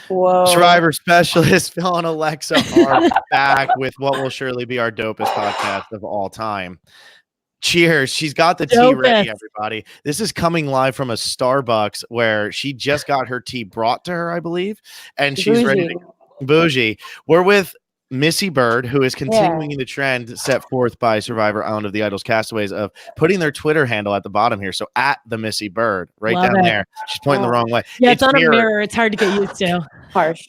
Whoa. Survivor specialist Phil and Alexa are back with what will surely be our dopest podcast of all time. Cheers. She's got the tea ready, everybody. This is coming live from a Starbucks where she just got her tea brought to her, I believe, and she's ready to bougie. We're with Missy Byrd, who is continuing the trend set forth by Survivor Island of the Idols castaways of putting their Twitter handle at the bottom here. So at the Missy Byrd, right down there. She's pointing the wrong way. Yeah, it's on a mirror. It's hard to get used to. Harsh.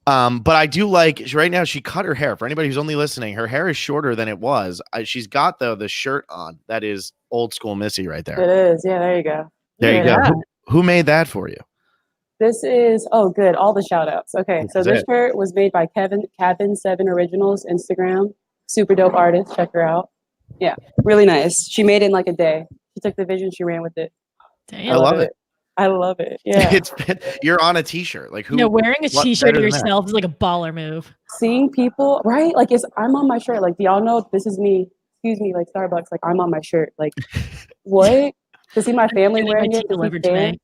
But I do like right now she cut her hair. For anybody who's only listening, her hair is shorter than it was. She's got the shirt on that is old school Missy right there. It is. Yeah, there you go. There you go. Who made that for you? This is good. All the shout outs. Okay, so this shirt was made by Cabin7 Originals Instagram. Super dope artist. Check her out. Yeah, really nice. She made it in like a day. She took the vision, she ran with it. Damn. I love it. I love it. Yeah. You're on a t-shirt. Like who wearing a t-shirt of yourself is like a baller move. Seeing people, right? Like I'm on my shirt. Like, do y'all know this is me? Excuse me, like Starbucks, like I'm on my shirt. Like what? To see my family wearing it delivered today.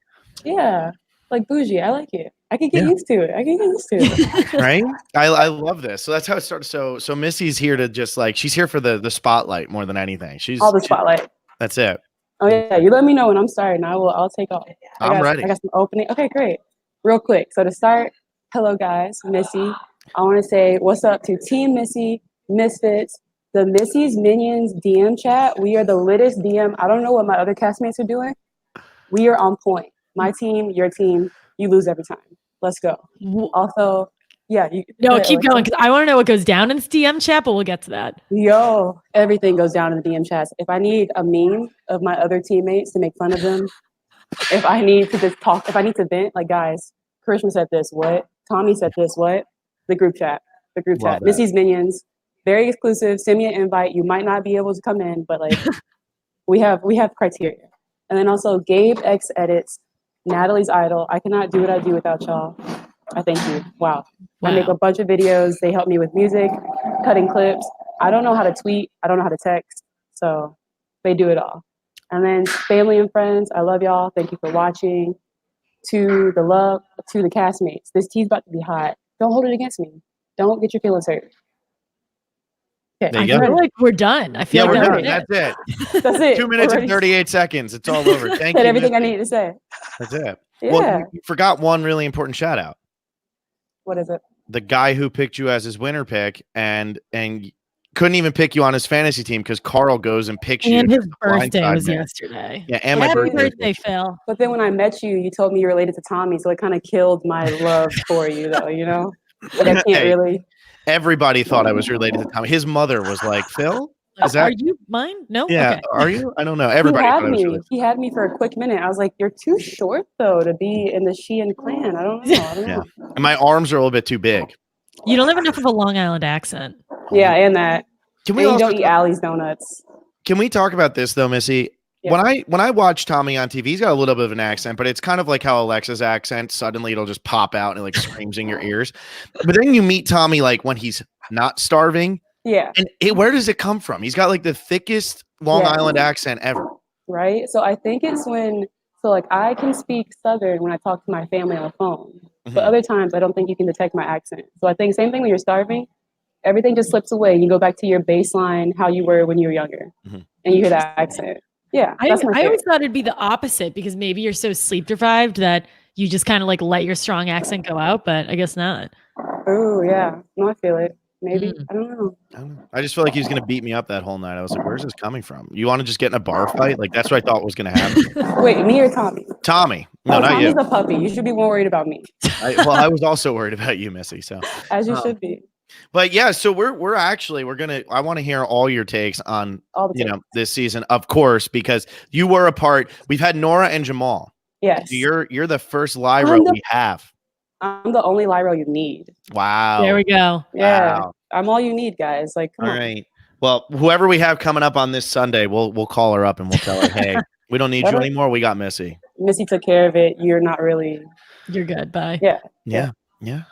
Yeah. Like bougie. I like it. I can get used to it. Right? I love this. So that's how it started. So Missy's here to just like she's here for the spotlight more than anything. She's all the spotlight. That's it. Oh yeah, you let me know when I'm starting. I'll take off. I'm ready. I got some opening. Okay, great. Real quick. So to start, hello guys, Missy. I want to say what's up to Team Missy, Misfits, the Missy's Minions DM chat. We are the littest DM. I don't know what my other castmates are doing. We are on point. My team, your team, you lose every time. Let's go. Also, yeah. Keep going because I want to know what goes down in this DM chat, but we'll get to that. Yo, everything goes down in the DM chats. If I need a meme of my other teammates to make fun of them, if I need to just talk, if I need to vent, like guys, Karishma said this, what? Tommy said this, what? The group chat. Missy's Minions, very exclusive. Send me an invite. You might not be able to come in, but like we have criteria. And then also Gabe X Edits, Natalie's Idol. I cannot do what I do without y'all. I thank you. Wow. I make a bunch of videos. They help me with music, cutting clips. I don't know how to tweet. I don't know how to text. So they do it all. And then family and friends, I love y'all. Thank you for watching. To the castmates. This tea's about to be hot. Don't hold it against me. Don't get your feelings hurt. Okay. I feel like we're done. I feel like we're done. That's it. That's it. 2 minutes and 38 seconds. It's all over. Thank you. Said everything I needed to say. That's it. Yeah. Well, you forgot one really important shout out. What is it? The guy who picked you as his winner pick and couldn't even pick you on his fantasy team because Carl goes and picks you. And his birthday was yesterday. Yeah, and my birthday, Phil. But then when I met you, you told me you're related to Tommy, so it kind of killed my love for you, though. You know, like I can't really. Everybody thought I was related to Tommy. His mother was like, "Phil, are you mine? No. Yeah, okay. Are you? I don't know. Everybody had me. He had me for a quick minute. I was like, "You're too short, though, to be in the Sheehan clan." I don't know. Yeah. And my arms are a little bit too big. You don't have enough of a Long Island accent. Yeah, and that. Can we you don't eat Allie's donuts. Can we talk about this though, Missy? Yeah. When I watch Tommy on TV, he's got a little bit of an accent, but it's kind of like how Alexa's accent, suddenly it'll just pop out and it like screams in your ears. But then you meet Tommy like when he's not starving. Yeah. And where does it come from? He's got like the thickest Long Island accent ever. Right. So I think it's like I can speak Southern when I talk to my family on the phone, but other times I don't think you can detect my accent. So I think same thing when you're starving, everything just slips away. You go back to your baseline, how you were when you were younger, and you hear that accent. Yeah. I always thought it'd be the opposite because maybe you're so sleep deprived that you just kind of like let your strong accent go out, but I guess not. Oh yeah. No, I feel it. Maybe. I don't know. I just feel like he was going to beat me up that whole night. I was like, where's this coming from? You want to just get in a bar fight? Like, that's what I thought was going to happen. Wait, me or Tommy? Tommy. No, not Tommy's you. a puppy. You should be more worried about me. I was also worried about you, Missy. So as you should be. But yeah, so I want to hear all your takes on, this season, of course, because you were a part. We've had Nora and Jamal. Yes. So you're the first Lyra we have. I'm the only Lyra you need. Wow. There we go. Yeah. Wow. I'm all you need, guys. Like, come on. All right. Well, whoever we have coming up on this Sunday, we'll call her up and we'll tell her, hey, we don't need you anymore. We got Missy. Missy took care of it. You're not really. You're good. Bye. Yeah.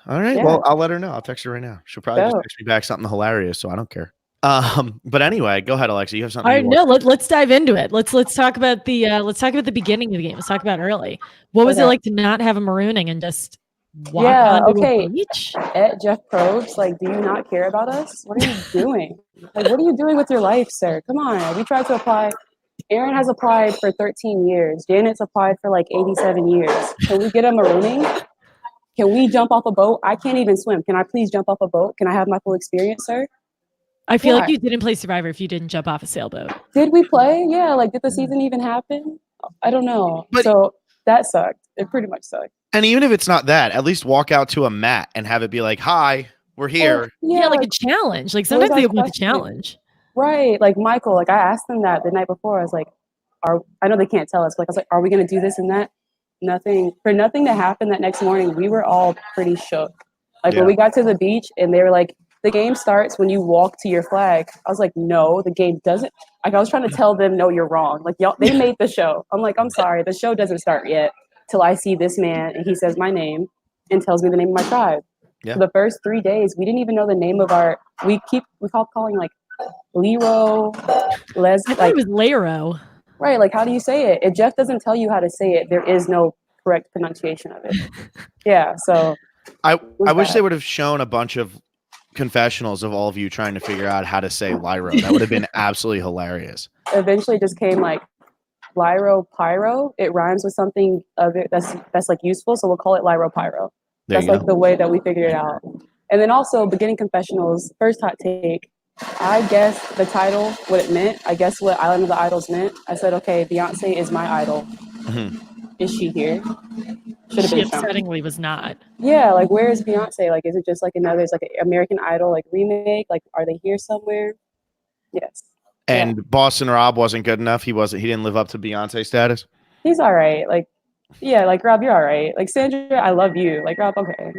All right. Yeah. Well, I'll let her know. I'll text her right now. She'll probably just text me back something hilarious, so I don't care. But anyway, go ahead, Alexa. You have something. All right, no, let's dive into it. Let's talk about the beginning of the game. Let's talk about early. What was it like to not have a marooning and just walk Yeah, onto okay. a beach. At Jeff Probst, like, do you not care about us? What are you doing? Like, what are you doing with your life, sir? Come on. We tried to apply. Aaron has applied for 13 years. Janet's applied for like 87 years. Can we get a marooning? Can we jump off a boat? I can't even swim. Can I please jump off a boat? Can I have my full experience, sir? I feel Why? like you didn't play Survivor if you didn't jump off a sailboat. Did we play? Yeah, like, did the season even happen? I don't know. But- So that sucked. It pretty much sucked. And even if it's not that, at least walk out to a mat and have it be like, "Hi, we're here." Yeah, like a like, challenge. Like was sometimes our they want the question? challenge. right. Like Michael, like I asked them that the night before. I was like, I know they can't tell us, but like, I was like, are we gonna do this and that? Nothing to happen that next morning. We were all pretty shook. Like Yeah. when we got to the beach and they were like, the game starts when you walk to your flag. I was like, no, the game doesn't. Like I was trying to tell them, no, you're wrong. Like y'all, they made the show. I'm like, I'm sorry, the show doesn't start yet till I see this man and he says my name and tells me the name of my tribe. Yeah. For the first 3 days, we didn't even know the name of our. We kept calling like Lero, Les. I thought Like it was Lero. right, like how do you say it? If Jeff doesn't tell you how to say it, there is no correct pronunciation of it. Yeah, so I wish bad. they would have shown a bunch of confessionals of all of you trying to figure out how to say Lyro. That would have been absolutely hilarious. Eventually it just came like Lyro Pyro. It rhymes with something of it that's like useful, so we'll call it Lyro Pyro. There That's you like go. the way that we figured it out. And then also beginning confessionals, first hot take. I guessed the title, what it meant. I guessed what Island of the Idols meant. I said, okay, Beyonce is my idol. Mhm. Is she here? Should have She been shown. upsettingly was not. Yeah, like where is Beyonce? Like, is it just like another, it's like an American Idol like remake? Like, are they here somewhere? Yes. And Boston Rob wasn't good enough. He didn't live up to Beyonce status. He's all right. Like, yeah, like Rob, you're all right. Like Sandra, I love you. Like Rob, okay.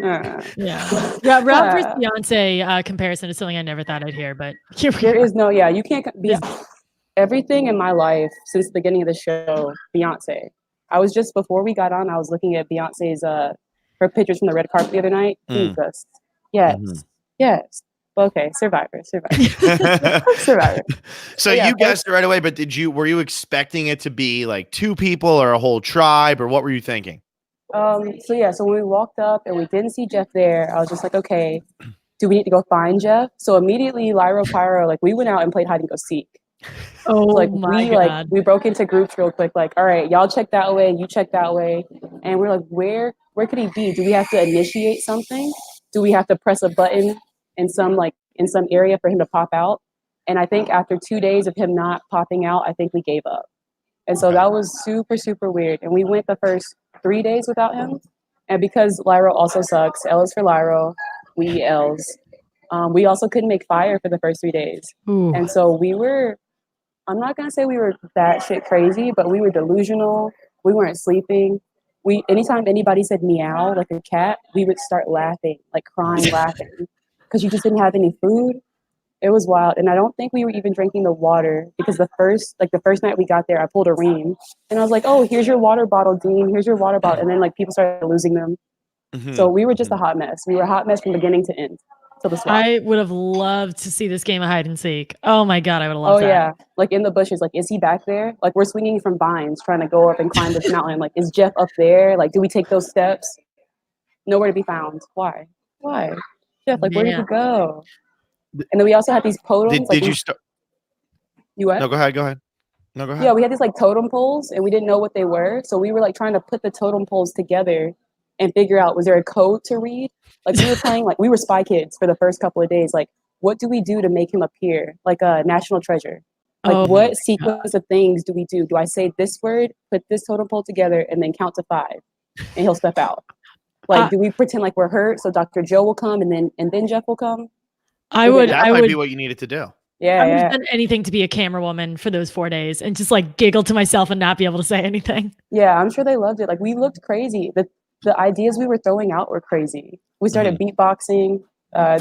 Yeah. Rob versus Beyonce comparison is something I never thought I'd hear, but here we There are. is no, yeah, you can't be everything in my life since the beginning of the show, Beyonce. I was just before we got on, I was looking at Beyonce's her pictures from the red carpet the other night. Jesus. Yes. Mhm. Yes. Okay, Survivor. Survivor. So Yeah, you guessed it right away, but were you expecting it to be like two people or a whole tribe, or what were you thinking? So when we walked up and we didn't see Jeff there, I was just like, okay, do we need to go find Jeff? So immediately Lyro Pyro, like we went out and played hide and go seek. Oh So, like my we God. we broke into groups real quick, like, all right, y'all check that way, you check that way. And we're like, where could he be? Do we have to initiate something? Do we have to press a button in some area for him to pop out? And I think after 2 days of him not popping out, I think we gave up. And so that was super, super weird. And we went the first 3 days without him. And because Lyro also sucks, L is for Lyro, we L's. We also couldn't make fire for the first 3 days. Ooh. And so I'm not gonna say we were that shit crazy, but we were delusional. We weren't sleeping. Anytime anybody said meow like a cat, we would start laughing, like crying, laughing, because you just didn't have any food. It was wild, and I don't think we were even drinking the water because the first night we got there, I pulled a ream, and I was like, "Oh, here's your water bottle, Dean. Here's your water bottle," and then like people started losing them. Mhm. So we were just a hot mess. We were a hot mess from beginning to end. Till the swap. I would have loved to see this game of hide and seek. Oh my God, I would have loved that. Yeah, like in the bushes. Like, is he back there? Like we're swinging from vines, trying to go up and climb this mountain. Like, is Jeff up there? Like, do we take those steps? Nowhere to be found. Why? Jeff, like, where did Man. you go? And then we also had these totems. Did you start? You what? No, go ahead. No, go ahead. Yeah, we had these like totem poles, and we didn't know what they were. So we were like trying to put the totem poles together and figure out, was there a code to read? Like we were playing, like we were Spy Kids for the first couple of days. Like, what do we do to make him appear? Like a national treasure. Like what sequence of things do we do? Do I say this word, put this totem pole together, and then count to 5, and he'll step out? Like, do we pretend like we're hurt so Dr. Joe will come and then Jeff will come? I would be what you needed to do. Yeah, I would have done anything to be a camera woman for those 4 days and just like giggle to myself and not be able to say anything. Yeah, I'm sure they loved it. Like we looked crazy. The ideas we were throwing out were crazy. We started beatboxing.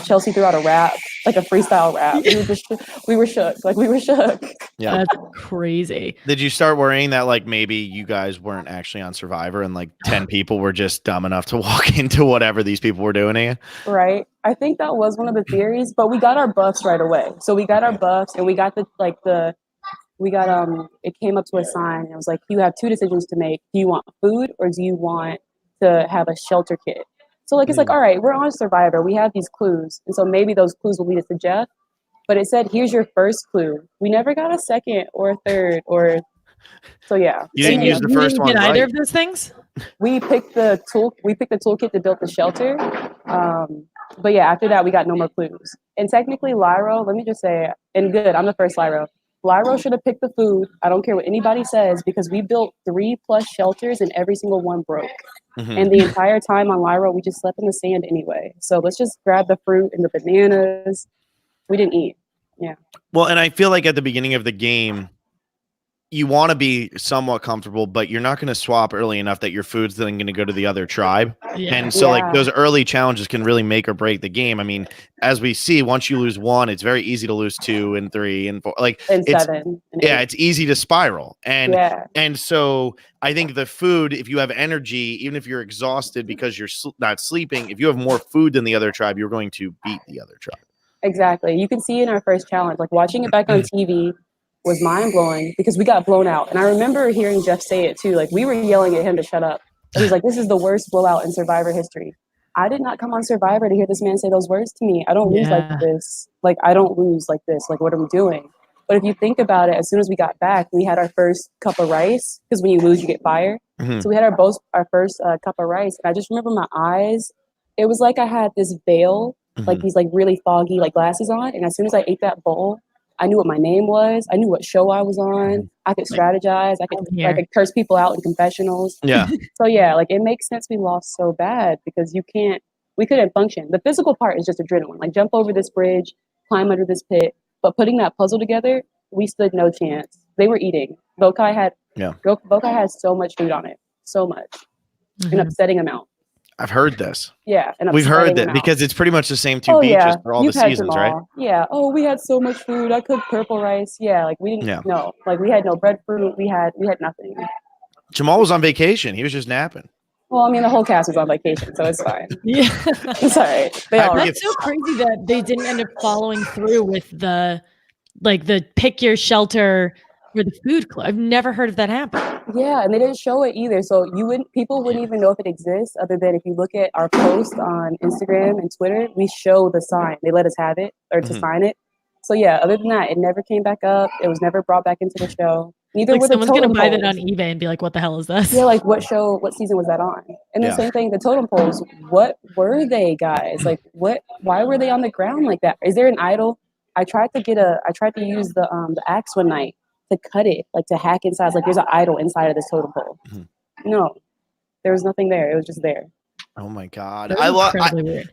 Chelsea threw out a rap, like a freestyle rap. We were shook. Like we were shook. Yeah, that's crazy. Did you start worrying that like maybe you guys weren't actually on Survivor and like 10 people were just dumb enough to walk into whatever these people were doing to you? Right. I think that was one of the theories, but we got our buffs right away. So we got our buffs, and we got it came up to a sign, and it was like, you have 2 decisions to make. Do you want food or do you want to have a shelter kit? So like, it's like, all right, we're on Survivor. We have these clues. And so maybe those clues will lead us to Jeff. But it said, here's your first clue. We never got a second or a third or, so yeah. You didn't use the You first didn't one get either right. of those things? We picked the toolkit to build the shelter. But yeah, after that, we got no more clues. And technically, Lyro, let me just say, and good, I'm the first Lyro. Lyro should have picked the food. I don't care what anybody says because we built 3+ shelters and every single one broke. And the entire time on Lyro, we just slept in the sand anyway. So let's just grab the fruit and the bananas. We didn't eat. Yeah. Well, and I feel like at the beginning of the game, you want to be somewhat comfortable, but you're not going to swap early enough that your food's then going to go to the other tribe. Yeah. And so like those early challenges can really make or break the game. I mean, as we see, once you lose 1, it's very easy to lose 2 and 3 and 4. Like and it's 7. And yeah, 8. it's easy to spiral. And Yeah. and so I think the food, if you have energy, even if you're exhausted because you're not sleeping, if you have more food than the other tribe, you're going to beat the other tribe. Exactly. You can see in our first challenge, like watching it back on TV was mind blowing because we got blown out. And I remember hearing Jeff say it too. Like we were yelling at him to shut up. And he's like, this is the worst blowout in Survivor history. I did not come on Survivor to hear this man say those words to me. I don't lose like this. Like I don't lose like this. Like what are we doing? But if you think about it, as soon as we got back, we had our first cup of rice because when you lose, you get fired. So we had our first cup of rice. And I just remember my eyes. It was like I had this veil, like these like really foggy like glasses on. And as soon as I ate that bowl, I knew what my name was. I knew what show I was on. I could strategize. I could curse people out in confessionals. Yeah. So yeah, like it makes sense we lost so bad because we couldn't function. The physical part is just adrenaline. Like jump over this bridge, climb under this pit. But putting that puzzle together, we stood no chance. They were eating. Bokai had so much food on it. So much. An upsetting amount. I've heard this. Yeah. We've heard that because it's pretty much the same 2 beaches for all the seasons, right? Yeah. Oh, we had so much food. I cooked purple rice. Yeah. Like we didn't no. Like we had no breadfruit. We had nothing. Jamal was on vacation. He was just napping. Well, I mean, the whole cast was on vacation, so it's fine. Yeah. It's all right. That's so crazy that they didn't end up following through with the pick your shelter for the food club. I've never heard of that happen. Yeah, and they didn't show it either. So people wouldn't even know if it exists other than if you look at our post on Instagram and Twitter, we show the sign. They let us have it or to sign it. So yeah, other than that, it never came back up. It was never brought back into the show. Neither like were someone's the gonna totem buy poles. that on eBay and be like, what the hell is this? Yeah, like what season was that on? And the same thing, the totem poles, what were they, guys? Like why were they on the ground like that? Is there an idol? I tried to use the axe one night to cut it, like to hack inside. Like there's an idol inside of this totem pole. No, there was nothing there. It was just there. Oh my God.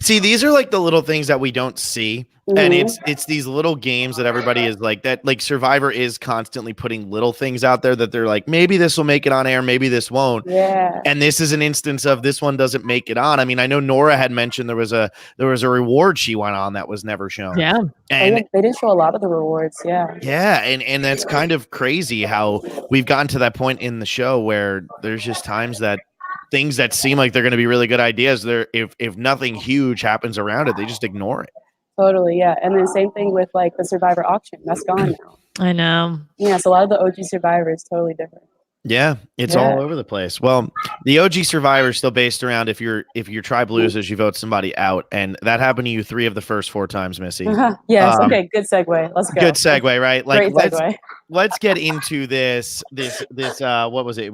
See, these are like the little things that we don't see. And it's these little games that everybody is like that. Like Survivor is constantly putting little things out there that they're like, maybe this will make it on air. Maybe this won't. Yeah. And this is an instance of this one doesn't make it on. I mean, I know Nora had mentioned there was a reward she went on that was never shown. Yeah. And they didn't show a lot of the rewards. Yeah. Yeah. And that's kind of crazy how we've gotten to that point in the show where there's just times that things that seem like they're going to be really good ideas, if nothing huge happens around it, they just ignore it. Totally, yeah. And then same thing with like the Survivor auction. That's gone now. I know. Yeah, so a lot of the OG Survivor is totally different. Yeah, it's all over the place. Well, the OG Survivor is still based around if your tribe loses, you vote somebody out, and that happened to you 3 of the first 4 times, Missy. Yes. Okay. Good segue. Let's go. Good segue, right? Like, great segue. Let's get into this. What was it?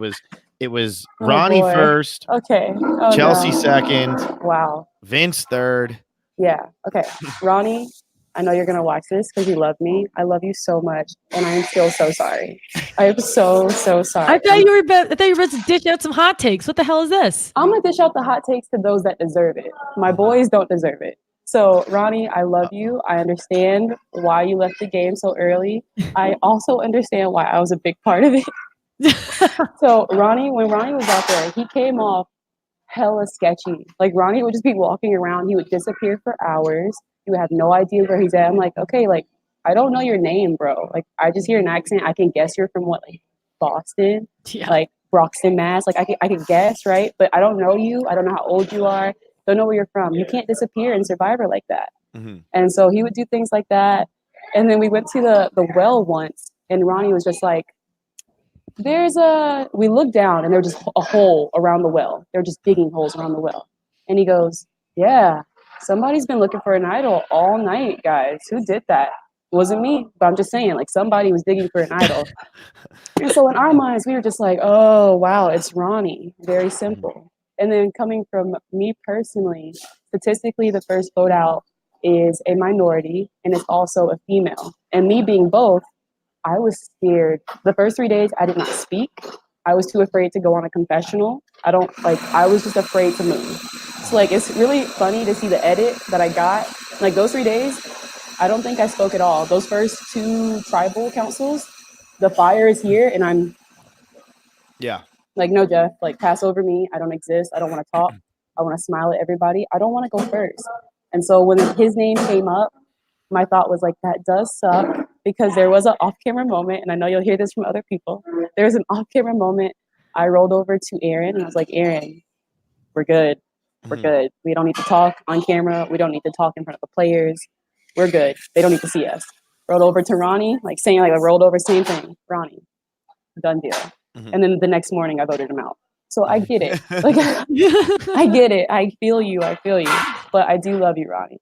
It was Ronnie first. Okay. Chelsea second. Wow. Vince third. Yeah. Okay. Ronnie, I know you're going to watch this because you love me. I love you so much. And I am still so sorry. I am so sorry. I thought you were about to dish out some hot takes. What the hell is this? I'm going to dish out the hot takes to those that deserve it. My boys don't deserve it. So, Ronnie, I love you. I understand why you left the game so early. I also understand why I was a big part of it. So, when Ronnie was out there, he came off hella sketchy. Like, Ronnie would just be walking around. He would disappear for hours. You would have no idea where he's at. I'm like, okay, like, I don't know your name, bro. Like, I just hear an accent. I can guess you're from what, like, Boston? Yeah. Like, Broxton, Mass. Like, I can guess, right? But I don't know you. I don't know how old you are. Don't know where you're from. You can't disappear in Survivor like that. And so he would do things like that. And then we went to the well once, and Ronnie was just like, we looked down and there was just a hole around the well. They're just digging holes around the well. And he goes, Yeah. Somebody's been looking for an idol all night, guys. Who did that? It wasn't me, but I'm just saying, like, somebody was digging for an idol. And so in our minds, we were just like, oh, wow, it's Ronnie. Very simple. And then coming from me personally, statistically, the first vote out is a minority and it's also a female. And me being both, I was scared. The first 3 days, I did not speak. I was too afraid to go on a confessional. I was just afraid to move. So, like, it's really funny to see the edit that I got. Like, those 3 days, I don't think I spoke at all. Those first 2 tribal councils, the fire is here, and I'm like, no, Jeff, like, pass over me. I don't exist. I don't want to talk. I want to smile at everybody. I don't want to go first. And so when his name came up, my thought was like, that does suck, because there was an off-camera moment, and I know you'll hear this from other people. There was an off-camera moment. I rolled over to Aaron, and I was like, Aaron, we're good. We're good. We don't need to talk on camera. We don't need to talk in front of the players. We're good. They don't need to see us. Rolled over to Ronnie, like saying, like, I rolled over, same thing. Ronnie, done deal. And then the next morning I voted him out. So I get it. Like, I get it. I feel you. But I do love you, Ronnie.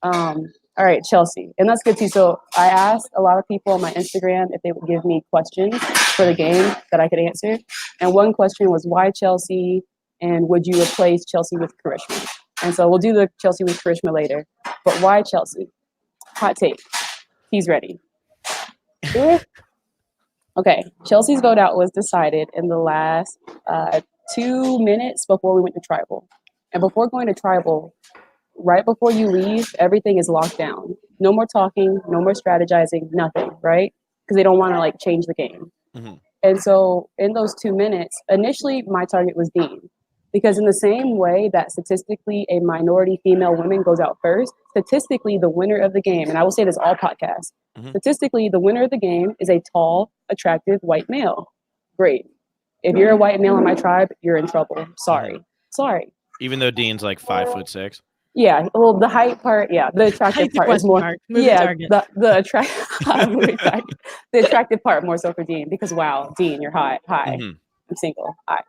All right, Chelsea. And that's good too. So I asked a lot of people on my Instagram if they would give me questions for the game that I could answer. And one question was, why Chelsea? And would you replace Chelsea with Karishma? And so we'll do the Chelsea with Karishma later. But why Chelsea? Hot take. He's ready. Okay, Chelsea's vote out was decided in the last 2 minutes before we went to tribal. And before going to tribal, right before you leave, everything is locked down. No more talking, no more strategizing, nothing, right? Because they don't want to, like, change the game. And so in those 2 minutes, initially my target was Dean. Because in the same way that statistically a minority female woman goes out first, statistically the winner of the game, and I will say this all podcasts, statistically the winner of the game is a tall, attractive white male. Great. If you're a white male in my tribe, you're in trouble. Sorry. Even though Dean's like 5'6". Yeah, well, the height part, yeah, the attractive part is more. The attractive part more so for Dean, because wow, Dean, you're hot. Hi, I'm single. Hi.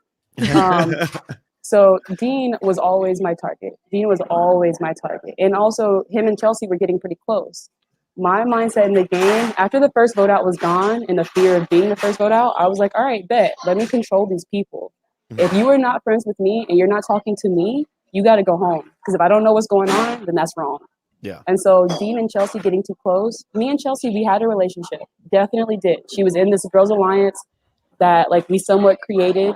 So Dean was always my target. And also him and Chelsea were getting pretty close. My mindset in the game, after the first vote out was gone and the fear of being the first vote out, I was like, all right, bet, let me control these people. If you are not friends with me and you're not talking to me, you got to go home. Because if I don't know what's going on, then that's wrong. Yeah. And so Dean and Chelsea getting too close, me and Chelsea, we had a relationship. Definitely did. She was in this girls' alliance that, like, we somewhat created.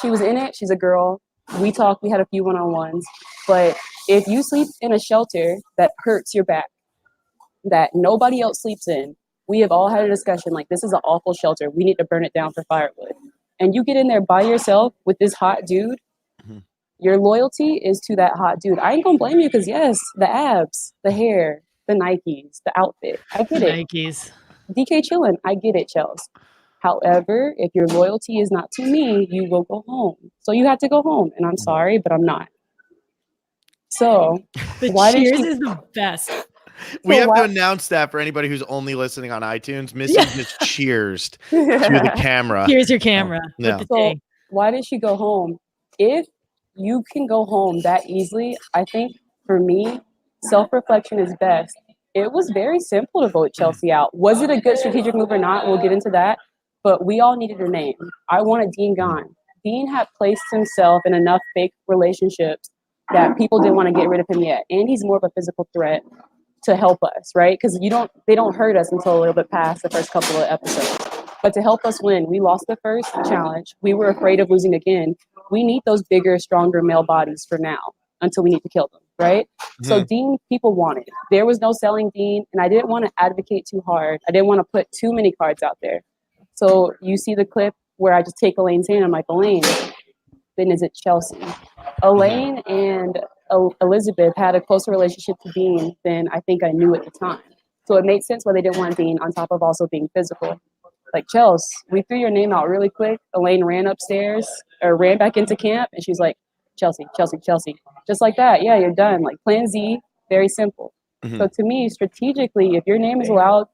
She was in it. She's a girl. We talked. We had a few one-on-ones. But if you sleep in a shelter that hurts your back, that nobody else sleeps in, we have all had a discussion, like, this is an awful shelter. We need to burn it down for firewood. And you get in there by yourself with this hot dude, your loyalty is to that hot dude. I ain't gonna blame you, because yes, the abs, the hair, the Nikes, the outfit. I get it. Nikes. DK chillin'. I get it, Chels. However, if your loyalty is not to me, you will go home. So you had to go home, and I'm sorry, but I'm not. So The why did cheers she? is the best. We So have why- to announce that for anybody who's only listening on iTunes. Missy just cheersed to the camera. Here's your camera. Yeah. With the So J. why did she go home? If you can go home that easily, I think for me, self-reflection is best. It was very simple to vote Chelsea out. Was it a good strategic move or not? We'll get into that. But we all needed a name. I wanted Dean gone. Dean had placed himself in enough fake relationships that people didn't want to get rid of him yet. And he's more of a physical threat to help us, right? Because they don't hurt us until a little bit past the first couple of episodes. But to help us win, we lost the first challenge. We were afraid of losing again. We need those bigger, stronger male bodies for now until we need to kill them, right? So Dean, people wanted. There was no selling Dean, and I didn't want to advocate too hard. I didn't want to put too many cards out there. So you see the clip where I just take Elaine's hand. I'm like, Elaine, then is it Chelsea? Elaine and Elizabeth had a closer relationship to Dean than I think I knew at the time. So it made sense why they didn't want Dean on top of also being physical. Like, Chelsea, we threw your name out really quick. Elaine ran upstairs or ran back into camp, and she's like, Chelsea. Just like that. Yeah, you're done. Like, plan Z, very simple. So to me, strategically, if your name is allowed,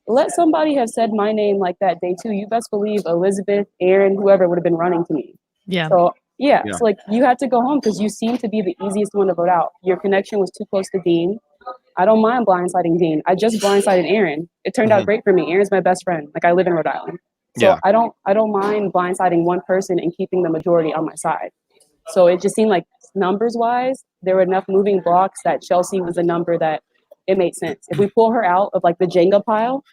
let somebody have said my name like that day too. You best believe Elizabeth, Aaron, whoever would have been running to me. Yeah. So Yeah, Yeah. so like you had to go home because you seemed to be the easiest one to vote out. Your connection was too close to Dean. I don't mind blindsiding Dean. I just blindsided Aaron. It turned out great for me. Aaron's my best friend. Like I live in Rhode Island. So I don't mind blindsiding one person and keeping the majority on my side. So it just seemed like numbers wise, there were enough moving blocks that Chelsea was a number that it made sense. If we pull her out of like the Jenga pile,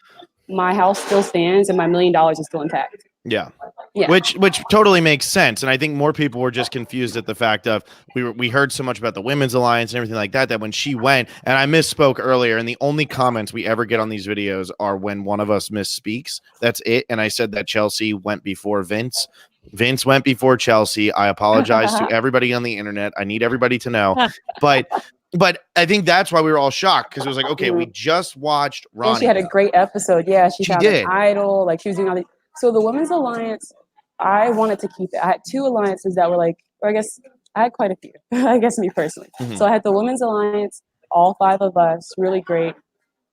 my house still stands and my $1 million is still intact. Yeah. Yeah. Which totally makes sense. And I think more people were just confused at the fact of we heard so much about the Women's Alliance and everything like that, that when she went, and I misspoke earlier, and the only comments we ever get on these videos are when one of us misspeaks. That's it. And I said that Chelsea went before Vince. Vince went before Chelsea. I apologize to everybody on the internet. I need everybody to know. But I think that's why we were all shocked, because it was like, okay, we just watched Ronnie. And she had a great episode. Yeah, she found did. an idol. Like she was doing all these. So the Women's Alliance, I wanted to keep it. I had 2 alliances that were like, or I guess I had quite a few. I guess me personally. So I had the Women's Alliance, all 5 of us, really great.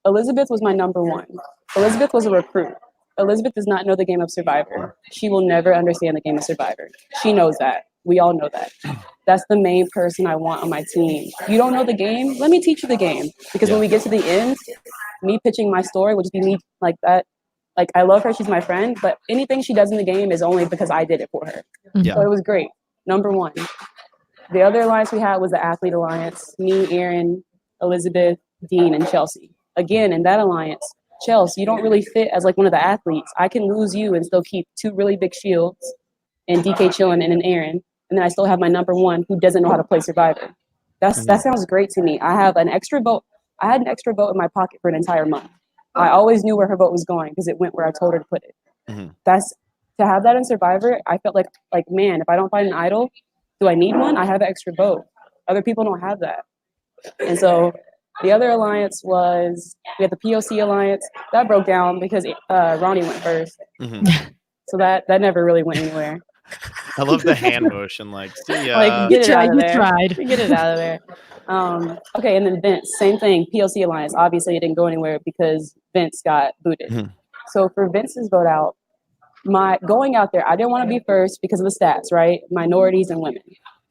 Elizabeth was my number 1. Elizabeth was a recruit. Elizabeth does not know the game of Survivor. She will never understand the game of Survivor. She knows that. We all know that. That's the main person I want on my team. You don't know the game? Let me teach you the game. Because when we get to the end, me pitching my story would just be me like that. Like, I love her. She's my friend. But anything she does in the game is only because I did it for her. Yeah. So it was great. Number 1. The other alliance we had was the Athlete Alliance. Me, Aaron, Elizabeth, Dean, and Chelsea. Again, in that alliance, Chelsea, you don't really fit as like one of the athletes. I can lose you and still keep 2 really big shields and DK Chillin and an Aaron. And then I still have my number 1 who doesn't know how to play Survivor. That sounds great to me. I have an extra vote. I had an extra vote in my pocket for an entire month. I always knew where her vote was going because it went where I told her to put it. That's to have that in Survivor. I felt like man, if I don't find an idol, do I need one? I have an extra vote. Other people don't have that. And so the other alliance was, we had the POC alliance that broke down because Ronnie went first. So that never really went anywhere. I love the hand motion, like, see ya. Like, get it out of there. tried. Get it out of there. Okay, and then Vince, same thing. POC alliance. Obviously, it didn't go anywhere because Vince got booted. So for Vince's vote out, my going out there, I didn't want to be first because of the stats, right? Minorities and women.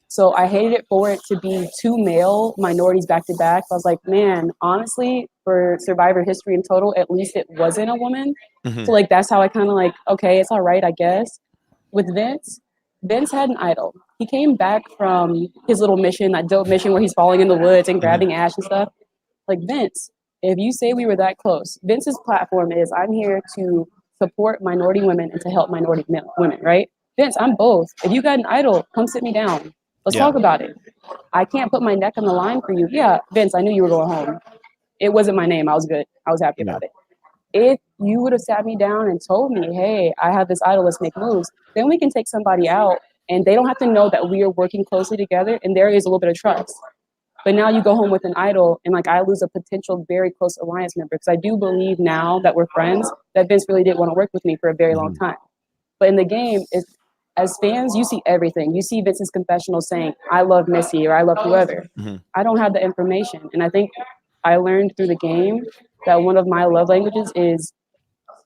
So I hated it for it to be 2 male minorities back to back. I was like, man, honestly, for Survivor history in total, at least it wasn't a woman. So like that's how I kind of like, okay, it's all right, I guess. With Vince had an idol. He came back from his little mission, that dope mission where he's falling in the woods and grabbing ash and stuff. Like, Vince, if you say we were that close, Vince's platform is, I'm here to support minority women and to help minority women, right? Vince, I'm both. If you got an idol, come sit me down. Let's talk about it. I can't put my neck on the line for you. Yeah, Vince, I knew you were going home. It wasn't my name. I was good. I was happy about it. If you would have sat me down and told me, hey, I have this idol, let's make moves, then we can take somebody out and they don't have to know that we are working closely together and there is a little bit of trust. But now you go home with an idol and like I lose a potential very close alliance member because I do believe now that we're friends that Vince really did want to work with me for a very long time. But in the game, as fans, you see everything. You see Vince's confessional saying, I love Missy or I love whoever. I don't have the information. And I think I learned through the game that one of my love languages is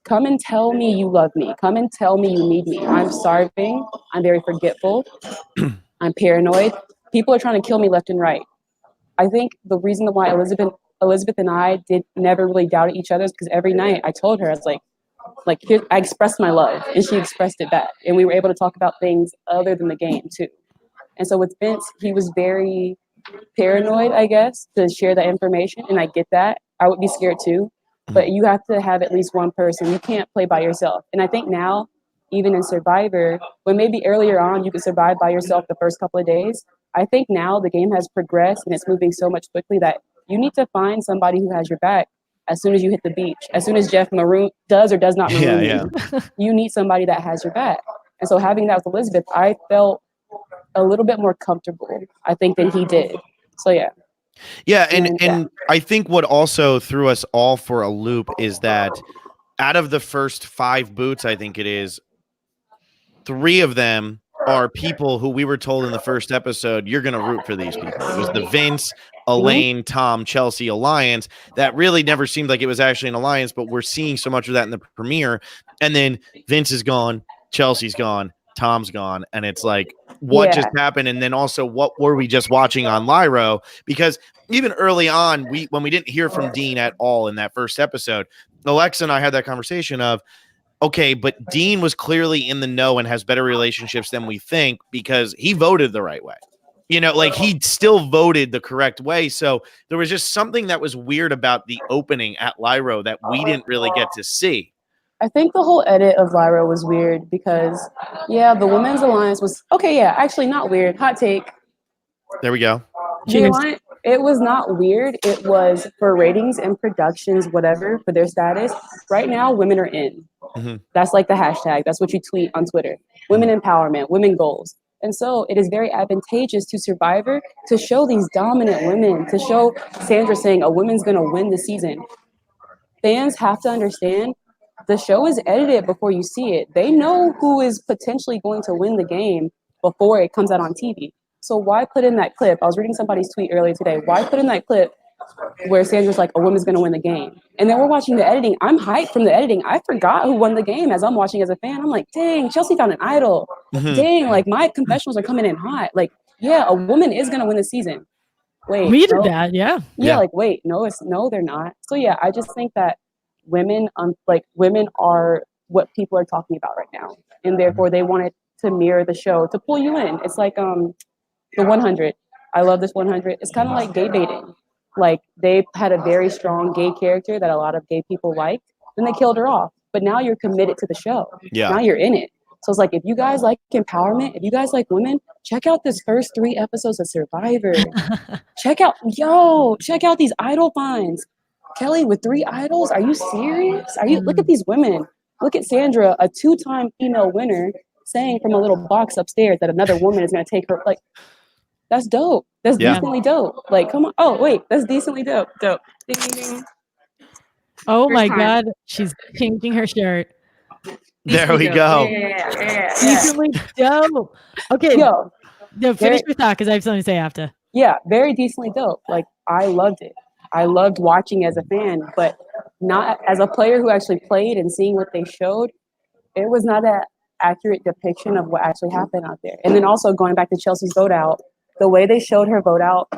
come and tell me you love me. Come and tell me you need me. I'm starving. I'm very forgetful. I'm paranoid. People are trying to kill me left and right. I think the reason why Elizabeth and I never really doubted each other is because every night I told her, I was like here, I expressed my love and she expressed it back. And we were able to talk about things other than the game too. And so with Vince, he was very paranoid, I guess, to share that information. And I get that. I would be scared too. But you have to have at least one person. You can't play by yourself. And I think now, even in Survivor, when maybe earlier on you could survive by yourself the first couple of days, I think now the game has progressed and it's moving so much quickly that you need to find somebody who has your back as soon as you hit the beach. As soon as Jeff does or does not maroon you, you need somebody that has your back. And so having that with Elizabeth, I felt a little bit more comfortable, I think, than he did. So yeah. Yeah, and I think what also threw us all for a loop is that out of the first 5 boots, I think it is, 3 of them are people who we were told in the first episode, you're going to root for these people. It was the Vince, Elaine, Tom, Chelsea alliance that really never seemed like it was actually an alliance, but we're seeing so much of that in the premiere. And then Vince is gone, Chelsea's gone, Tom's gone, and it's like, what just happened? And then also, what were we just watching on Lyro? Because even early on, when we didn't hear from Dean at all in that first episode, Alexa and I had that conversation of, okay, but Dean was clearly in the know and has better relationships than we think because he voted the right way. You know, like he still voted the correct way. So there was just something that was weird about the opening at Lyro that we didn't really get to see. I think the whole edit of Lyra was weird because, the Women's Alliance was, actually not weird. Hot take. There we go. It was not weird. It was for ratings and productions, whatever, for their status. Right now, women are in. Mm-hmm. That's like the hashtag. That's what you tweet on Twitter. Women empowerment, women goals. And so it is very advantageous to Survivor to show these dominant women, to show Sandra saying a woman's going to win the season. Fans have to understand the show is edited before you see it. They know who is potentially going to win the game before it comes out on TV. So why put in that clip? I was reading somebody's tweet earlier today. Why put in that clip where Sandra's like, a woman's going to win the game? And then we're watching the editing. I'm hyped from the editing. I forgot who won the game as I'm watching as a fan. I'm like, dang, Chelsea found an idol. Mm-hmm. Dang, like my confessionals are coming in hot. Like, a woman is going to win the season. Wait. We did that, yeah. Like, wait, no, they're not. So I just think that women are what people are talking about right now. And therefore they wanted to mirror the show to pull you in. It's like the 100. I love this 100. It's kind of like gay baiting. Like they had a very strong gay character that a lot of gay people liked. Then they killed her off. But now you're committed to the show. Yeah. Now you're in it. So it's like, if you guys like empowerment, if you guys like women, check out this first 3 episodes of Survivor. check out these idol finds. Kelly with 3 idols? Are you serious? Look at these women. Look at Sandra, a 2-time female winner, saying from a little box upstairs that another woman is going to take her. Like, that's dope. That's decently dope. Like, come on. Oh, wait, that's decently dope. Dope. Ding, ding, ding. Oh my God, she's pinking her shirt. There we go. Yeah. Decently dope. Okay. No, finish your thought because I have something to say after. Yeah, very decently dope. Like, I loved it. I loved watching as a fan, but not as a player who actually played and seeing what they showed. It was not an accurate depiction of what actually happened out there. And then also going back to Chelsea's vote out, the way they showed her vote out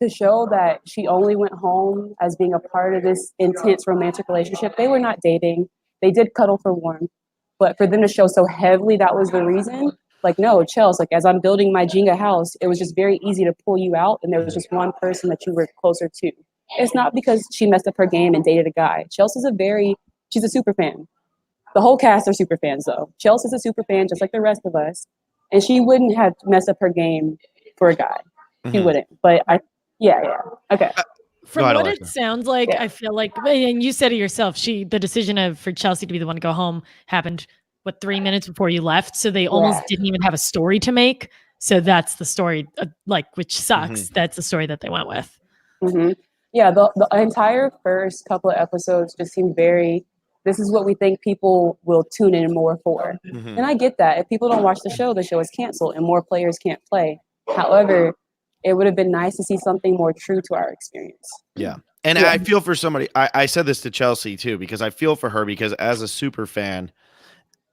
to show that she only went home as being a part of this intense romantic relationship. They were not dating. They did cuddle for warmth. But for them to show so heavily that was the reason, like, no, Chelsea, like, as I'm building my Jenga house, it was just very easy to pull you out, and there was just one person that you were closer to. It's not because she messed up her game and dated a guy. Chelsea's she's a super fan. The whole cast are super fans, though. Chelsea's a super fan, just like the rest of us, and she wouldn't have messed up her game for a guy. She wouldn't. But okay. From what it sounds like, I feel like, and you said it yourself, the decision for Chelsea to be the one to go home happened, 3 minutes before you left? So they almost didn't even have a story to make. So that's the story, which sucks. That's the story that they went with. Mm-hmm. Yeah, the entire first couple of episodes just seemed this is what we think people will tune in more for. And I get that. If people don't watch the show is canceled and more players can't play. However, it would have been nice to see something more true to our experience. Yeah. And I feel for somebody, I said this to Chelsea too, because I feel for her, because as a super fan,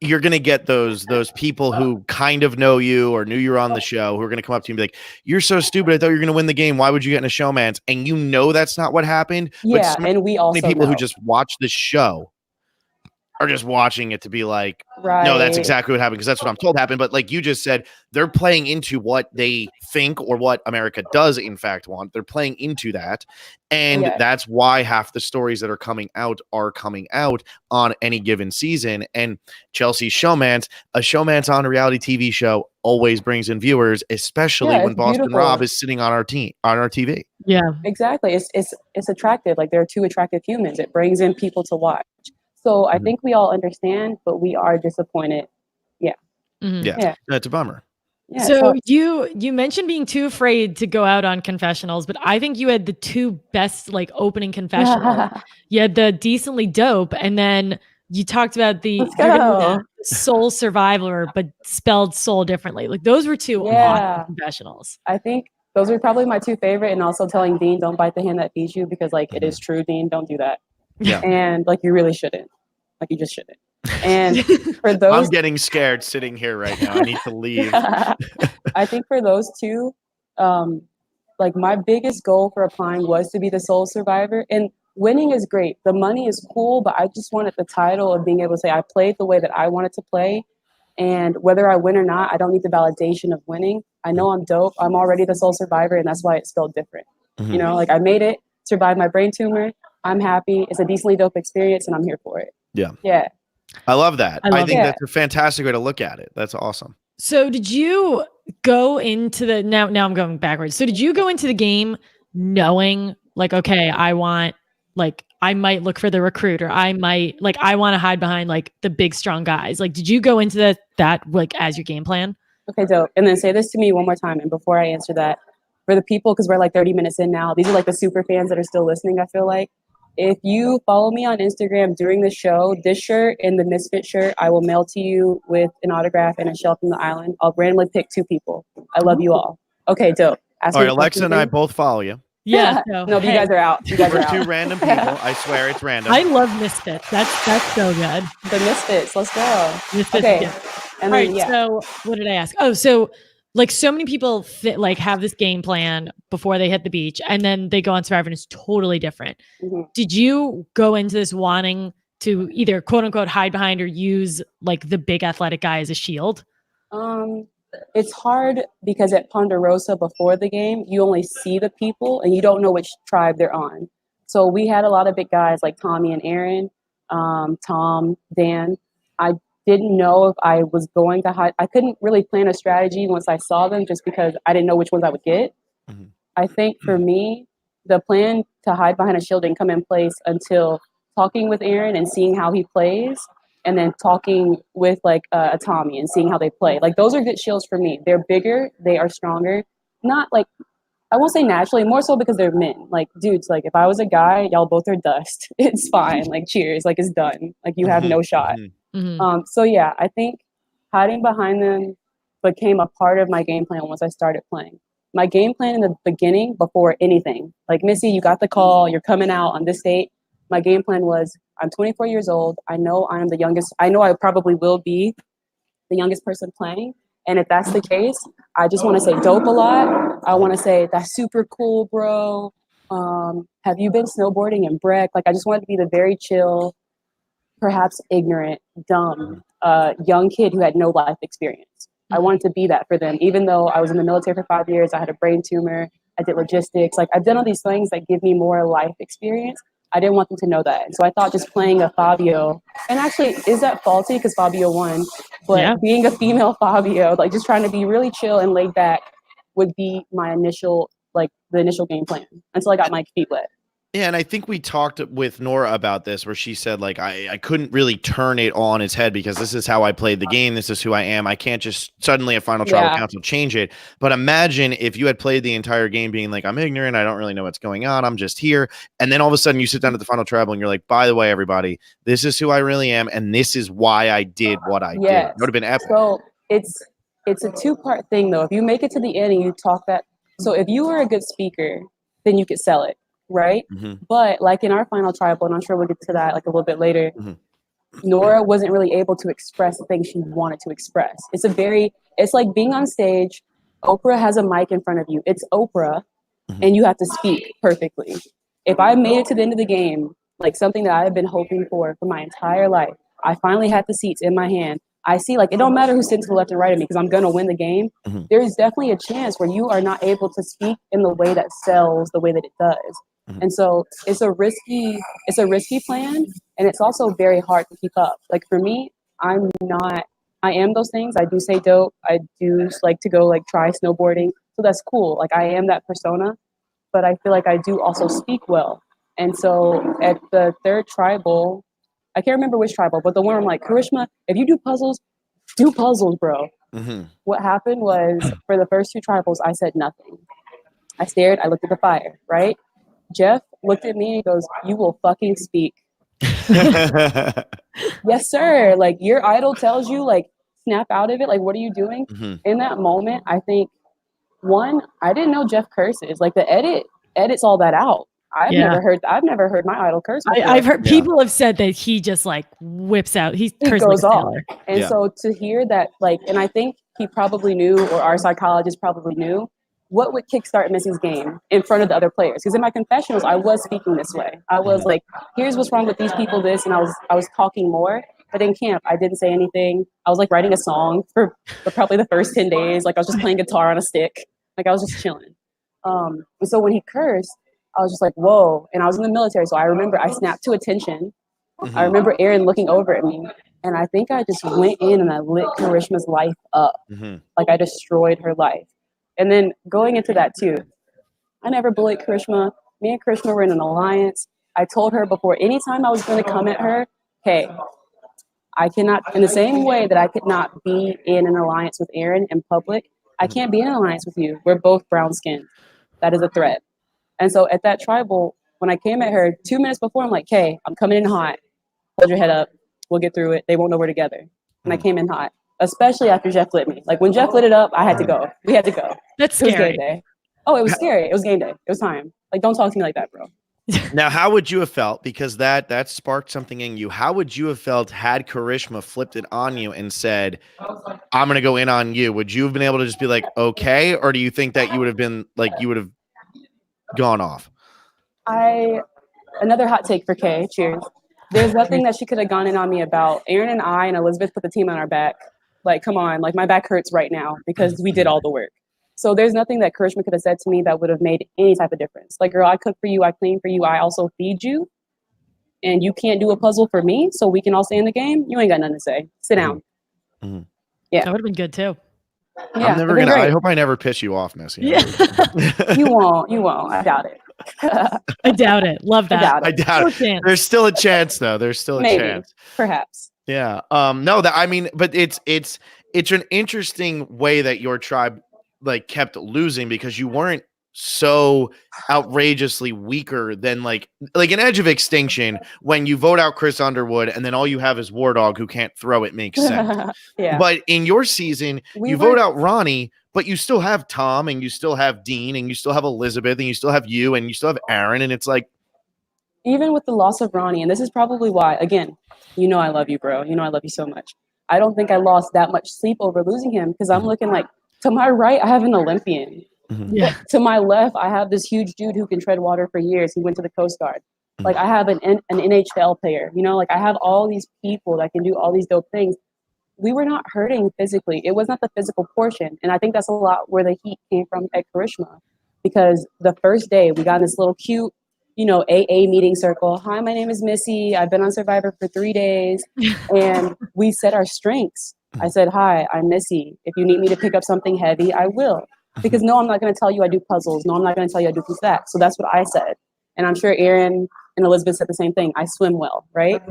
you're going to get those people who kind of know you or knew you were on the show who are going to come up to you and be like, you're so stupid. I thought you were going to win the game. Why would you get in a showman's? And you know that's not what happened. Yeah, but and we also many people know. who just watch the show are just watching it to be like, right. No, that's exactly what happened, because that's what I'm told happened. But like you just said, they're playing into what they think or what America does in fact want. They're playing into that. And that's why half the stories that are coming out on any given season. And Chelsea's showmance, a showmance on a reality TV show always brings in viewers, especially when Boston beautiful. Rob is sitting on our TV. Yeah, exactly. It's attractive. Like, they're 2 attractive humans. It brings in people to watch. So I think we all understand, but we are disappointed. Yeah. Yeah. That's a bummer. Yeah, so you mentioned being too afraid to go out on confessionals, but I think you had the 2 best – opening confessionals. You had the decently dope, and then you talked about the soul survivor, but spelled soul differently. Like, those were 2 awesome confessionals. I think those are probably my 2 favorite, and also telling Dean, don't bite the hand that feeds you, because it is true, Dean, don't do that. Yeah. And you really shouldn't. You just shouldn't. And for I'm those, getting scared sitting here right now. I need to leave. I think for those two, like my biggest goal for applying was to be the sole survivor. And winning is great. The money is cool, but I just wanted the title of being able to say I played the way that I wanted to play. And whether I win or not, I don't need the validation of winning. I know I'm dope. I'm already the sole survivor, and that's why it's felt different. Mhm. You know, like I made it, survived my brain tumor. I'm happy. It's a decently dope experience, and I'm here for it. Yeah. Yeah. I love that. I think it. that's a fantastic way to look at it. That's awesome. So did you go into the now I'm going backwards. So did you go into the game knowing like, okay, I might look for the recruit, or I want to hide behind like the big strong guys. Like, did you go into that like as your game plan? Okay, dope. And then say this to me one more time. And before I answer that, for the people, because we're like 30 minutes in now, these are like the super fans that are still listening, I feel like. If you follow me on Instagram during the show, this shirt and the Misfit shirt, I will mail to you with an autograph and a shell from the island. I'll randomly pick 2 people. I love you all. Okay, dope. All right, Alexa and I both follow you. Yeah. No, but you guys are out. You guys We're are out. 2 random people. I swear it's random. I love Misfits. That's so good. The Misfits. Let's go. Misfits, Okay. yeah. And All then, right. yeah. So what did I ask? Oh, so like so many people have this game plan before they hit the beach, and then they go on Survivor and it's totally different. Mhm. Did you go into this wanting to either quote unquote hide behind or use like the big athletic guy as a shield? It's hard because at Ponderosa before the game, you only see the people and you don't know which tribe they're on. So we had a lot of big guys like Tommy and Aaron, Tom, Dan. I didn't know if I was going to hide. I couldn't really plan a strategy once I saw them just because I didn't know which ones I would get. Mhm. I think for me, the plan to hide behind a shield didn't come in place until talking with Aaron and seeing how he plays, and then talking with like a Tommy and seeing how they play. Like those are good shields for me. They're bigger, they are stronger. Not like, I won't say naturally, more so because they're men. Like dudes, like if I was a guy, y'all both are dust. It's fine. Like cheers, like it's done. Like you have no shot. So yeah, I think hiding behind them became a part of my game plan once I started playing. My game plan in the beginning, before anything, like Missy, you got the call, you're coming out on this date. My game plan was, I'm 24 years old. I know I'm the youngest. I know I probably will be the youngest person playing. And if that's the case, I just want to say dope a lot. I want to say that's super cool, bro. Have you been snowboarding in Breck? Like I just wanted to be the very chill, perhaps ignorant, dumb, young kid who had no life experience. I wanted to be that for them. Even though I was in the military for 5 years, I had a brain tumor, I did logistics. Like I've done all these things that give me more life experience. I didn't want them to know that. And so I thought just playing a Fabio, and actually, is that faulty? Because Fabio won. But being a female Fabio, like just trying to be really chill and laid back would be my initial, like the initial game plan until I got my feet wet. Yeah, and I think we talked with Nora about this where she said, like, I couldn't really turn it on its head because this is how I played the game. This is who I am. I can't just suddenly at Final Tribal Council change it. But imagine if you had played the entire game being like, I'm ignorant. I don't really know what's going on. I'm just here. And then all of a sudden you sit down at the Final Tribal and you're like, by the way, everybody, this is who I really am. And this is why I did what I did. It would have been epic. So it's a 2-part thing, though. If you make it to the end and you talk that. So if you were a good speaker, then you could sell it. Right. But like in our final tribal, and I'm sure we'll get to that like a little bit later, Nora wasn't really able to express the things she wanted to express. It's like being on stage. Oprah has a mic in front of you. It's Oprah and you have to speak perfectly. If I made it to the end of the game, like something that I have been hoping for my entire life, I finally had the seats in my hand. I see, like, it don't matter who's sitting to the left and right of me because I'm going to win the game. There's definitely a chance where you are not able to speak in the way that sells the way that it does. And so it's a risky plan, and it's also very hard to keep up. Like for me, I am those things. I do say dope. I do like to go like try snowboarding. So that's cool. Like I am that persona, but I feel like I do also speak well. And so at the third tribal, I can't remember which tribal, but the one I'm like, Karishma, if you do puzzles, bro. What happened was for the first 2 tribals, I said nothing. I stared, I looked at the fire, right? Jeff looked at me and goes, you will fucking speak. Yes, sir. Like your idol tells you, like, snap out of it. Like, what are you doing? In that moment, I think, one, I didn't know Jeff curses. Like the edits all that out. I've never heard my idol curse before. I've heard people have said that he just like whips out. He goes like off. And so to hear that, like, and I think he probably knew, or our psychologist probably knew, what would kickstart Missy's game in front of the other players. Because in my confessionals, I was speaking this way. I was like, here's what's wrong with these people, this, and I was talking more. But in camp, I didn't say anything. I was like writing a song for probably the first 10 days. Like I was just playing guitar on a stick. Like I was just chilling. And so when he cursed, I was just like, whoa. And I was in the military, so I remember I snapped to attention. I remember Aaron looking over at me, and I think I just went in and I lit Karishma's life up. Like I destroyed her life. And then going into that too, I never bullied Karishma. Me and Karishma were in an alliance. I told her before, anytime I was going to come at her, hey, I cannot, in the same way that I could not be in an alliance with Aaron in public, I can't be in an alliance with you. We're both brown skinned. That is a threat. And so at that tribal, when I came at her 2 minutes before, I'm like, hey, I'm coming in hot. Hold your head up. We'll get through it. They won't know we're together. And I came in hot, especially after Jeff lit me. Like when Jeff lit it up, I had to go. We had to go. That's scary. It was game day. Oh, it was scary. It was game day. It was time. Like, don't talk to me like that, bro. Now, how would you have felt? Because that sparked something in you. How would you have felt had Karishma flipped it on you and said, I'm going to go in on you? Would you have been able to just be like, okay? Or do you think that you would have been like, you would have gone off? Another hot take for Kay. Cheers. There's nothing that she could have gone in on me about. Aaron and I and Elizabeth put the team on our back. Like, come on. Like, my back hurts right now because we did all the work. So there's nothing that Karishma could have said to me that would have made any type of difference. Like, girl, I cook for you. I clean for you. I also feed you. And you can't do a puzzle for me so we can all stay in the game? You ain't got nothing to say. Sit down. Yeah. That would have been good, too. Yeah, I hope I never piss you off, Missy. Yeah. You won't. I doubt it. I doubt it. Love that. I doubt it. There's still a chance, though. There's still a chance. Perhaps. Yeah. No, that I mean, but it's an interesting way that your tribe like kept losing because you weren't so outrageously weaker than like an Edge of Extinction when you vote out Chris Underwood and then all you have is War Dog who can't throw it makes sense. Yeah. But in your season, you vote out Ronnie, but you still have Tom and you still have Dean and you still have Elizabeth and you still have you and you still have Aaron. And it's like, even with the loss of Ronnie, and this is probably why, again, you know I love you, bro. You know I love you so much. I don't think I lost that much sleep over losing him because I'm looking like, to my right, I have an Olympian. Yeah. To my left, I have this huge dude who can tread water for years. He went to the Coast Guard. Like I have an NHL player, you know, like I have all these people that can do all these dope things. We were not hurting physically. It was not the physical portion. And I think that's a lot where the heat came from at Karishma. Because the first day we got in this little cute, you know, AA meeting circle. Hi, my name is Missy. I've been on Survivor for 3 days. And we said our strengths. I said, hi, I'm Missy. If you need me to pick up something heavy, I will. Because no, I'm not going to tell you I do puzzles. No, I'm not going to tell you I do that. So that's what I said. And I'm sure Aaron and Elizabeth said the same thing. I swim well, right?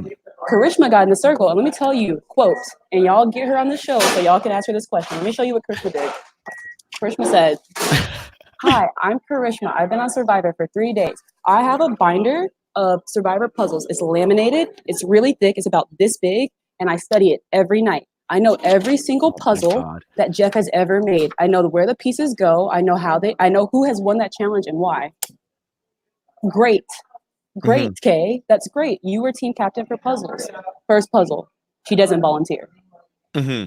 Karishma got in the circle. And let me tell you, quote, and y'all get her on the show so y'all can ask her this question. Let me show you what Karishma did. Karishma said, hi, I'm Karishma. I've been on Survivor for 3 days. I have a binder of Survivor puzzles. It's laminated. It's really thick. It's about this big. And I study it every night. I know every single puzzle that Jeff has ever made. I know where the pieces go. I know who has won that challenge and why. Great, Kay. That's great. You were team captain for puzzles. First puzzle. She doesn't volunteer. Mm-hmm.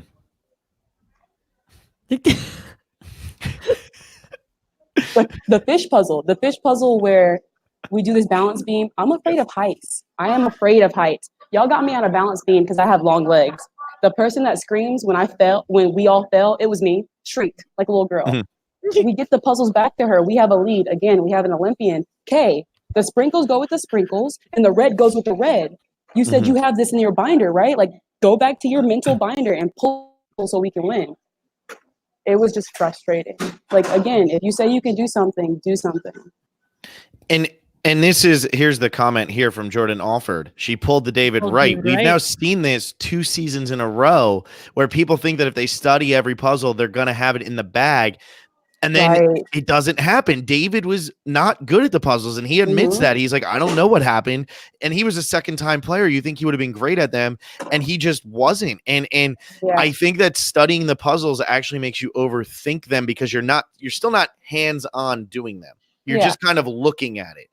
But the fish puzzle where we do this balance beam. I'm afraid of heights. I am afraid of heights. Y'all got me on a balance beam because I have long legs. The person that screams when we all fell, it was me, shrieked like a little girl. Mm-hmm. We get the puzzles back to her. We have a lead. Again, we have an Olympian. Kay, the sprinkles go with the sprinkles and the red goes with the red. You said you have this in your binder, right? Like, go back to your mental binder and pull so we can win. It was just frustrating. Like, again, if you say you can do something, do something. And here's the comment here from Jordan Alford. She pulled the David Wright. We've now seen this 2 seasons in a row where people think that if they study every puzzle, they're going to have it in the bag. And then it doesn't happen. David was not good at the puzzles, and he admits that. He's like, I don't know what happened. And he was a second-time player. You think he would have been great at them, and he just wasn't. And I think that studying the puzzles actually makes you overthink them because you're still not hands-on doing them. You're just kind of looking at it.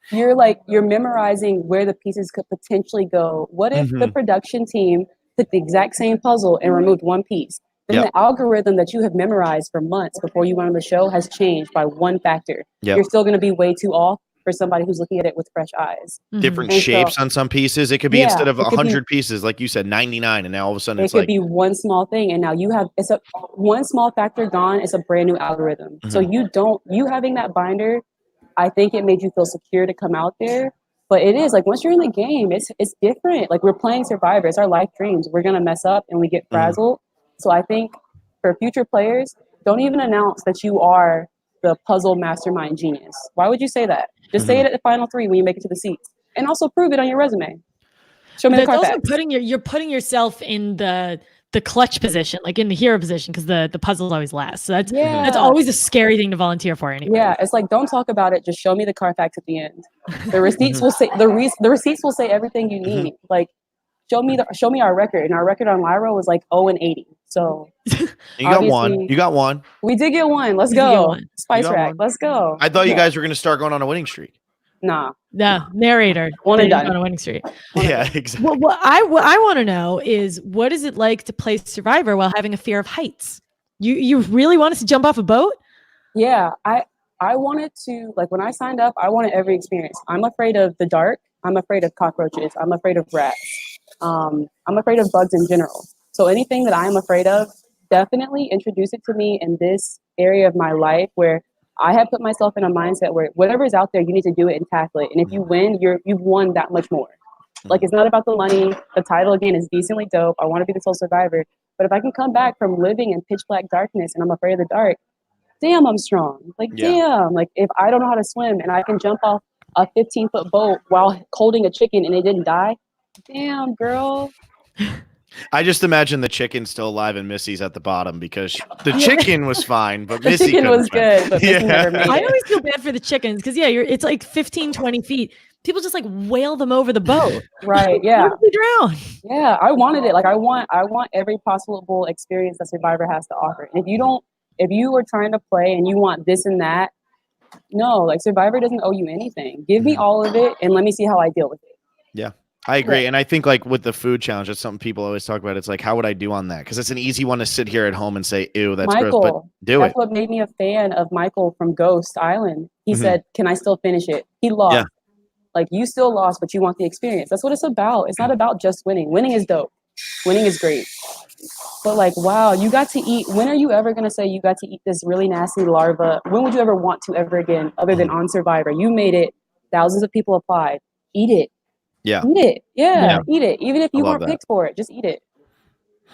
You're memorizing where the pieces could potentially go. What if the production team took the exact same puzzle and removed one piece? Then the algorithm that you have memorized for months before you went on the show has changed by one factor. You're still going to be way too off for somebody who's looking at it with fresh eyes. Different shapes on some pieces. It could be instead of 100 pieces, like you said, 99, and now all of a sudden it's like... It could be one small thing, and now one small factor gone, it's a brand new algorithm. So you having that binder, I think it made you feel secure to come out there. But it is, like, once you're in the game, it's different. Like, we're playing Survivor. It's our life dreams. We're going to mess up, and we get frazzled. So I think for future players, don't even announce that you are the puzzle mastermind genius. Why would you say that? Just say it at the final 3 when you make it to the seats, and also prove it on your resume. Show me the Carfax. Also you're putting yourself in the clutch position, like in the hero position, because the puzzles always last. So that's always a scary thing to volunteer for anyway. Yeah, it's like, don't talk about it. Just show me the Carfax at the end. The receipts will say the receipts will say everything you need. Like, show me our record, and our record on Lyra was like 0-80. So you got one. You got one. We did get one. Let's go. Spice Rack. Let's go. I thought you guys were going to start going on a winning streak. Nah. No, narrator. One and done. On a winning streak. Yeah, exactly. Well, what I want to know is, what is it like to play Survivor while having a fear of heights? You really want us to jump off a boat? Yeah, I wanted to, like, when I signed up, I wanted every experience. I'm afraid of the dark. I'm afraid of cockroaches. I'm afraid of rats. I'm afraid of bugs in general. So anything that I'm afraid of, definitely introduce it to me in this area of my life where I have put myself in a mindset where whatever's out there, you need to do it and tackle it. And if you win, you've won that much more. Like, it's not about the money. The title, again, is decently dope. I want to be the sole survivor. But if I can come back from living in pitch black darkness and I'm afraid of the dark, damn, I'm strong. Like, damn. Like, if I don't know how to swim and I can jump off a 15-foot boat while holding a chicken and it didn't die, damn, girl. I just imagine the chicken still alive and Missy's at the bottom, because the chicken was fine, but Missy chicken was good, but Missy never made it. I always feel bad for the chickens because it's like 15, 20 feet. People just like whale them over the boat. Right. Yeah. They drown. Yeah. I wanted it. Like, I want every possible experience that Survivor has to offer. And if you are trying to play and you want this and that, no, like, Survivor doesn't owe you anything. Give me all of it and let me see how I deal with it. Yeah. I agree. And I think, like, with the food challenge, that's something people always talk about. It's like, how would I do on that? Because it's an easy one to sit here at home and say, ew, that's Michael, gross, but that's what made me a fan of Michael from Ghost Island. He said, can I still finish it? He lost. Yeah. Like, you still lost, but you want the experience. That's what it's about. It's not about just winning. Winning is dope. Winning is great. But, like, wow, you got to eat. When are you ever going to say you got to eat this really nasty larva? When would you ever want to ever again, other than on Survivor? You made it. Thousands of people applied. Eat it. Yeah. Eat it. Yeah. Eat it. Even if you weren't picked for it, just eat it.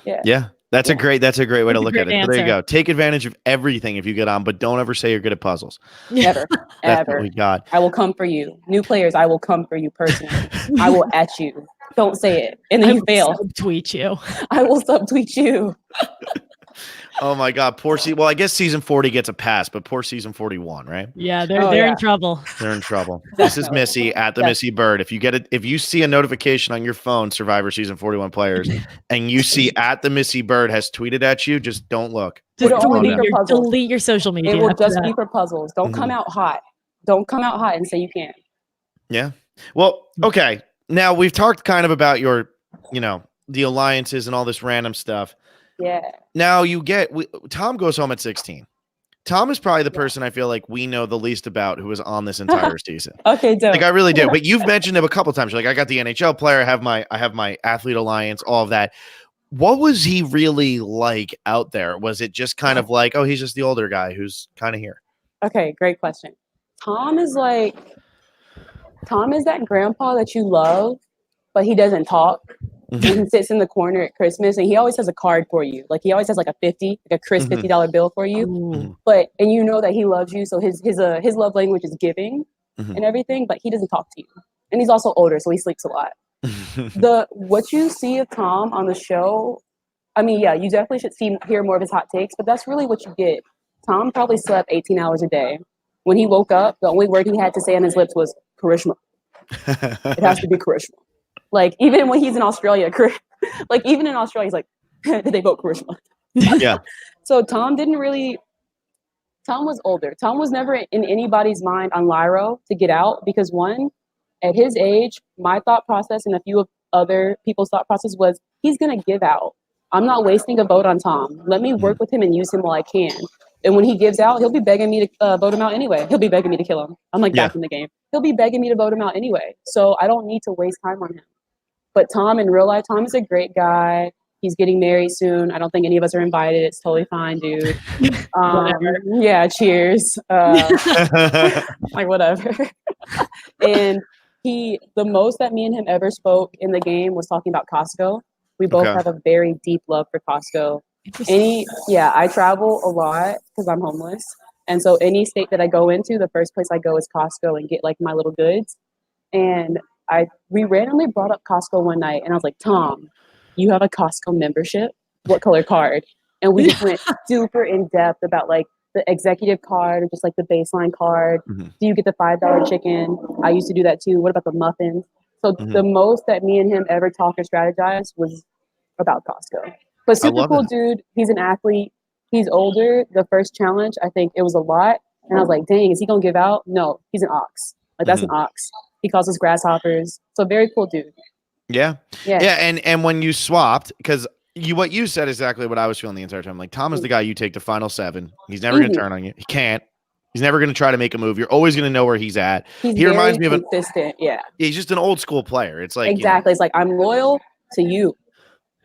Yeah. Yeah. That's a great way to look at it. So there you go. Take advantage of everything if you get on, but don't ever say you're good at puzzles. Never. That's ever. what we got. I will come for you. New players, I will come for you personally. I will at you. Don't say it. And then you fail. Subtweet you. I will subtweet you. Oh my God, well, I guess season 40 gets a pass, but poor season 41, right? Yeah, they're in trouble. They're in trouble. This is Missy at the Missy Byrd. If you see a notification on your phone, Survivor season 41 players, and you see at the Missy Byrd has tweeted at you, just don't look. Just delete your social media. It will just be for puzzles. Don't come out hot. Don't come out hot and say you can't. Yeah. Well, okay. Now we've talked kind of about your, the alliances and all this random stuff. Yeah. Now Tom goes home at 16. Tom is probably the person I feel like we know the least about who was on this entire season. Okay, dope. Like, I really do. But you've mentioned him a couple of times. You're like, I got the NHL player. I have my athlete alliance, all of that. What was he really like out there? Was it just kind of like, oh, he's just the older guy who's kind of here? Okay, great question. Tom is that grandpa that you love, but he doesn't talk. And he sits in the corner at Christmas, and he always has a card for you. Like, he always has like a crisp $50 bill for you. And you know that he loves you. So his love language is giving and everything, but he doesn't talk to you. And he's also older, so he sleeps a lot. What you see of Tom on the show, I mean, yeah, you definitely should hear more of his hot takes, but that's really what you get. Tom probably slept 18 hours a day. When he woke up, the only word he had to say on his lips was charisma. It has to be charisma. Like, even when he's in Australia, he's like, did they vote charisma? Yeah. So Tom didn't really Tom was older. Tom was never in anybody's mind on Lyro to get out because one, at his age, my thought process and a few of other people's thought process was he's gonna give out. I'm not wasting a vote on Tom. Let me work with him and use him while I can. And when he gives out, he'll be begging me to vote him out anyway. He'll be begging me to kill him. I'm like back in the game. He'll be begging me to vote him out anyway. So I don't need to waste time on him. But Tom, in real life, Tom is a great guy. He's getting married soon. I don't think any of us are invited. It's totally fine, dude. Yeah, cheers. Like, whatever. And the most that me and him ever spoke in the game was talking about Costco. We both have a very deep love for Costco. I travel a lot because I'm homeless. And so any state that I go into, the first place I go is Costco and get like my little goods. And we randomly brought up Costco one night and I was like, Tom, you have a Costco membership? What color card? And we just went super in depth about like the executive card or just like the baseline card. Do you get the $5 chicken? I used to do that too. What about the muffins? So the most that me and him ever talked or strategized was about Costco. But super cool dude. He's an athlete. He's older. The first challenge, I think it was a lot. And I was like, dang, is he going to give out? No, he's an ox. Like that's an ox. He calls us grasshoppers. So very cool dude. Yeah. And when you swapped, because what you said is exactly what I was feeling the entire time. Like Tom is the guy you take the final 7. He's never going to turn on you. He can't. He's never going to try to make a move. You're always going to know where he's at. He reminds me of consistent. He's just an old school player. It's like exactly. It's like I'm loyal to you.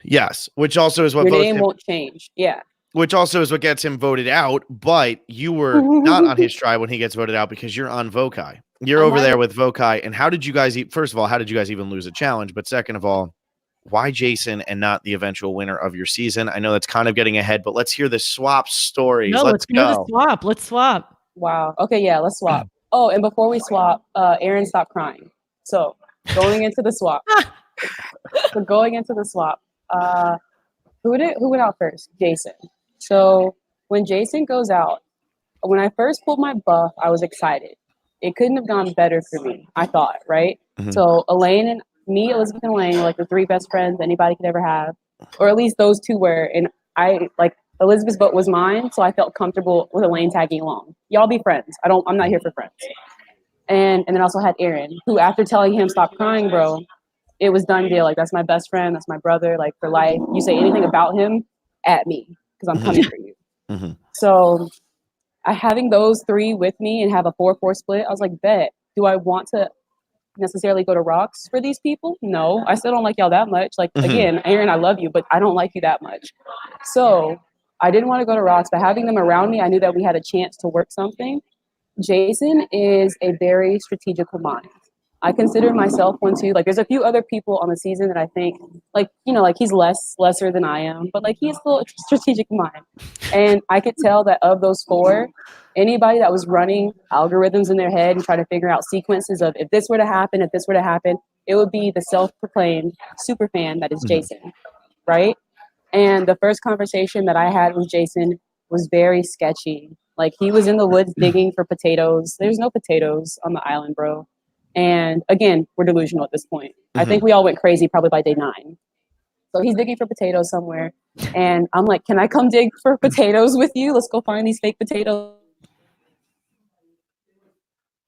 Yes, which also is what your name won't change. Yeah. Which also is what gets him voted out. But you were not on his tribe when he gets voted out because you're on Vokai. You're over there with Vokai. And how did you guys first of all, how did you guys even lose a challenge? But second of all, why Jason and not the eventual winner of your season? I know that's kind of getting ahead, but let's hear the swap stories. No, let's go. Let's swap. Wow. Okay, yeah, let's swap. Oh, and before we swap, Aaron, stop crying. So going into the swap. Who went out first? Jason. So when Jason goes out, when I first pulled my buff, I was excited. It couldn't have gone better for me, I thought, right? So Elaine and me, Elizabeth and Elaine were like the 3 best friends anybody could ever have. Or at least those 2 were. And I like Elizabeth's vote was mine, so I felt comfortable with Elaine tagging along. Y'all be friends. I'm not here for friends. And then I also had Aaron, who after telling him stop crying, bro, it was done deal. Like that's my best friend, that's my brother, like for life. You say anything about him, at me, because I'm coming for you. So having those 3 with me and have a 4-4 split, I was like, bet. Do I want to necessarily go to rocks for these people? No, I still don't like y'all that much. Like again, Aaron, I love you, but I don't like you that much. So I didn't want to go to rocks, but having them around me, I knew that we had a chance to work something. Jason is a very strategical mind. I consider myself one too. Like there's a few other people on the season that I think like, like he's lesser than I am, but like he's still a strategic mind. And I could tell that of those 4, anybody that was running algorithms in their head and trying to figure out sequences of if this were to happen, it would be the self-proclaimed super fan that is Jason, right? And the first conversation that I had with Jason was very sketchy. Like he was in the woods digging for potatoes. There's no potatoes on the island, bro. And again, we're delusional at this point. I think we all went crazy probably by day 9. So he's digging for potatoes somewhere. And I'm like, can I come dig for potatoes with you? Let's go find these fake potatoes.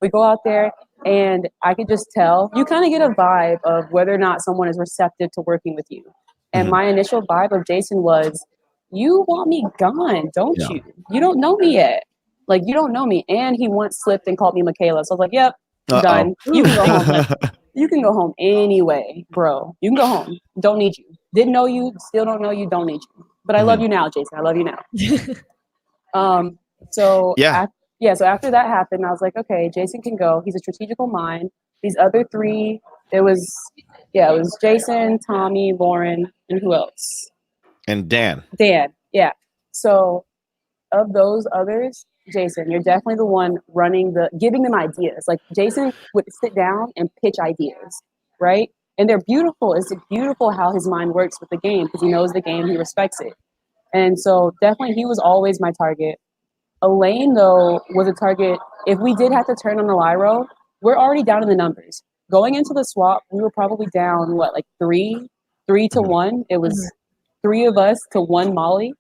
We go out there and I could just tell, you kind of get a vibe of whether or not someone is receptive to working with you. And my initial vibe of Jason was, you want me gone, don't you? You don't know me yet. Like, you don't know me. And he once slipped and called me Michaela. So I was like, yep. Done. You can go home. You can go home anyway, bro. You can go home. Don't need you. Didn't know you. Still don't know you. Don't need you. But I love you now, Jason. I love you now. So after that happened, I was like, okay, Jason can go. He's a strategical mind. These other 3, it was Jason, Tommy, Lauren, and who else? And Dan. Yeah. So of those others, Jason, you're definitely the one giving them ideas. Like Jason would sit down and pitch ideas, right? And they're beautiful. It's beautiful how his mind works with the game because he knows the game, he respects it. And so definitely he was always my target. Elaine, though, was a target. If we did have to turn on the Lyro, we're already down in the numbers. Going into the swap, we were probably down, 3 to 1? It was 3 of us to 1 Molly.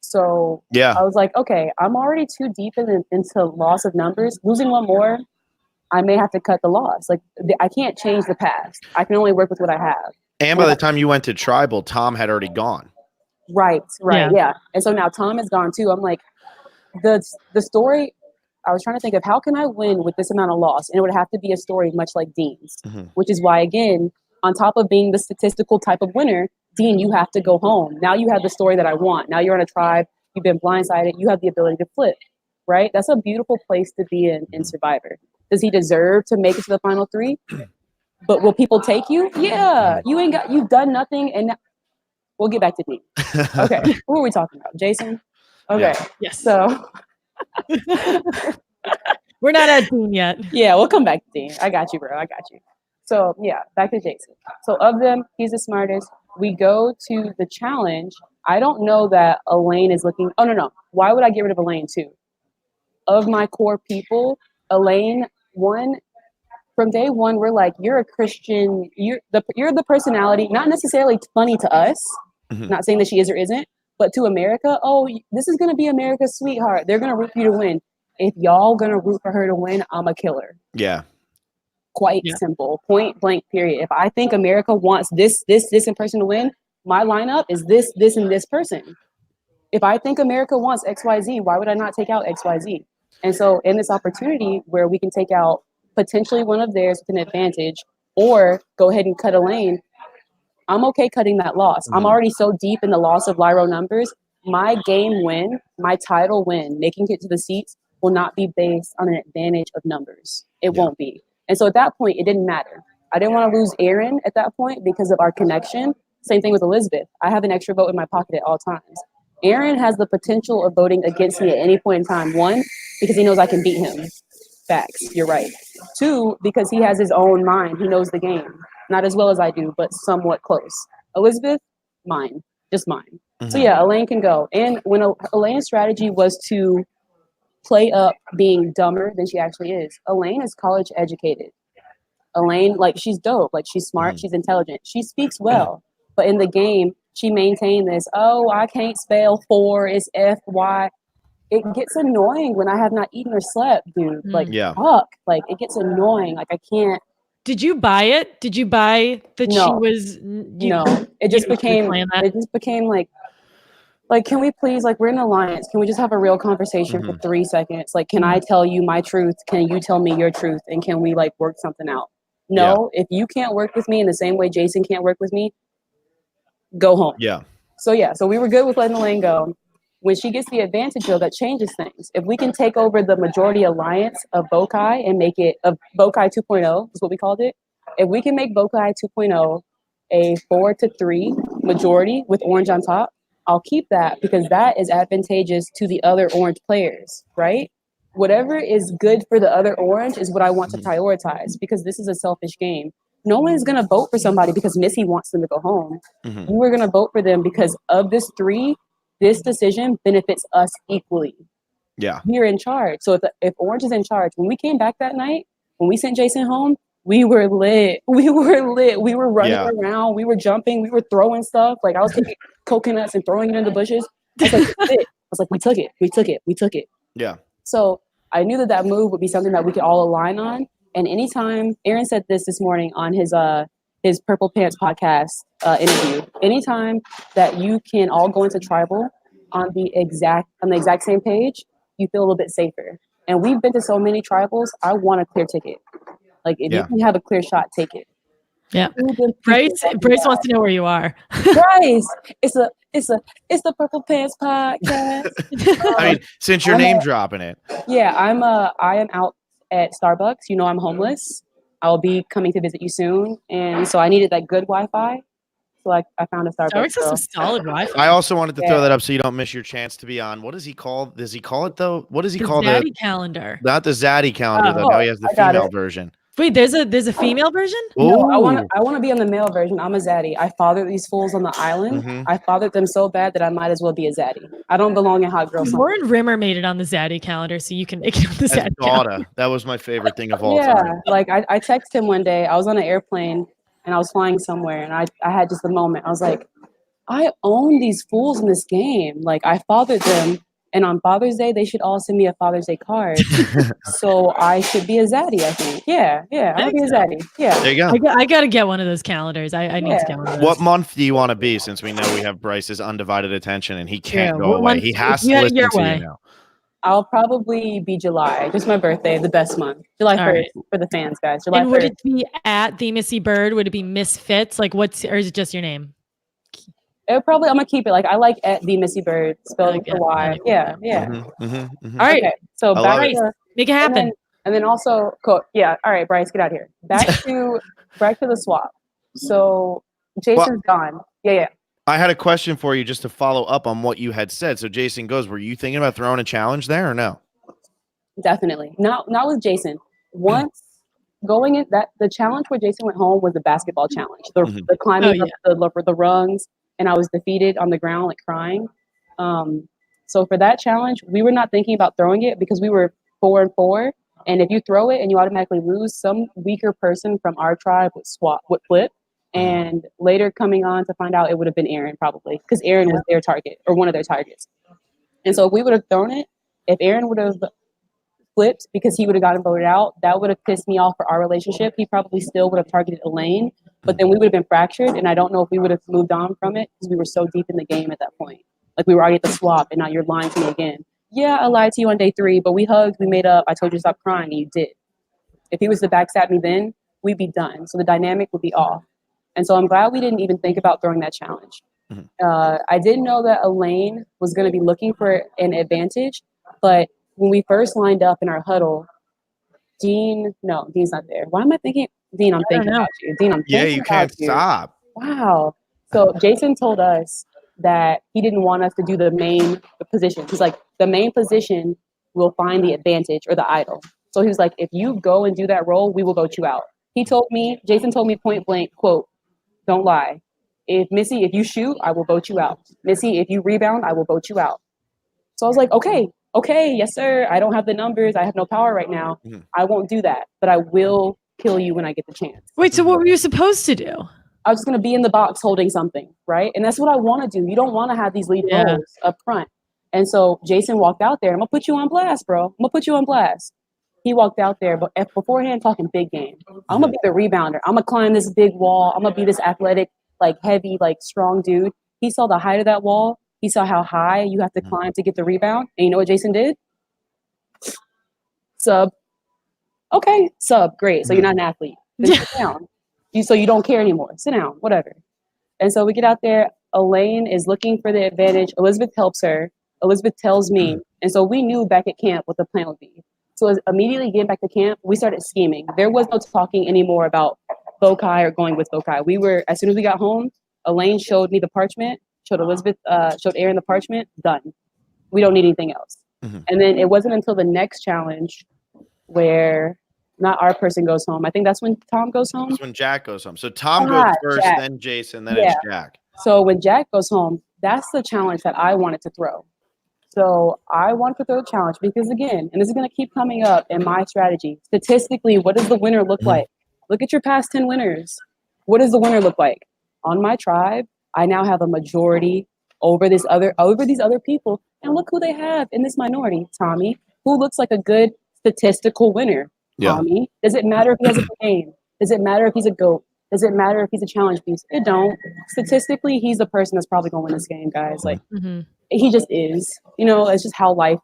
So I was like, okay, I'm already too deep into loss of numbers. Losing one more, I may have to cut the loss. Like I can't change the past. I can only work with what I have. And by the time you went to tribal, Tom had already gone. Right. Yeah. And so now Tom is gone too. I'm like, the story, I was trying to think of how can I win with this amount of loss? And it would have to be a story much like Dean's, which is why, again, on top of being the statistical type of winner, Dean, you have to go home. Now you have the story that I want. Now you're on a tribe. You've been blindsided. You have the ability to flip, right? That's a beautiful place to be in Survivor. Does he deserve to make it to the final 3? But will people take you? Yeah. You've done nothing. And we'll get back to Dean. Okay. Who are we talking about? Jason? Okay. Yeah. Yes. So we're not at Dean yet. Yeah, we'll come back to Dean. I got you, bro. I got you. So yeah, back to Jason. So of them, he's the smartest. We go to the challenge. I don't know that Elaine is looking. Oh no. Why would I get rid of Elaine too? Of my core people, Elaine, from day one, we're like, you're a Christian. You're the personality, not necessarily funny to us. Not saying that she is or isn't, but to America, oh, this is gonna be America's sweetheart. They're gonna root for you to win. If y'all gonna root for her to win, I'm a killer. Yeah. Quite simple, point blank, period. If I think America wants this and person to win, my lineup is this, and this person. If I think America wants XYZ, why would I not take out XYZ? And so in this opportunity where we can take out potentially one of theirs with an advantage or go ahead and cut a lane, I'm okay cutting that loss. I'm already so deep in the loss of Lyro numbers. My game win, my title win, making it to the seats will not be based on an advantage of numbers. It won't be. And so at that point, it didn't matter. I didn't want to lose Aaron at that point because of our connection. Same thing with Elizabeth. I have an extra vote in my pocket at all times. Aaron has the potential of voting against me at any point in time. 1, because he knows I can beat him. Facts, you're right. 2, because he has his own mind. He knows the game. Not as well as I do, but somewhat close. Elizabeth, mine. Just mine. So yeah, Elaine can go. And when Elaine's strategy was to play up being dumber than she actually is. Elaine is college educated. Elaine, like, she's dope. Like, she's smart. She's intelligent. She speaks well. But in the game, she maintained this, oh, I can't spell 4. It's F-Y. It gets annoying when I have not eaten or slept, dude. Like, fuck. Like, it gets annoying. Like, I can't. Did you buy it? Did you buy that she was? No. It just became like, can we please, like, we're in an alliance. Can we just have a real conversation for 3 seconds? Like, can I tell you my truth? Can you tell me your truth? And can we, like, work something out? No, if you can't work with me in the same way Jason can't work with me, go home. Yeah. So we were good with letting Elaine go. When she gets the advantage, though, that changes things. If we can take over the majority alliance of Bokai and make it of Bokai 2.0, is what we called it. If we can make Bokai 2.0 a 4-3 majority with orange on top, I'll keep that because that is advantageous to the other orange players, right? Whatever is good for the other orange is what I want to prioritize because this is a selfish game. No one is going to vote for somebody because Missy wants them to go home. You are going to vote for them because of this 3, this decision benefits us equally. Yeah. We're in charge. So if Orange is in charge, when we came back that night, when we sent Jason home, we were lit. We were running around. We were jumping. We were throwing stuff. Like I was taking coconuts and throwing it in the bushes. I was like, we took it. Yeah. So I knew that move would be something that we could all align on. And anytime, Aaron said this morning on his Purple Pants podcast interview, anytime that you can all go into tribal on the exact same page, you feel a little bit safer. And we've been to so many tribals. I want a clear ticket. Like if you can have a clear shot, take it. Yeah. Bryce wants to know where you are. Bryce, it's the Purple Pants podcast. I mean, since you're name dropping it. Yeah, I am out at Starbucks. You know I'm homeless. I'll be coming to visit you soon. And so I needed that good Wi-Fi. So I found a Starbucks. Starbucks has some solid Wi-Fi. I also wanted to throw that up so you don't miss your chance to be on. What does he call? Does he call it though? What does he call Zaddy calendar? Not the Zaddy calendar though. No, he has the female version. Wait, there's a female version? No, I want to be on the male version. I'm a Zaddy. I fathered these fools on the island. I fathered them so bad that I might as well be a Zaddy. I don't belong in Hot Girl Summer. Lauren Rimmer made it on the Zaddy calendar, so you can make it on the Zaddy calendar. That was my favorite thing of all time. Yeah, like I texted him one day. I was on an airplane and I was flying somewhere, and I had just a moment. I was like, I own these fools in this game. Like, I fathered them, and on Father's Day, they should all send me a Father's Day card. So I should be a zaddy, I think. Yeah, I'll be a zaddy. Yeah. There you go. I got to get one of those calendars. I need to get one of those. What month do you want to be, since we know we have Bryce's undivided attention and he can't go away? He has to listen to you now. I'll probably be July. Just my birthday, the best month. July 1st for the fans, guys. July 1st. And would it be at the Missy Byrd? Would it be Misfits? Like, or is it just your name? I'm gonna keep it like I like at the Missy Byrd, spelled with a Y. Yeah. All right. Okay, so back to, make it happen. And then also, cool. Yeah. All right, Bryce, get out of here. Back to the swap. So Jason's gone. Yeah. I had a question for you just to follow up on what you had said. So Jason goes, were you thinking about throwing a challenge there or no? Definitely. Not with Jason. Once going in the challenge where Jason went home was the basketball challenge. The climbing up the rungs, and I was defeated on the ground, like crying. So for that challenge, we were not thinking about throwing it because we were 4-4. And if you throw it and you automatically lose, some weaker person from our tribe would flip. And later coming on to find out, it would have been Aaron probably, because Aaron was their target or one of their targets. And so if we would have thrown it, if Aaron would have flipped because he would have gotten voted out, that would have pissed me off for our relationship. He probably still would have targeted Elaine, but then we would have been fractured. And I don't know if we would have moved on from it because we were so deep in the game at that point. Like, we were already at the swap, and now you're lying to me again. Yeah, I lied to you on day 3, but we hugged, we made up. I told you to stop crying, and you did. If he was to backstab me then, we'd be done. So the dynamic would be off. And so I'm glad we didn't even think about throwing that challenge. I didn't know that Elaine was going to be looking for an advantage, but when we first lined up in our huddle, Dean's not there. Why am I thinking? Dean, I'm thinking about you. Dean, I'm thinking about you. Yeah, you can't stop. Wow. So Jason told us that he didn't want us to do the main position. He's like, the main position will find the advantage or the idol. So he was like, if you go and do that role, we will vote you out. Jason told me point blank, quote, don't lie. If you shoot, I will vote you out. Missy, if you rebound, I will vote you out. So I was like, okay, yes, sir. I don't have the numbers. I have no power right now. I won't do that, but I will kill you when I get the chance. Wait, so what were you supposed to do? I was just going to be in the box holding something, right? And that's what I want to do. You don't want to have these lead roles up front. And so Jason walked out there. I'm going to put you on blast, bro. I'm going to put you on blast. He walked out there, but beforehand talking big game. I'm going to be the rebounder. I'm going to climb this big wall. I'm going to be this athletic, like heavy, like strong dude. He saw the height of that wall. He saw how high you have to climb to get the rebound. And you know what Jason did? Sub. Okay, sub. Great. So you're not an athlete. Then sit down. So you don't care anymore. Sit down, whatever. And so we get out there. Elaine is looking for the advantage. Elizabeth helps her. Elizabeth tells me. And so we knew back at camp what the plan would be. So as immediately getting back to camp, we started scheming. There was no talking anymore about foci or going with foci. As soon as we got home, Elaine showed me the parchment, showed Aaron the parchment, done. We don't need anything else. And then it wasn't until the next challenge where not our person goes home. I think that's when Tom goes home. That's when Jack goes home. So Tom goes first, Jack. Then Jason, then it's Jack. So when Jack goes home, that's the challenge that I wanted to throw. So I wanted to throw a challenge because, again, and this is going to keep coming up in my strategy, statistically, what does the winner look like? Look at your past 10 winners. What does the winner look like? On my tribe, I now have a majority over these other people. And look who they have in this minority. Tommy, who looks like a good statistical winner. Tommy. Does it matter if he has a good game? Does it matter if he's a GOAT? Does it matter if he's a challenge piece? It don't. Statistically, he's the person that's probably going to win this game, guys. Like, he just is. It's just how life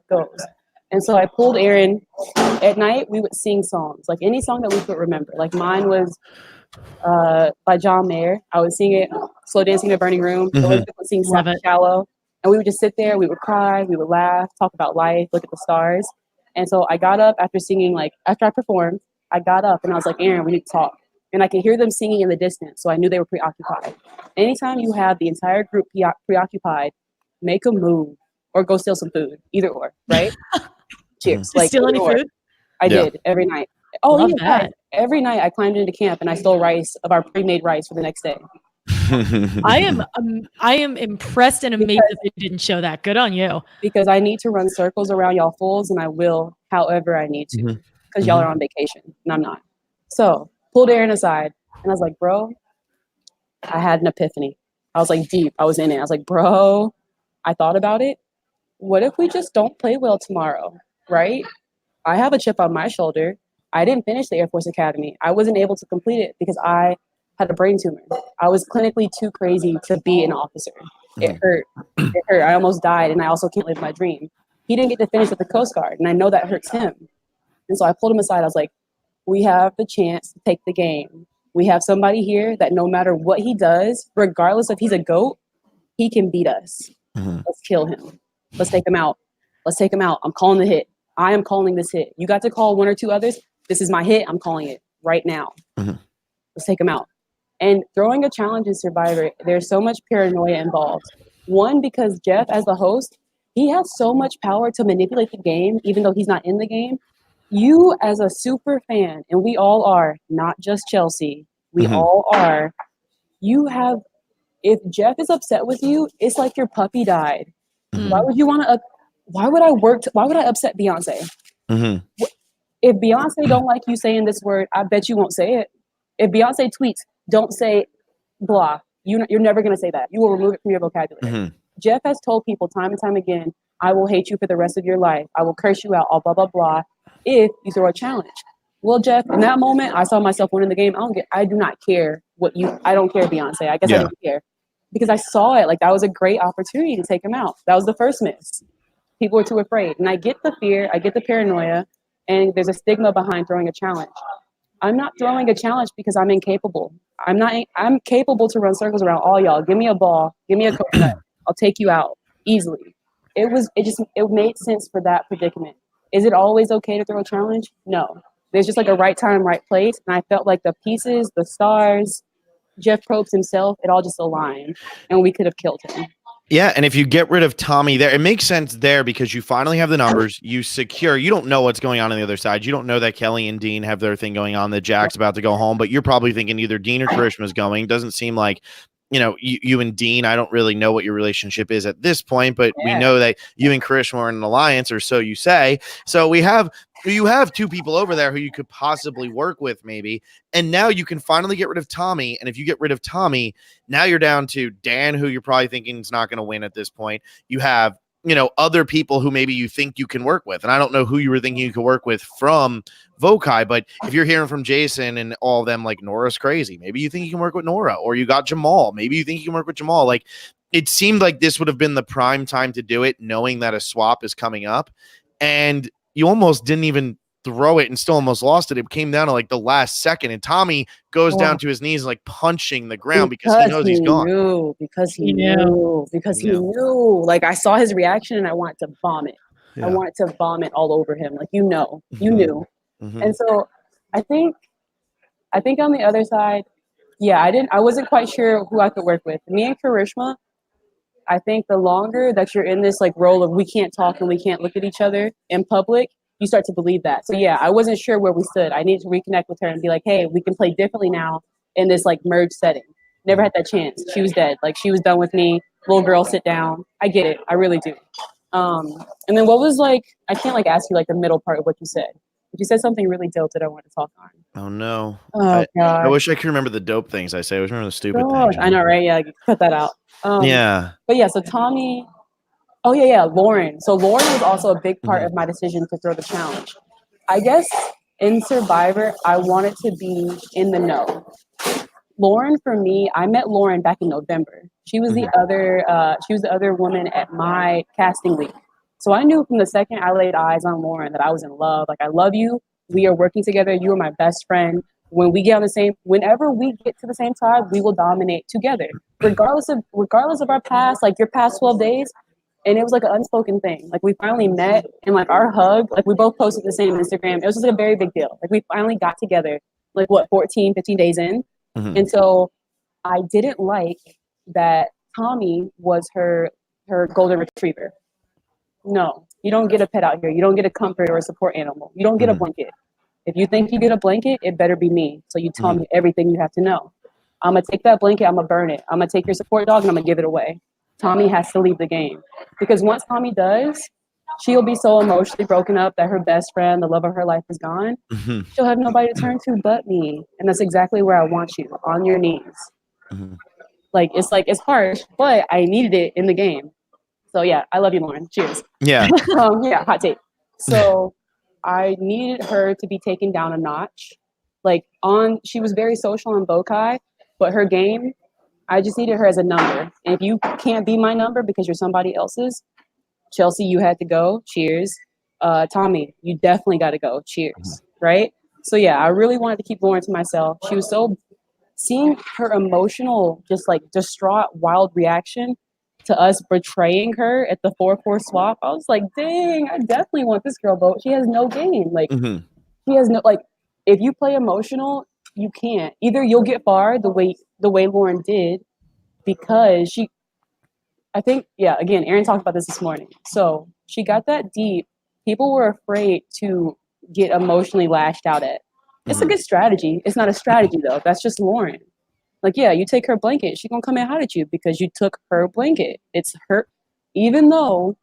goes. And so I pulled Aaron. At night, we would sing songs, like any song that we could remember. Like mine was by John Mayer. I would sing it, Slow Dancing in the Burning Room. Elizabeth would sing Shallow. And we would just sit there, we would cry, we would laugh, talk about life, look at the stars. And so I got up after singing, after I performed, I got up and I was like, Aaron, we need to talk. And I could hear them singing in the distance, so I knew they were preoccupied. Anytime you have the entire group preoccupied, make a move or go steal some food, either or, right? Cheers. Steal any food? I did every night. Oh, yeah. Every night I climbed into camp and I stole rice of our pre-made rice for the next day. I am impressed and amazed that they didn't show that. Good on you. Because I need to run circles around y'all fools, and I will however I need to. Because y'all are on vacation and I'm not. So pulled Aaron aside and I was like, bro, I had an epiphany. I was like deep. I was in it. I was like, bro, I thought about it. What if we just don't play well tomorrow, right? I have a chip on my shoulder. I didn't finish the Air Force Academy. I wasn't able to complete it because I had a brain tumor. I was clinically too crazy to be an officer. It hurt. It hurt. I almost died, and I also can't live my dream. He didn't get to finish with the Coast Guard, and I know that hurts him. And so I pulled him aside. I was like, we have the chance to take the game. We have somebody here that no matter what he does, regardless if he's a GOAT, he can beat us. Let's kill him. Let's take him out. Let's take him out. I'm calling the hit. I am calling this hit. You got to call one or two others. This is my hit. I'm calling it right now. Let's take him out. And throwing a challenge in Survivor, there's so much paranoia involved. One, because Jeff, as the host, he has so much power to manipulate the game, even though he's not in the game. You, as a super fan, and we all are, not just Chelsea, we all are, you have, if Jeff is upset with you, it's like your puppy died. Why would you want to, why would I upset Beyonce? If Beyonce don't like you saying this word, I bet you won't say it. If Beyonce tweets, don't say blah, you're never going to say that. You will remove it from your vocabulary. Jeff has told people time and time again, I will hate you for the rest of your life. I will curse you out, all blah, blah, blah, if you throw a challenge. Well, Jeff, in that moment, I saw myself winning the game. I do not care I don't care, Beyonce. I guess I don't care. Because I saw it, like that was a great opportunity to take him out. That was the first miss. People were too afraid. And I get the fear, I get the paranoia, and there's a stigma behind throwing a challenge. I'm not throwing a challenge because I'm incapable. I'm capable to run circles around all y'all. Give me a ball, give me a coconut. I'll take you out easily. It made sense for that predicament. Is it always okay to throw a challenge? No. There's just like a right time, right place. And I felt like the pieces, the stars, Jeff Probst himself, it all just aligned and we could have killed him. Yeah, and if you get rid of Tommy there, it makes sense there because you finally have the numbers, you don't know what's going on the other side. You don't know that Kelly and Dean have their thing going on, that Jack's about to go home, but you're probably thinking either Dean or Karishma's going. Doesn't seem like, you and Dean, I don't really know what your relationship is at this point, but we know that you and Karishma are in an alliance, or so you say. So you have two people over there who you could possibly work with maybe. And now you can finally get rid of Tommy. And if you get rid of Tommy, now you're down to Dan, who you're probably thinking is not going to win at this point. You have, other people who maybe you think you can work with. And I don't know who you were thinking you could work with from Vokai, but if you're hearing from Jason and all of them, like Nora's crazy, maybe you think you can work with Nora, or you got Jamal. Maybe you think you can work with Jamal. Like, it seemed like this would have been the prime time to do it, knowing that a swap is coming up. And you almost didn't even throw it and still almost lost it. It came down to like the last second, and Tommy goes down to his knees, like punching the ground because he knows he's gone. Because he knew. Like, I saw his reaction and I wanted to vomit. I wanted to vomit all over him. Like, you knew. And so I think on the other side, I wasn't quite sure who I could work with. Me and Karishma, I think the longer that you're in this like role of we can't talk and we can't look at each other in public, you start to believe that. So I wasn't sure where we stood. I needed to reconnect with her and be like, hey, we can play differently now in this like merge setting. Never had that chance. She was dead. Like, she was done with me. Little girl, sit down. I get it. I really do. And then what was like, I can't like ask you like the middle part of what you said. But you said something really dope that I want to talk on. Oh no. Oh God. I wish I could remember the dope things I say. I always remember the stupid things. I know, right? Yeah, cut that out. But so Tommy. Oh yeah, Lauren. So Lauren was also a big part of my decision to throw the challenge. I guess in Survivor, I wanted to be in the know. Lauren, for me, I met Lauren back in November. She was the other woman at my casting week. So I knew from the second I laid eyes on Lauren that I was in love. Like, I love you. We are working together. You are my best friend. Whenever we get to the same tribe, we will dominate together, regardless of our past, like your past 12 days. And it was like an unspoken thing. Like, we finally met, and like our hug, like we both posted the same Instagram. It was just like a very big deal. Like, we finally got together, like 14, 15 days in. And so I didn't like that Tommy was her golden retriever. No, you don't get a pet out here. You don't get a comfort or a support animal. You don't get a blanket. If you think you get a blanket, it better be me. So you tell me everything you have to know. I'm going to take that blanket. I'm going to burn it. I'm going to take your support dog and I'm going to give it away. Tommy has to leave the game, because once Tommy does, she'll be so emotionally broken up that her best friend, the love of her life, is gone. She'll have nobody to turn to but me. And that's exactly where I want you, on your knees. Like it's harsh, but I needed it in the game. So yeah, I love you, Lauren. Cheers. Yeah. Yeah, hot take. So I needed her to be taken down a notch. Like she was very social on Bokai, but her game, I just needed her as a number. And if you can't be my number because you're somebody else's, Chelsea, you had to go. Cheers. Tommy, you definitely got to go. Cheers. Right? So yeah, I really wanted to keep Lauren to myself. She was so seeing her emotional, just like distraught, wild reaction to us betraying her at the 4-4 swap. I was like, dang, I definitely want this girl vote. She has no game. Like she has no like. If you play emotional, you can't. Either you'll get far the way Lauren did, because I think, yeah, again, Aaron talked about this morning. So she got that deep. People were afraid to get emotionally lashed out at. It's a good strategy. It's not a strategy, though. That's just Lauren. Like, yeah, you take her blanket. She's going to come in hot at you because you took her blanket. It's her. Even though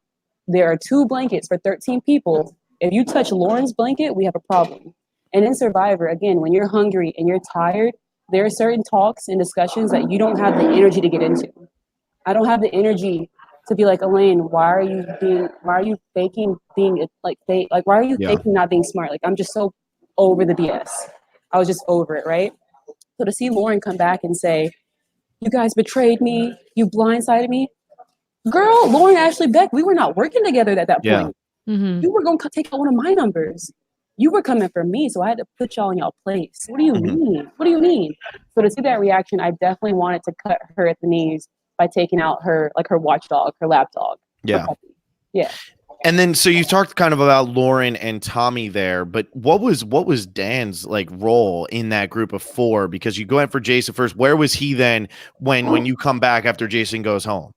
there are 2 blankets for 13 people, if you touch Lauren's blanket, we have a problem. And in Survivor, again, when you're hungry and you're tired, there are certain talks and discussions that you don't have the energy to get into. I don't have the energy to be like, Elaine, why are you faking being like fake? Like, why are you faking not being smart? Like, I'm just so over the BS. I was just over it, right? So to see Lauren come back and say, you guys betrayed me, you blindsided me. Girl, Lauren Ashley Beck, we were not working together at that point. You were going to take out one of my numbers. You were coming for me, so I had to put y'all in y'all place. What do you mean? What do you mean? So to see that reaction, I definitely wanted to cut her at the knees by taking out her watchdog, her lapdog. Yeah. Yeah. And then, so you talked kind of about Lauren and Tommy there, but what was Dan's like role in that group of 4? Because you go in for Jason first. Where was he then when you come back after Jason goes home?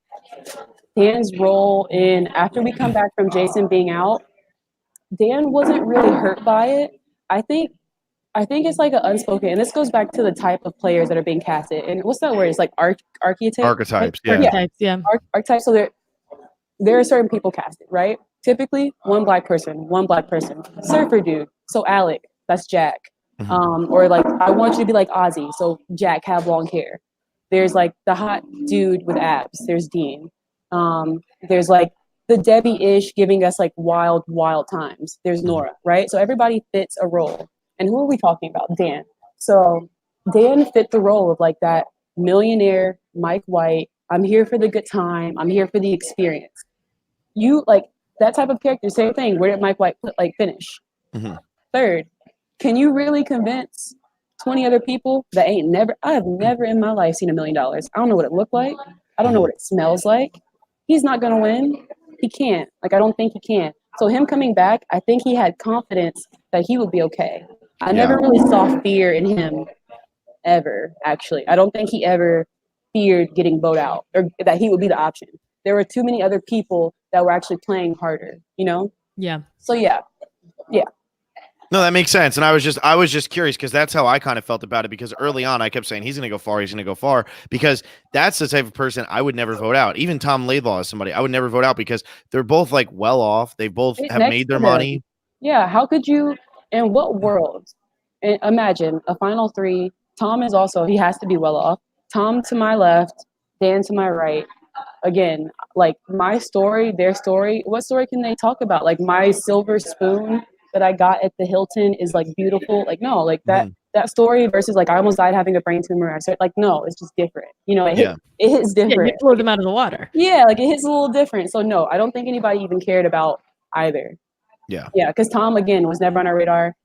Dan's role after we come back from Jason being out, Dan wasn't really hurt by it. I think it's like an unspoken, and this goes back to the type of players that are being casted. And what's that word? It's like archetypes. Archetypes, yeah. Archetypes, yeah. Archetypes. So there are certain people casted, right? Typically, one black person. Surfer dude. So Alec, that's Jack. Or like, I want you to be like Ozzy. So Jack, have long hair. There's like the hot dude with abs. There's Dean. There's like the Debbie-ish giving us like wild times. There's Nora, right? So everybody fits a role. And who are we talking about? Dan. So Dan fit the role of like that millionaire Mike White. I'm here for the good time. I'm here for the experience. You like that type of character, same thing. Where did Mike White finish? Third. Can you really convince 20 other people that I have never in my life seen $1 million. I don't know what it looked like. I don't know what it smells like. He's not going to win. He can't. Like, I don't think he can. So him coming back, I think he had confidence that he would be okay. I never really saw fear in him ever, actually. I don't think he ever feared getting voted out or that he would be the option. There were too many other people that were actually playing harder, you know? Yeah. So yeah. No, that makes sense. And I was just curious because that's how I kind of felt about it, because early on I kept saying he's going to go far because that's the type of person I would never vote out. Even Tom Laidlaw is somebody I would never vote out because they're both like well off. They both have made their money. Yeah. How could you, in what world? Imagine a final 3. Tom is also, he has to be well off. Tom to my left, Dan to my right. Again, like my story, their story, what story can they talk about? Like my silver spoon that I got at the Hilton is like beautiful. Like, no, like that story versus like I almost died having a brain tumor. I said, like, no, it's just different. You know, it hits different. Yeah, you blow them out of the water. Yeah, like it hits a little different. So no, I don't think anybody even cared about either. Yeah. Yeah, because Tom, again, was never on our radar.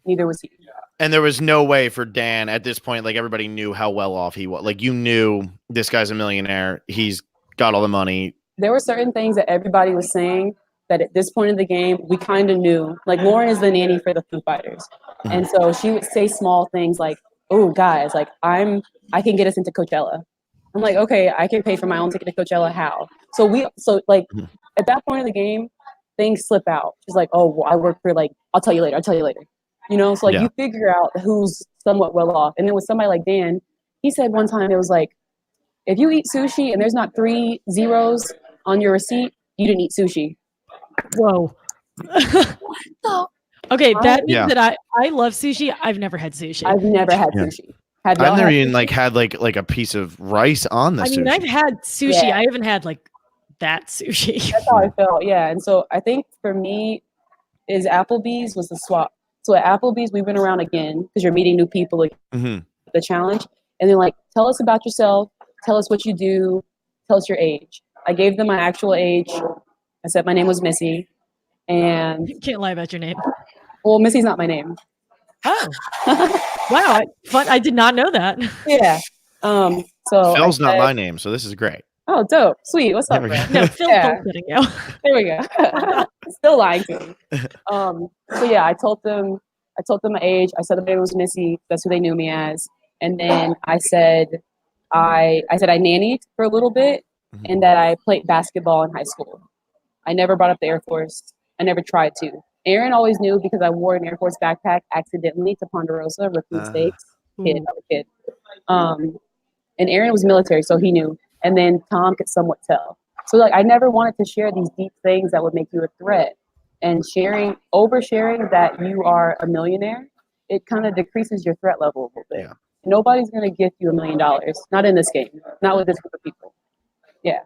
Neither was he. And there was no way for Dan at this point. Like everybody knew how well off he was. Like you knew this guy's a millionaire. He's got all the money. There were certain things that everybody was saying that at this point in the game, we kind of knew. Like Lauren is the nanny for the Foo Fighters. And so she would say small things like, oh, guys, like I can get us into Coachella. I'm like, okay, I can pay for my own ticket to Coachella. How? So at that point in the game, things slip out. She's like, oh, well, I work for like, I'll tell you later. You know, so like you figure out who's somewhat well off. And then with somebody like Dan, he said one time it was like, if you eat sushi and there's not 3 zeros on your receipt, you didn't eat sushi. Whoa. Okay, that means that I love sushi. I've never had sushi. I've never had sushi. Have I've y'all never had even sushi? had like a piece of rice on the I mean, sushi. I've had sushi. Yeah. I haven't had like that sushi. That's how I felt. Yeah. And so I think for me is Applebee's was the swap. So at Applebee's, we went around again because you're meeting new people, like Mhm. the challenge. And then like, tell us about yourself. Tell us what you do. Tell us your age. I gave them my actual age. I said my name was Missy. And Can't lie about your name. well, Missy's not my name. Oh, wow. Fun. I did not know that. Yeah. So I Phil's not said, my name, so this is great. oh, dope. Sweet. What's There up, we bro? go. No, Phil's Yeah. bullshitting you. There we go. Still lying to me. So yeah, I told them my age. I said the name was Missy. That's who they knew me as. And then I said I nannied for a little bit Mhm. and that I played basketball in high school. I never brought up the Air Force. I never tried to. Aaron always knew because I wore an Air Force backpack accidentally to Ponderosa, rookie mistakes. Kid, I was a kid. And Aaron was military, so he knew. And then Tom could somewhat tell. So like I never wanted to share these deep things that would make you a threat. And oversharing that you are a millionaire, it kind of decreases your threat level a little bit. Yeah. Nobody's gonna gift you $1 million. Not in this game. Not with this group of people. Yeah.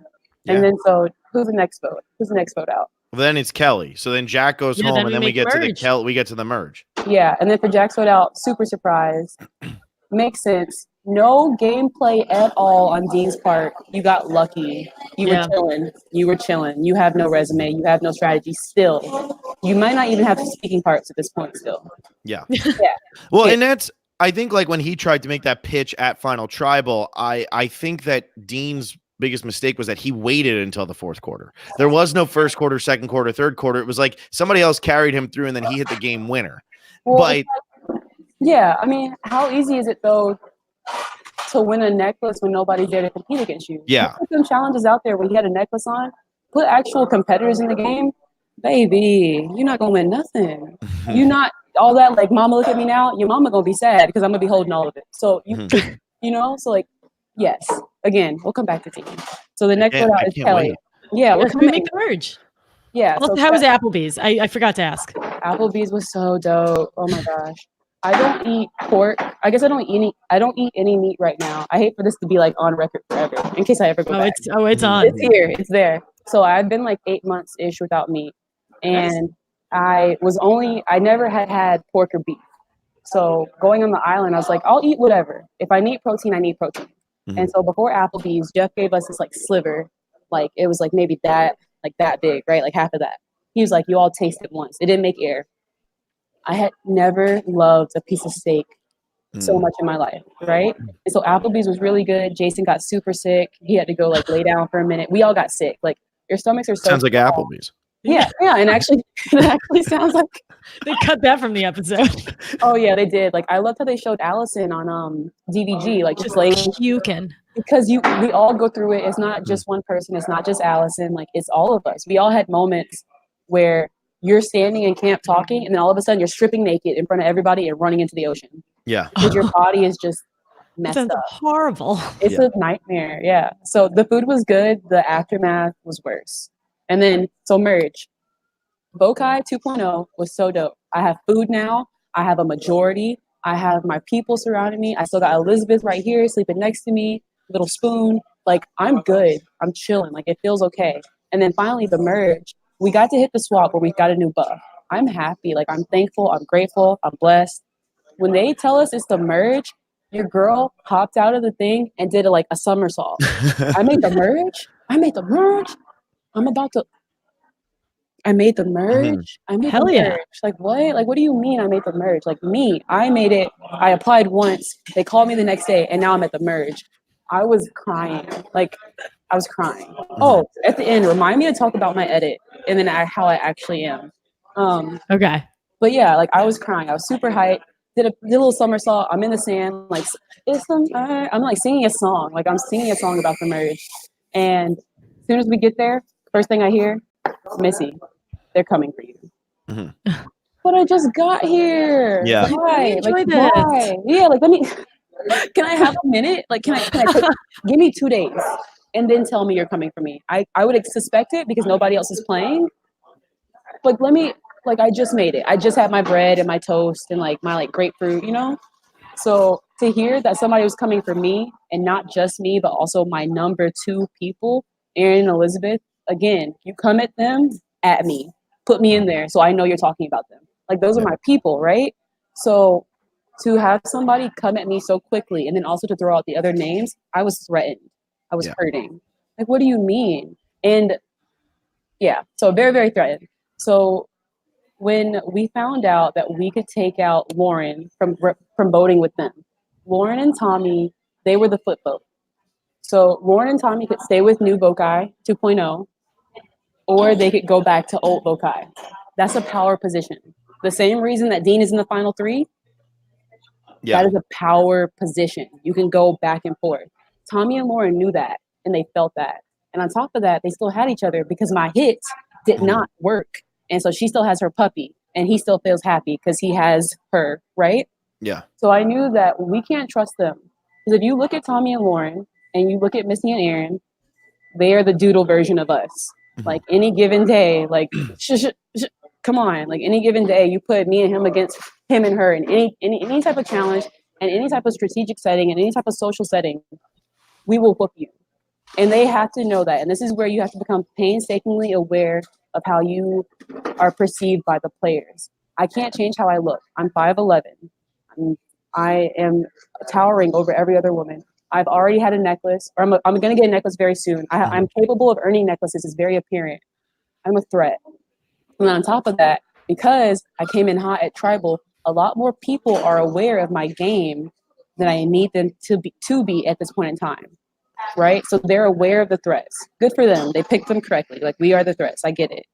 Yeah. And then so who's the next vote? Who's the next vote out? Well, then it's Kelly. So then Jack goes Yeah, home, then and we then we make get merge. we get to the merge. Yeah, and then for Jack's vote out, super surprised. Makes sense. No gameplay at all on Dean's part. You got lucky. You Yeah. were chilling. You have no resume. You have no strategy still. You might not even have speaking parts at this point still. Yeah. Yeah. Well, Yeah. and that's I think like when he tried to make that pitch at Final Tribal, I think that Dean's biggest mistake was that he waited until the fourth quarter. There was no first quarter, second quarter, third quarter. It was like somebody else carried him through and then he hit the game winner. Well, But yeah, I mean, how easy is it though to win a necklace when nobody's there to compete against you? Yeah. Put some challenges out there where he had a necklace on. Put actual competitors in the game. Baby, you're not gonna win nothing. You're not all that like mama look at me now. Your mama gonna be sad because I'm gonna be holding all of it. So you know, so like yes. Again, we'll come back to team. So the next one out is Kelly. wait. Yeah, we're Yes, we coming. make the merge. Yeah. Also, So how was Applebee's? I forgot to ask. Applebee's was so dope. Oh my gosh. I don't eat pork. I guess I don't eat any meat right now. I hate for this to be like on record forever in case I ever go back. It's on. It's here. It's there. So I've been like 8 months ish without meat, and I never had pork or beef. So going on the island, I was like, I'll eat whatever. If I need protein, I need protein. Mhm. And so before Applebee's, Jeff gave us this like sliver, like it was like maybe that big, right? Like half of that. He was like, you all taste it once. It didn't make air. I had never loved a piece of steak so much in my life, right? And so Applebee's was really good. Jason got super sick. He had to go like lay down for a minute. We all got sick. Like your stomachs are so Sounds like small. Applebee's. Yeah, and actually it actually sounds like They cut that from the episode. oh yeah, they did. Like I loved how they showed Allison on DVG, like just laying Puking. because we all go through it. It's not just one person, it's not just Allison, like it's all of us. We all had moments where you're standing in camp talking and then all of a sudden you're stripping naked in front of everybody and running into the ocean. Yeah. Because your body is just That messed sounds up. horrible. It's a nightmare. Yeah. So the food was good. The aftermath was worse. And then, so merge. Bokai 2.0 was so dope. I have food now. I have a majority. I have my people surrounding me. I still got Elizabeth right here sleeping next to me, little spoon. Like, I'm good. I'm chilling. Like, it feels okay. And then finally, the merge. We got to hit the swap where we got a new buff. I'm happy. Like, I'm thankful. I'm grateful. I'm blessed. When they tell us it's the merge, your girl hopped out of the thing and did a somersault. I made the merge. I made the merge. I made the merge. I made Hell the yeah. merge. Like what? Like what do you mean I made the merge? Like me, I made it. I applied once. They called me the next day, and now I'm at the merge. I was crying. Like I was crying. Oh, at the end, remind me to talk about my edit and then how I actually am. Okay. But yeah, like I was crying. I was super hyped. Did a little somersault. I'm in the sand. Like I'm like singing a song. Like I'm singing a song about the merge. And as soon as we get there, first thing I hear, Missy, they're coming for you. Mhm. But I just got here. Yeah. Why? Enjoy Like this. why? Yeah. Like let me. Can I have a minute? Like can I give me 2 days and then tell me you're coming for me? I would suspect it because nobody else is playing. But let me. Like I just made it. I just had my bread and my toast and like my grapefruit, you know? So to hear that somebody was coming for me, and not just me, but also my number 2 people, Aaron and Elizabeth. Again, you come at them, at me, put me in there, so I know you're talking about them. Like, those are my people, right? So to have somebody come at me so quickly, and then also to throw out the other names, I was threatened. I was hurting. Like, what do you mean? And yeah, so very, very threatened. So when we found out that we could take out Lauren from voting with them, Lauren and Tommy, they were the flip vote. So Lauren and Tommy could stay with New Vokai 2.0, or they could go back to old Vokai. That's a power position. The same reason that Dean is in the final 3, that is a power position. You can go back and forth. Tommy and Lauren knew that, and they felt that. And on top of that, they still had each other because my hit did not work. And so she still has her puppy, and he still feels happy because he has her, right? Yeah. So I knew that we can't trust them. Because if you look at Tommy and Lauren, and you look at Missy and Aaron, they are the doodle version of us. Like, any given day, like, come on, like, any given day, you put me and him against him and her in any type of challenge, and any type of strategic setting, and any type of social setting, we will whoop you. And they have to know that. And this is where you have to become painstakingly aware of how you are perceived by the players. I can't change how I look. I'm 5'11". I am towering over every other woman. I've already had a necklace, or I'm going to get a necklace very soon. I'm capable of earning necklaces. It's very apparent. I'm a threat. And on top of that, because I came in hot at Tribal, a lot more people are aware of my game than I need them to be at this point in time. Right? So they're aware of the threats. Good for them. They picked them correctly. Like, we are the threats. I get it.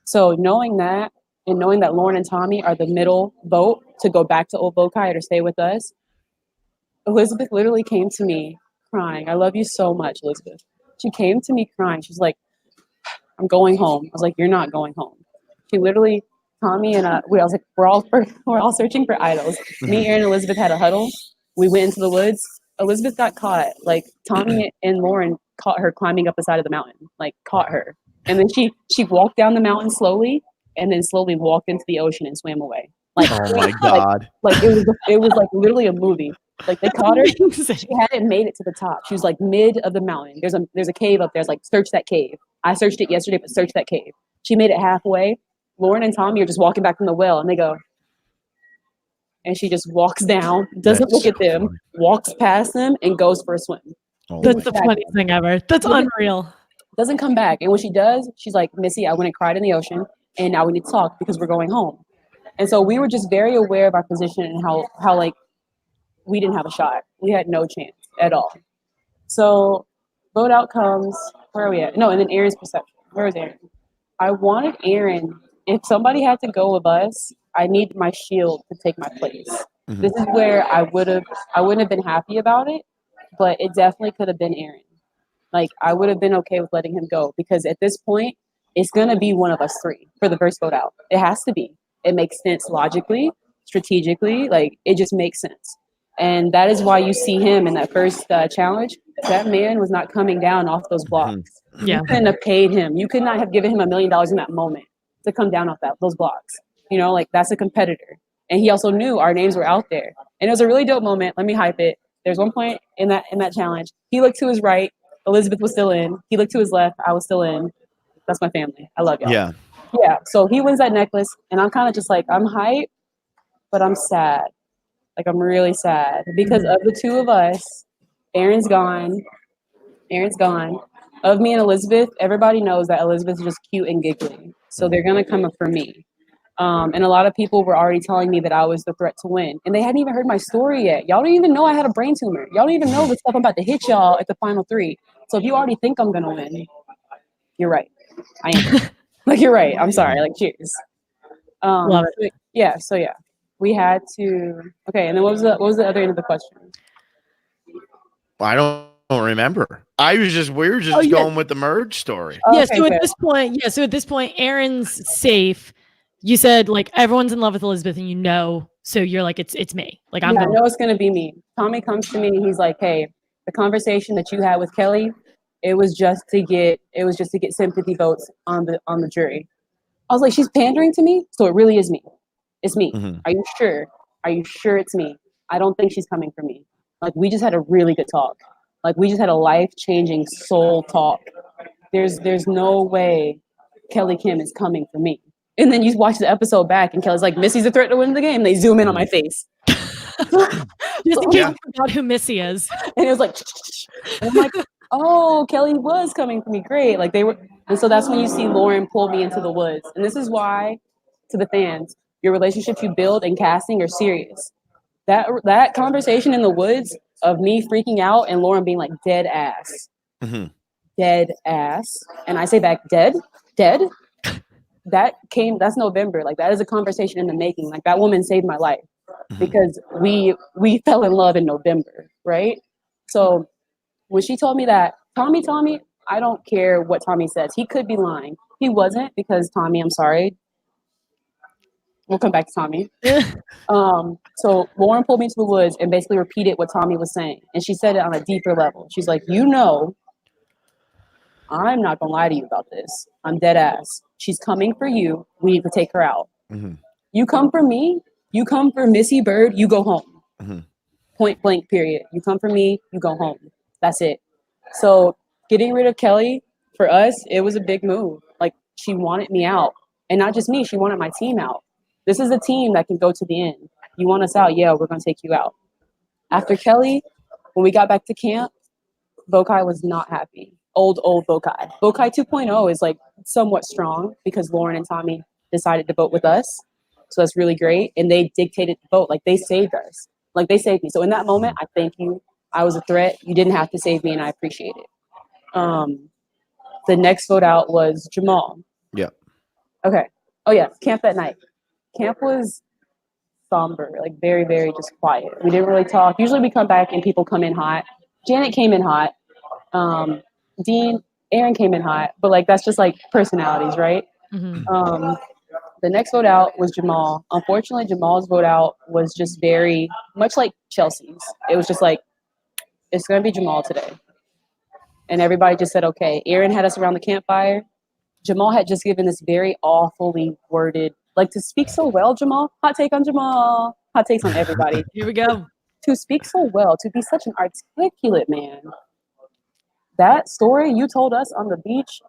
So knowing that, and knowing that Lauren and Tommy are the middle vote to go back to old Bokai or to stay with us, Elizabeth literally came to me crying. I love you so much, Elizabeth. She came to me crying. She's like, I'm going home. I was like, you're not going home. She literally, Tommy and I was like, we're all searching for idols. Me, Aaron, and Elizabeth had a huddle. We went into the woods. Elizabeth got caught. Like, Tommy and Lauren caught her climbing up the side of the mountain. Like, caught her. And then she walked down the mountain slowly, and then slowly walked into the ocean and swam away. Like, oh my God. Like it was like literally a movie. Like, they caught her. She hadn't made it to the top. She was like mid of the mountain. There's a cave up there. It's like, search that cave. I searched it yesterday, but search that cave. She made it halfway. Lauren and Tommy are just walking back from the well, and they go, and she just walks down, doesn't look at them, walks past them, and goes for a swim. Oh That's the funniest thing ever. That's unreal. Doesn't come back. And when she does, she's like, Missy, I went and cried in the ocean, and now we need to talk because we're going home. And so we were just very aware of our position and how like, we didn't have a shot. We had no chance at all. So vote outcomes, where are we at? No, and then Aaron's perception. Where was Aaron? I wanted Aaron, if somebody had to go with us, I need my shield to take my place. Mm-hmm. This is where I wouldn't have been happy about it, but it definitely could have been Aaron. Like, I would have been okay with letting him go, because at this point, it's going to be one of us 3 for the first vote out. It has to be. It makes sense logically, strategically. Like, it just makes sense. And that is why you see him in that first challenge. That man was not coming down off those blocks. Yeah. You couldn't have paid him. You could not have given him $1 million in that moment to come down off those blocks. You know, like, that's a competitor. And he also knew our names were out there. And it was a really dope moment. Let me hype it. There's one point in that challenge. He looked to his right. Elizabeth was still in. He looked to his left. I was still in. That's my family. I love y'all. Yeah. Yeah. So he wins that necklace. And I'm kind of just like, I'm hyped, but I'm sad. Like, I'm really sad because of the 2 of us. Aaron's gone. Of me and Elizabeth, everybody knows that Elizabeth is just cute and giggly. So they're going to come up for me. And a lot of people were already telling me that I was the threat to win. And they hadn't even heard my story yet. Y'all don't even know I had a brain tumor. Y'all don't even know the stuff I'm about to hit y'all at the final 3. So if you already think I'm going to win, you're right. I am. Like, you're right. I'm sorry. Like, cheers. Love it. So yeah. We had to. Okay, and then what was the other end of the question? I don't remember. We were just going with the merge story. Yeah. Okay, so at this point, Aaron's safe. You said, like, everyone's in love with Elizabeth, and so you're like, it's me. Like, I know it's gonna be me. Tommy comes to me and he's like, hey, the conversation that you had with Kelly, it was just to get sympathy votes on the jury. I was like, she's pandering to me, so it really is me. It's me. Mm-hmm. Are you sure? Are you sure it's me? I don't think she's coming for me. Like, we just had a really good talk. Like, we just had a life-changing soul talk. There's no way Kelly Kim is coming for me. And then you watch the episode back, and Kelly's like, Missy's a threat to win the game. They zoom in on my face. Just in case you forgot who Missy is. And it was like, and I'm like, oh, Kelly was coming for me. Great. Like, they were. And so that's when you see Lauren pull me into the woods. And this is why, to the fans, your relationships you build in casting are serious. That conversation in the woods of me freaking out and Lauren being like dead ass. Mm-hmm. Dead ass. And I say back, dead. That's November. Like, that is a conversation in the making. Like, that woman saved my life because we fell in love in November, right? So when she told me that, Tommy, I don't care what Tommy says. He could be lying. He wasn't, because Tommy, I'm sorry. We'll come back to Tommy. So Lauren pulled me into the woods and basically repeated what Tommy was saying. And she said it on a deeper level. She's like, I'm not going to lie to you about this. I'm dead ass. She's coming for you. We need to take her out. Mm-hmm. You come for me. You come for Missy Byrd. You go home. Mm-hmm. Point blank, period. You come for me. You go home. That's it. So getting rid of Kelly, for us, it was a big move. Like, she wanted me out. And not just me. She wanted my team out. This is a team that can go to the end. You want us out? Yeah, we're going to take you out. After Kelly, when we got back to camp, Bokai was not happy. Old Bokai. Bokai 2.0 is like somewhat strong because Lauren and Tommy decided to vote with us. So that's really great. And they dictated the vote. Like, they saved us. Like, they saved me. So in that moment, I thank you. I was a threat. You didn't have to save me, and I appreciate it. The next vote out was Jamal. Yeah. Okay. Oh, yeah. Camp that night. Camp was somber, like very, very just quiet. We didn't really talk. Usually we come back and people come in hot. Janet came in hot. Aaron came in hot. But like, that's just like personalities, right? Mm-hmm. The next vote out was Jamal. Unfortunately, Jamal's vote out was just very much like Chelsea's. It was just like, it's going to be Jamal today. And everybody just said, okay. Aaron had us around the campfire. Jamal had just given this very awfully worded, like, to speak so well, Jamal. Hot take on Jamal. Hot takes on everybody. Here we go. To speak so well, to be such an articulate man. That story you told us on the beach,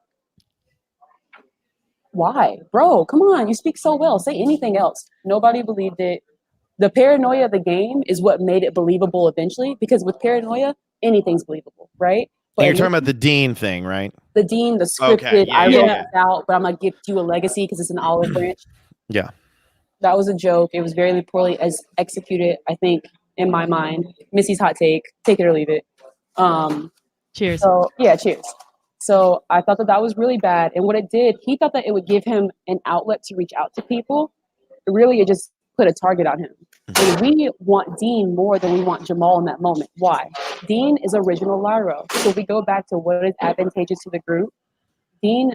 why? Bro, come on. You speak so well. Say anything else. Nobody believed it. The paranoia of the game is what made it believable eventually, because with paranoia, anything's believable, right? And you're talking about the Dean thing, right? The Dean, the scripted, okay. I wrote it out, but I'm going to give you a legacy because it's an olive branch. Yeah. That was a joke. It was very poorly executed, I think, in my mind. Missy's hot take. Take it or leave it. Cheers. So, yeah, cheers. So I thought that was really bad. And what it did, he thought that it would give him an outlet to reach out to people. Really, it just put a target on him. And we want Dean more than we want Jamal in that moment. Why? Dean is original Lyro. So we go back to what is advantageous to the group. Dean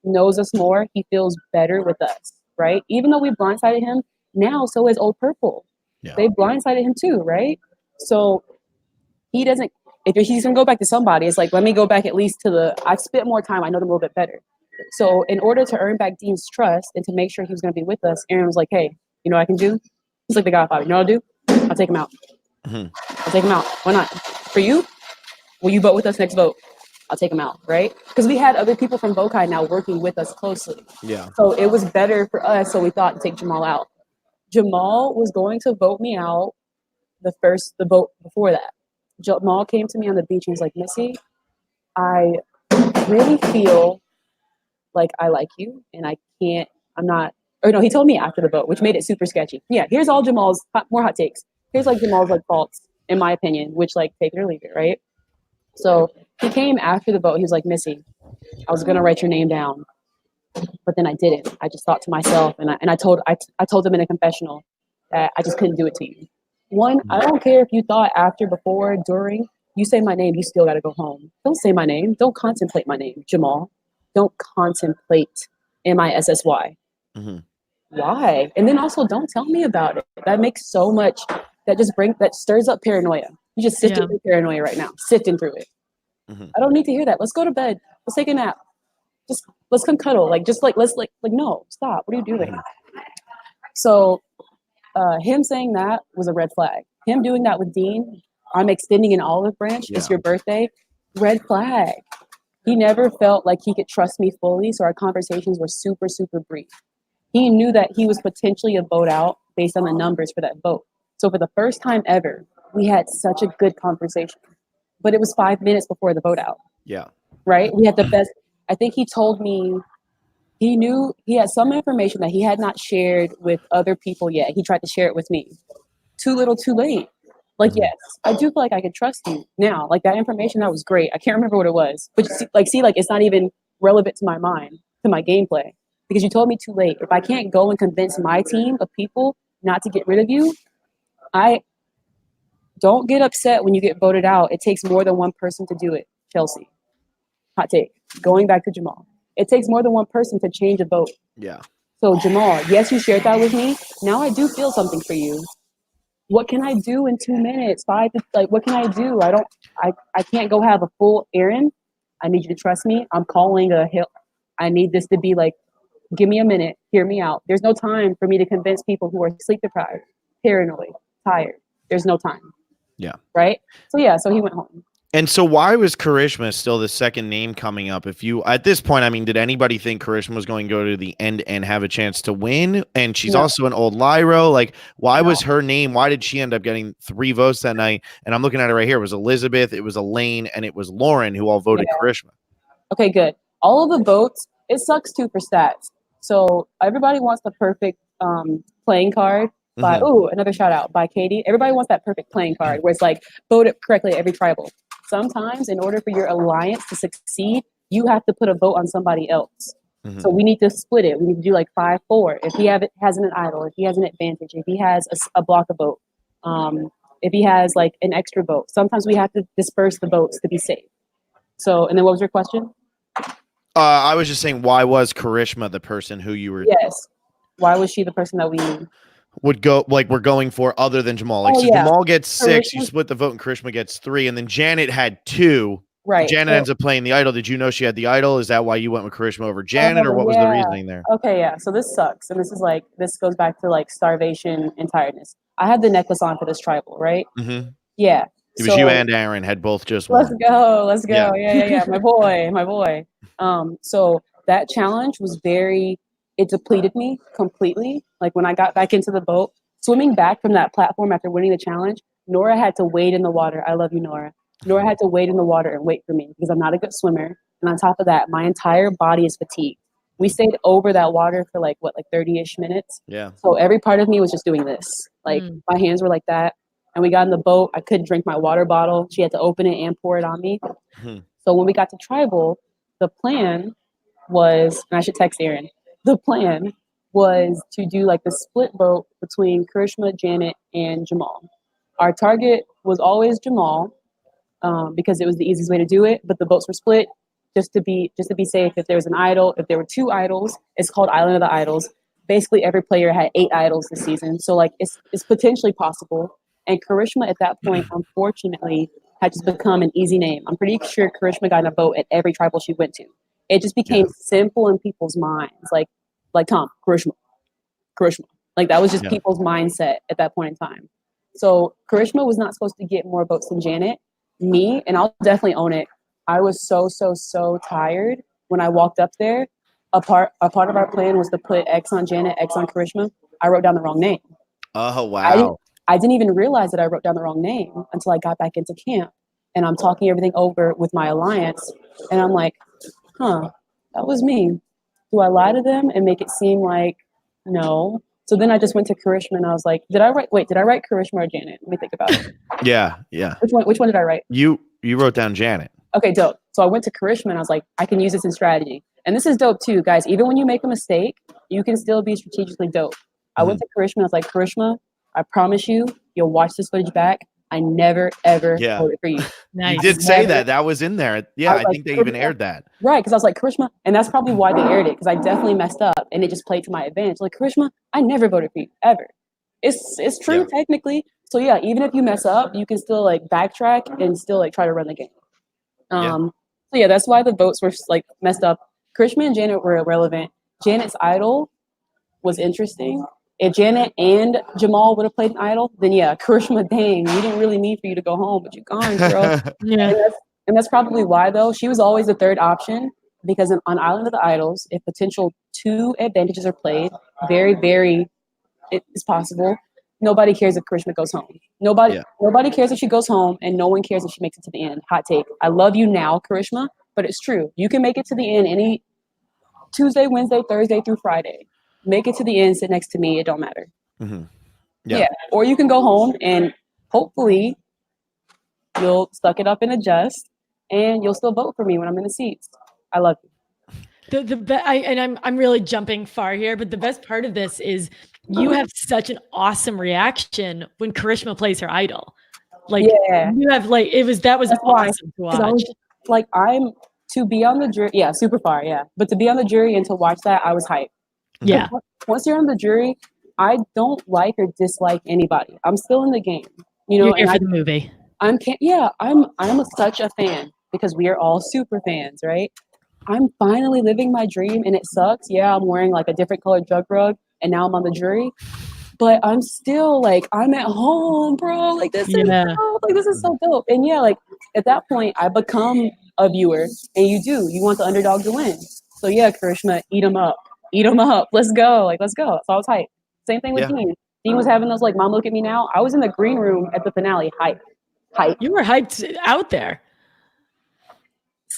knows us more. He feels better with us, right? Even though we blindsided him, now so is Old Purple. Yeah. They blindsided him too, right? So he doesn't, if he's going to go back to somebody, it's like, let me go back at least to I've spent more time. I know them a little bit better. So in order to earn back Dean's trust and to make sure he was going to be with us, Aaron was like, hey, you know what I can do? He's like the Godfather. You know what I'll do? I'll take him out. Mm-hmm. I'll take him out. Why not? For you? Will you vote with us next vote? I'll take him out, right? Because we had other people from Bokai now working with us closely. Yeah. So it was better for us, so we thought to take Jamal out. Jamal was going to vote me out the vote before that. Jamal came to me on the beach and was like, Missy, I really feel like I like you, and he told me after the vote, which made it super sketchy. Yeah, here's all Jamal's more hot takes. Here's like Jamal's like faults, in my opinion, which like take it or leave it, right? So he came after the vote. He was like, Missy, I was gonna write your name down, but then I didn't. I just thought to myself, and I told him in a confessional that I just couldn't do it to you. One, I don't care if you thought after, before, during. You say my name, you still got to go home. Don't say my name. Don't contemplate my name, Jamal. Don't contemplate MISSY. Mm-hmm. Why? And then also don't tell me about it. That makes so much, that stirs up paranoia. You just sifting through paranoia right now, sifting through it. Mm-hmm. I don't need to hear that. Let's go to bed. Let's take a nap. Let's come cuddle. Let's no, stop. What are you doing? So him saying that was a red flag. Him doing that with Dean, I'm extending an olive branch. Yeah. It's your birthday. Red flag. He never felt like he could trust me fully, so our conversations were super, super brief. He knew that he was potentially a vote out based on the numbers for that vote. So for the first time ever, we had such a good conversation. But it was 5 minutes before the vote out. Yeah. Right? We had the best. I think he told me he knew he had some information that he had not shared with other people yet. He tried to share it with me. Too little, too late. Like, yes, I do feel like I could trust you now. Like, that information, that was great. I can't remember what it was. But see, it's not even relevant to my mind, to my gameplay. Because you told me too late. If I can't go and convince my team of people not to get rid of you, I don't get upset when you get voted out. It takes more than one person to do it, Chelsea. Hot take. Going back to Jamal. It takes more than one person to change a vote. Yeah. So, Jamal, yes, you shared that with me. Now I do feel something for you. What can I do in 2 minutes? What can I do? I can't go have a full errand. I need you to trust me. I'm calling a hill. I need this to be like, give me a minute. Hear me out. There's no time for me to convince people who are sleep deprived, paranoid, tired. There's no time. Yeah. Right? So he went home. And so why was Karishma still the second name coming up? If you, at this point, I mean, did anybody think Karishma was going to go to the end and have a chance to win? And she's also an old Lyro. Like, why was her name? Why did she end up getting 3 votes that night? And I'm looking at it right here. It was Elizabeth, it was Elaine, and it was Lauren who all voted Karishma. Okay, good. All of the votes, it sucks too for stats. So everybody wants the perfect playing card. Another shout out by Katie. Everybody wants that perfect playing card where it's like voted correctly every tribal. Sometimes in order for your alliance to succeed, you have to put a vote on somebody else. So we need to split it. We need to do like 5-4. If he has an idol, if he has an advantage, if he has a block of vote, if he has like an extra vote, sometimes we have to disperse the votes to be safe. So, and then what was your question? I was just saying, why was Karishma the person who you were? Yes. Why was she the person that we would go, like, we're going for other than Jamal? Like, Jamal gets 6, you split the vote, and Karishma gets 3, and then Janet had 2. Right. Janet ends up playing the idol. Did you know she had the idol? Is that why you went with Karishma over Janet, or what was the reasoning there? Okay, yeah. So this sucks, and this goes back to like starvation and tiredness. I had the necklace on for this tribal, right? Yeah. It was you and Aaron had both just won. Let's go. Yeah. My boy. So that challenge was it depleted me completely. Like when I got back into the boat, swimming back from that platform after winning the challenge, Nora had to wade in the water. I love you, Nora. Nora had to wade in the water and wait for me because I'm not a good swimmer. And on top of that, my entire body is fatigued. We stayed over that water for like 30-ish minutes. Yeah. So every part of me was just doing this. Like my hands were like that. And we got in the boat. I couldn't drink my water bottle. She had to open it and pour it on me. So when we got to tribal, the plan was, and I should text Aaron, the plan was to do like the split vote between Karishma, Janet, and Jamal. Our target was always Jamal because it was the easiest way to do it, but the votes were split just to be safe. If there was an idol, if there were 2 idols, it's called Island of the Idols. Basically, every player had 8 idols this season, so like it's potentially possible. And Karishma at that point, unfortunately, had just become an easy name. I'm pretty sure Karishma got a vote at every tribal she went to. It just became simple in people's minds, like Tom, Karishma. Like that was just people's mindset at that point in time. So Karishma was not supposed to get more votes than Janet. Me, and I'll definitely own it, I was so tired when I walked up there. A part of our plan was to put X on Janet, X on Karishma. I wrote down the wrong name. Oh, wow. I didn't even realize that I wrote down the wrong name until I got back into camp. And I'm talking everything over with my alliance. And I'm like, that was me. Do I lie to them and make it seem like no? So then I just went to Karishma and I was like, did I write Karishma or Janet? Let me think about it. Yeah. Which one did I write? You wrote down Janet. Okay, dope. So I went to Karishma and I was like, I can use this in strategy. And this is dope too, guys. Even when you make a mistake, you can still be strategically dope. I went to Karishma and I was like, Karishma, I promise you'll watch this footage back. I never, ever voted for you. Nice. You did say that. That was in there. Yeah, I think they even aired that. Right, because I was like, Karishma, and that's probably why they aired it, because I definitely messed up, and it just played to my advantage. Like, Karishma, I never voted for you, ever. It's true, technically. So, yeah, even if you mess up, you can still, like, backtrack and still, like, try to run the game. So, yeah, that's why the votes were, like, messed up. Karishma and Janet were irrelevant. Janet's idol was interesting. If Janet and Jamal would have played an idol, then yeah, Karishma, dang, we didn't really need for you to go home, but you're gone, girl. Yeah. And that's probably why, though. She was always the third option because on Island of the Idols, if potential 2 advantages are played, very, very, it is possible. Nobody cares if Karishma goes home. Nobody cares if she goes home, and no one cares if she makes it to the end. Hot take. I love you now, Karishma, but it's true. You can make it to the end any Tuesday, Wednesday, Thursday through Friday. Make it to the end, sit next to me. It don't matter. Mm-hmm. Yeah. Or you can go home and hopefully you'll suck it up and adjust, and you'll still vote for me when I'm in the seats. I love you. I'm really jumping far here, but the best part of this is you have such an awesome reaction when Karishma plays her idol. Like you have like that was awesome to watch. I'm to be on the jury, super far, but to be on the jury and to watch that, I was hyped. Yeah. Once you're on the jury, I don't like or dislike anybody. I'm still in the game, you know. You're here for the movie. I'm such a fan because we are all super fans, right? I'm finally living my dream, and it sucks. Yeah, I'm wearing like a different colored jug rug, and now I'm on the jury. But I'm still like, I'm at home, bro. Like this is dope. Like this is so dope. And yeah, like at that point, I become a viewer, and you want the underdog to win. So yeah, Karishma, eat them up. Let's go. Like let's go. So I was hyped. Same thing with Dean. Dean was having those like, mom, look at me now. I was in the green room at the finale, hyped. You were hyped out there.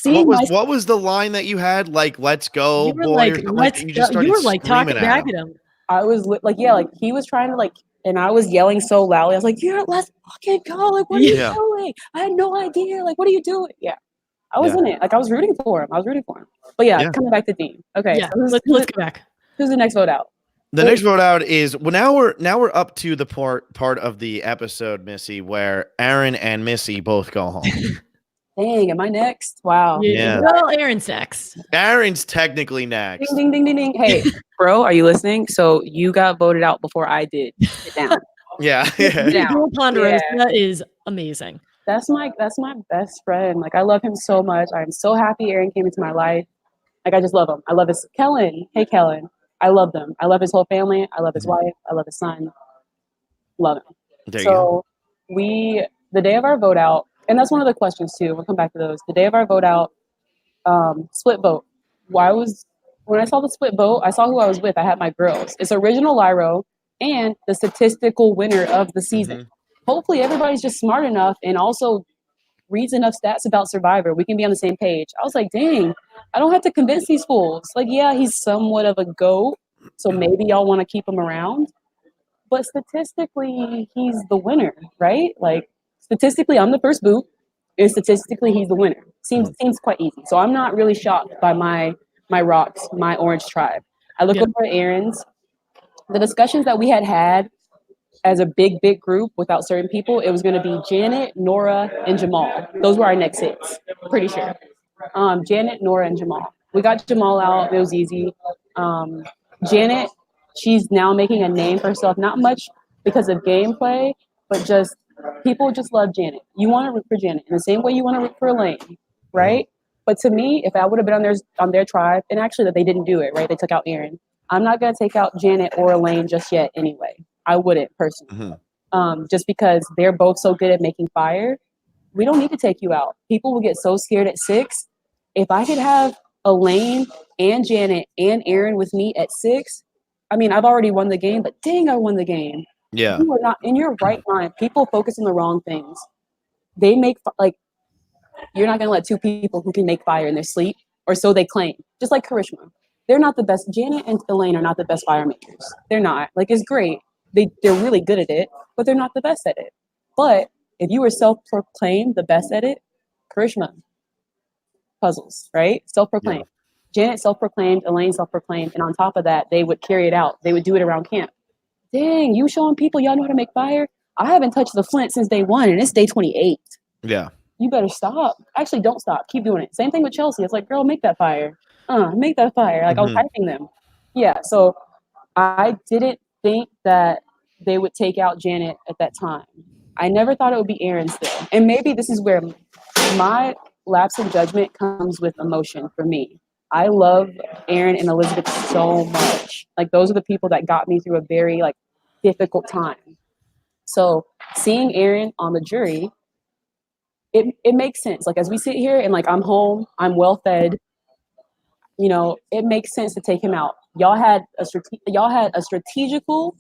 What was the line that you had? Like, let's go, you were boy. Like, let's go. You were like talking back at him. I was like, he was trying to like, and I was yelling so loudly. I was like, let's fucking go. Like, what are you doing? I had no idea. Like, what are you doing? Yeah. I was in it. Like, I was rooting for him. But coming back to Dean. Okay. Yeah. So let's go back. Who's the next vote out? The next vote out is now we're up to the part of the episode, Missy, where Aaron and Missy both go home. Dang, am I next? Wow. Yeah. Well, Aaron's next. Aaron's technically next. Ding, ding, ding, ding, ding. Hey, bro, are you listening? So you got voted out before I did. Sit down. Yeah. Dual Ponderosa is amazing. That's my best friend. Like, I love him so much. I'm so happy Aaron came into my life. Like, I just love him. I love his Kellen. Hey, Kellen. I love them. I love his whole family. I love his wife. I love his son. Love him. So the day of our vote out, and that's one of the questions too. We'll come back to those. The day of our vote out, split vote. When I saw the split vote, I saw who I was with. I had my girls. It's original Lyro and the statistical winner of the season. Mm-hmm. Hopefully everybody's just smart enough and also reads enough stats about Survivor. We can be on the same page. I was like, dang, I don't have to convince these fools. Like, yeah, he's somewhat of a GOAT, so maybe y'all want to keep him around. But statistically, he's the winner, right? Like, statistically, I'm the first boot, and statistically, he's the winner. Seems quite easy. So I'm not really shocked by my rocks, my orange tribe. I look over at Aaron's. The discussions that we had as a big group without certain people, it was going to be Janet, Nora, and Jamal. Those were our next hits, pretty sure. Janet, Nora, and Jamal. We got Jamal out. It was easy. Janet, she's now making a name for herself, not much because of gameplay, but just people just love Janet. You want to root for Janet in the same way you want to root for Elaine, right? But to me, if I would have been on their tribe, and actually that they didn't do it, right? They took out Aaron. I'm not going to take out Janet or Elaine just yet anyway. I wouldn't personally. Just because they're both so good at making fire. We don't need to take you out. People will get so scared at 6. If I could have Elaine and Janet and Aaron with me at 6, I mean, I've already won the game, but dang, I won the game. Yeah. You are not in your right mind. People focus on the wrong things. They make, like, you're not going to let 2 people who can make fire in their sleep, or so they claim. Just like Karishma. They're not the best. Janet and Elaine are not the best fire makers. They're not. Like, it's great. They're really good at it, but they're not the best at it. But if you were self-proclaimed the best at it, Karishma, puzzles, right? Self-proclaimed. Yeah. Janet self-proclaimed, Elaine self-proclaimed, and on top of that, they would carry it out. They would do it around camp. Dang, you showing people y'all know how to make fire? I haven't touched the flint since day 1, and it's day 28. Yeah. You better stop. Actually, don't stop. Keep doing it. Same thing with Chelsea. It's like, girl, make that fire. Make that fire. Like, I was hyping them. Yeah, so I didn't think that they would take out Janet at that time. I never thought it would be Aaron still. And maybe this is where my lapse in judgment comes with emotion for me. I love Aaron and Elizabeth so much. Like those are the people that got me through a very like difficult time. So seeing Aaron on the jury, it makes sense. Like as we sit here and like I'm home, I'm well fed, you know, it makes sense to take him out. Y'all had a strategical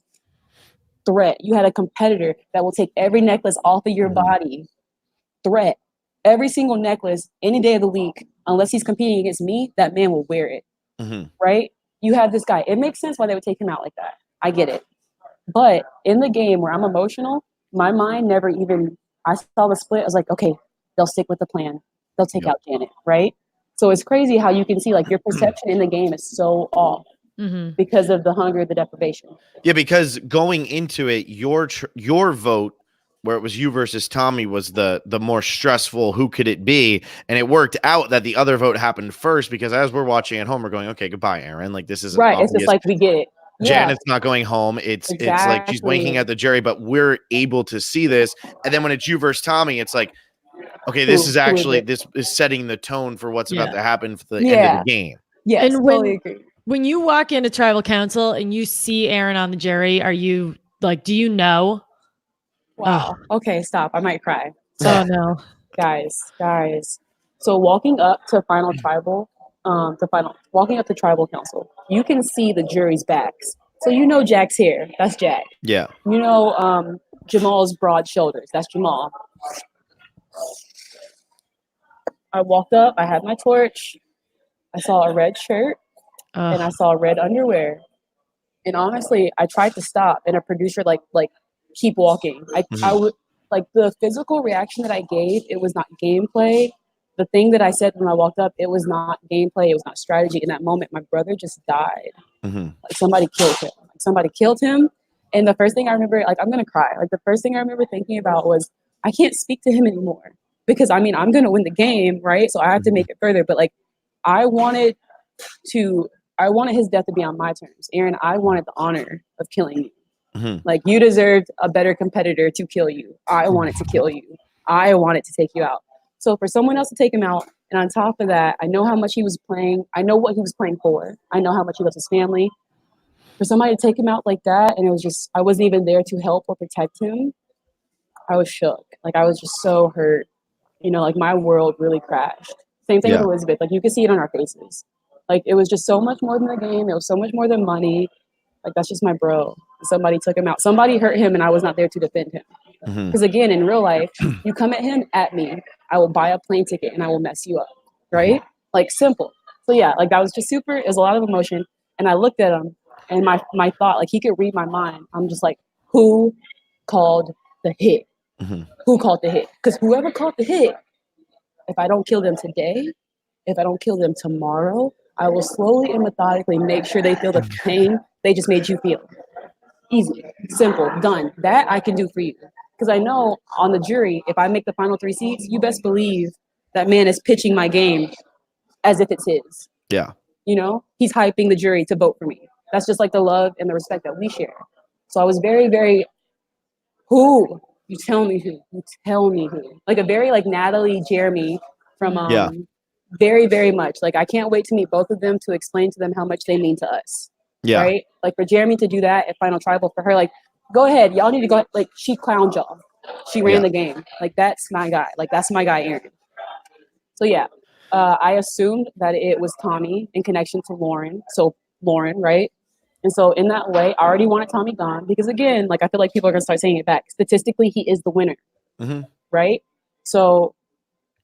threat. You had a competitor that will take every necklace off of your body. Threat. Every single necklace, any day of the week, unless he's competing against me, that man will wear it. Right? You have this guy. It makes sense why they would take him out like that. I get it. But in the game where I'm emotional, my mind never even, I saw the split. I was like, okay, they'll stick with the plan. They'll take out Janet, right? So it's crazy how you can see like your perception in the game is so off because of the hunger, the deprivation. Yeah, because going into it, your vote, where it was you versus Tommy, was the more stressful. Who could it be? And it worked out that the other vote happened first, because as we're watching at home, we're going, okay, goodbye, Aaron. Like this is right. obvious. It's just like we get it. Janet's not going home. It's like she's winking at the jury, but we're able to see this. And then when it's you versus Tommy, it's like, okay, this is actually this is setting the tone for what's about to happen for the end of the game. Yes, and totally agree. When you walk into tribal council and you see Aaron on the jury, are you like, do you know? Wow. Okay, stop. I might cry. Oh no. Guys. So walking up to final tribal, walking up to tribal council, you can see the jury's backs. So you know Jack's here. That's Jack. Yeah. You know Jamal's broad shoulders. That's Jamal. I walked up. I had my torch. I saw a red shirt and I saw red underwear. And honestly, I tried to stop, and a producer like keep walking. I would like the physical reaction that I gave. It was not gameplay. The thing that I said when I walked up, it was not gameplay. It was not strategy. In that moment, my brother just died. Like somebody killed him. And the first thing I remember, like I'm gonna cry. Like the first thing I remember thinking about was I can't speak to him anymore, because I mean I'm gonna win the game, right? So I have to make it further. But like I wanted his death to be on my terms. Aaron, I wanted the honor of killing you. Like you deserved a better competitor to kill you. I wanted to kill you. I wanted to take you out. So for someone else to take him out, and on top of that, I know how much he was playing. I know what he was playing for. I know how much he loves his family. For somebody to take him out like that, and it was just, I wasn't even there to help or protect him. I was shook. Like I was just so hurt. You know, like my world really crashed. Same thing with Elizabeth. Like you could see it on our faces. Like it was just so much more than the game. It was so much more than money. Like that's just my bro. Somebody took him out. Somebody hurt him, and I was not there to defend him. Because again, in real life, you come at him, at me, I will buy a plane ticket and I will mess you up, right? Like simple. So yeah, like that was just super. It was a lot of emotion, and I looked at him, and my thought, like he could read my mind. I'm just like, who called the hit? Who called the hit? Because whoever called the hit, if I don't kill them today, if I don't kill them tomorrow, I will slowly and methodically make sure they feel the pain they just made you feel. Easy, simple, done. That I can do for you. Because I know on the jury, if I make the final 3 seats, you best believe that man is pitching my game as if it's his. Yeah. You know, he's hyping the jury to vote for me. That's just like the love and the respect that we share. So I was very, very, who? You tell me who. You tell me who. Like a very like Natalie, Jeremy from very, very much. Like I can't wait to meet both of them to explain to them how much they mean to us. Yeah. Right? Like for Jeremy to do that at Final Tribal, for her, like, go ahead. Y'all need to go. Like she clowned y'all. She ran the game. Like that's my guy. Like that's my guy, Aaron. So yeah. I assumed that it was Tommy in connection to Lauren. So Lauren, right? And so in that way, I already wanted Tommy gone because again, like I feel like people are gonna start saying it back. Statistically, he is the winner, right? So,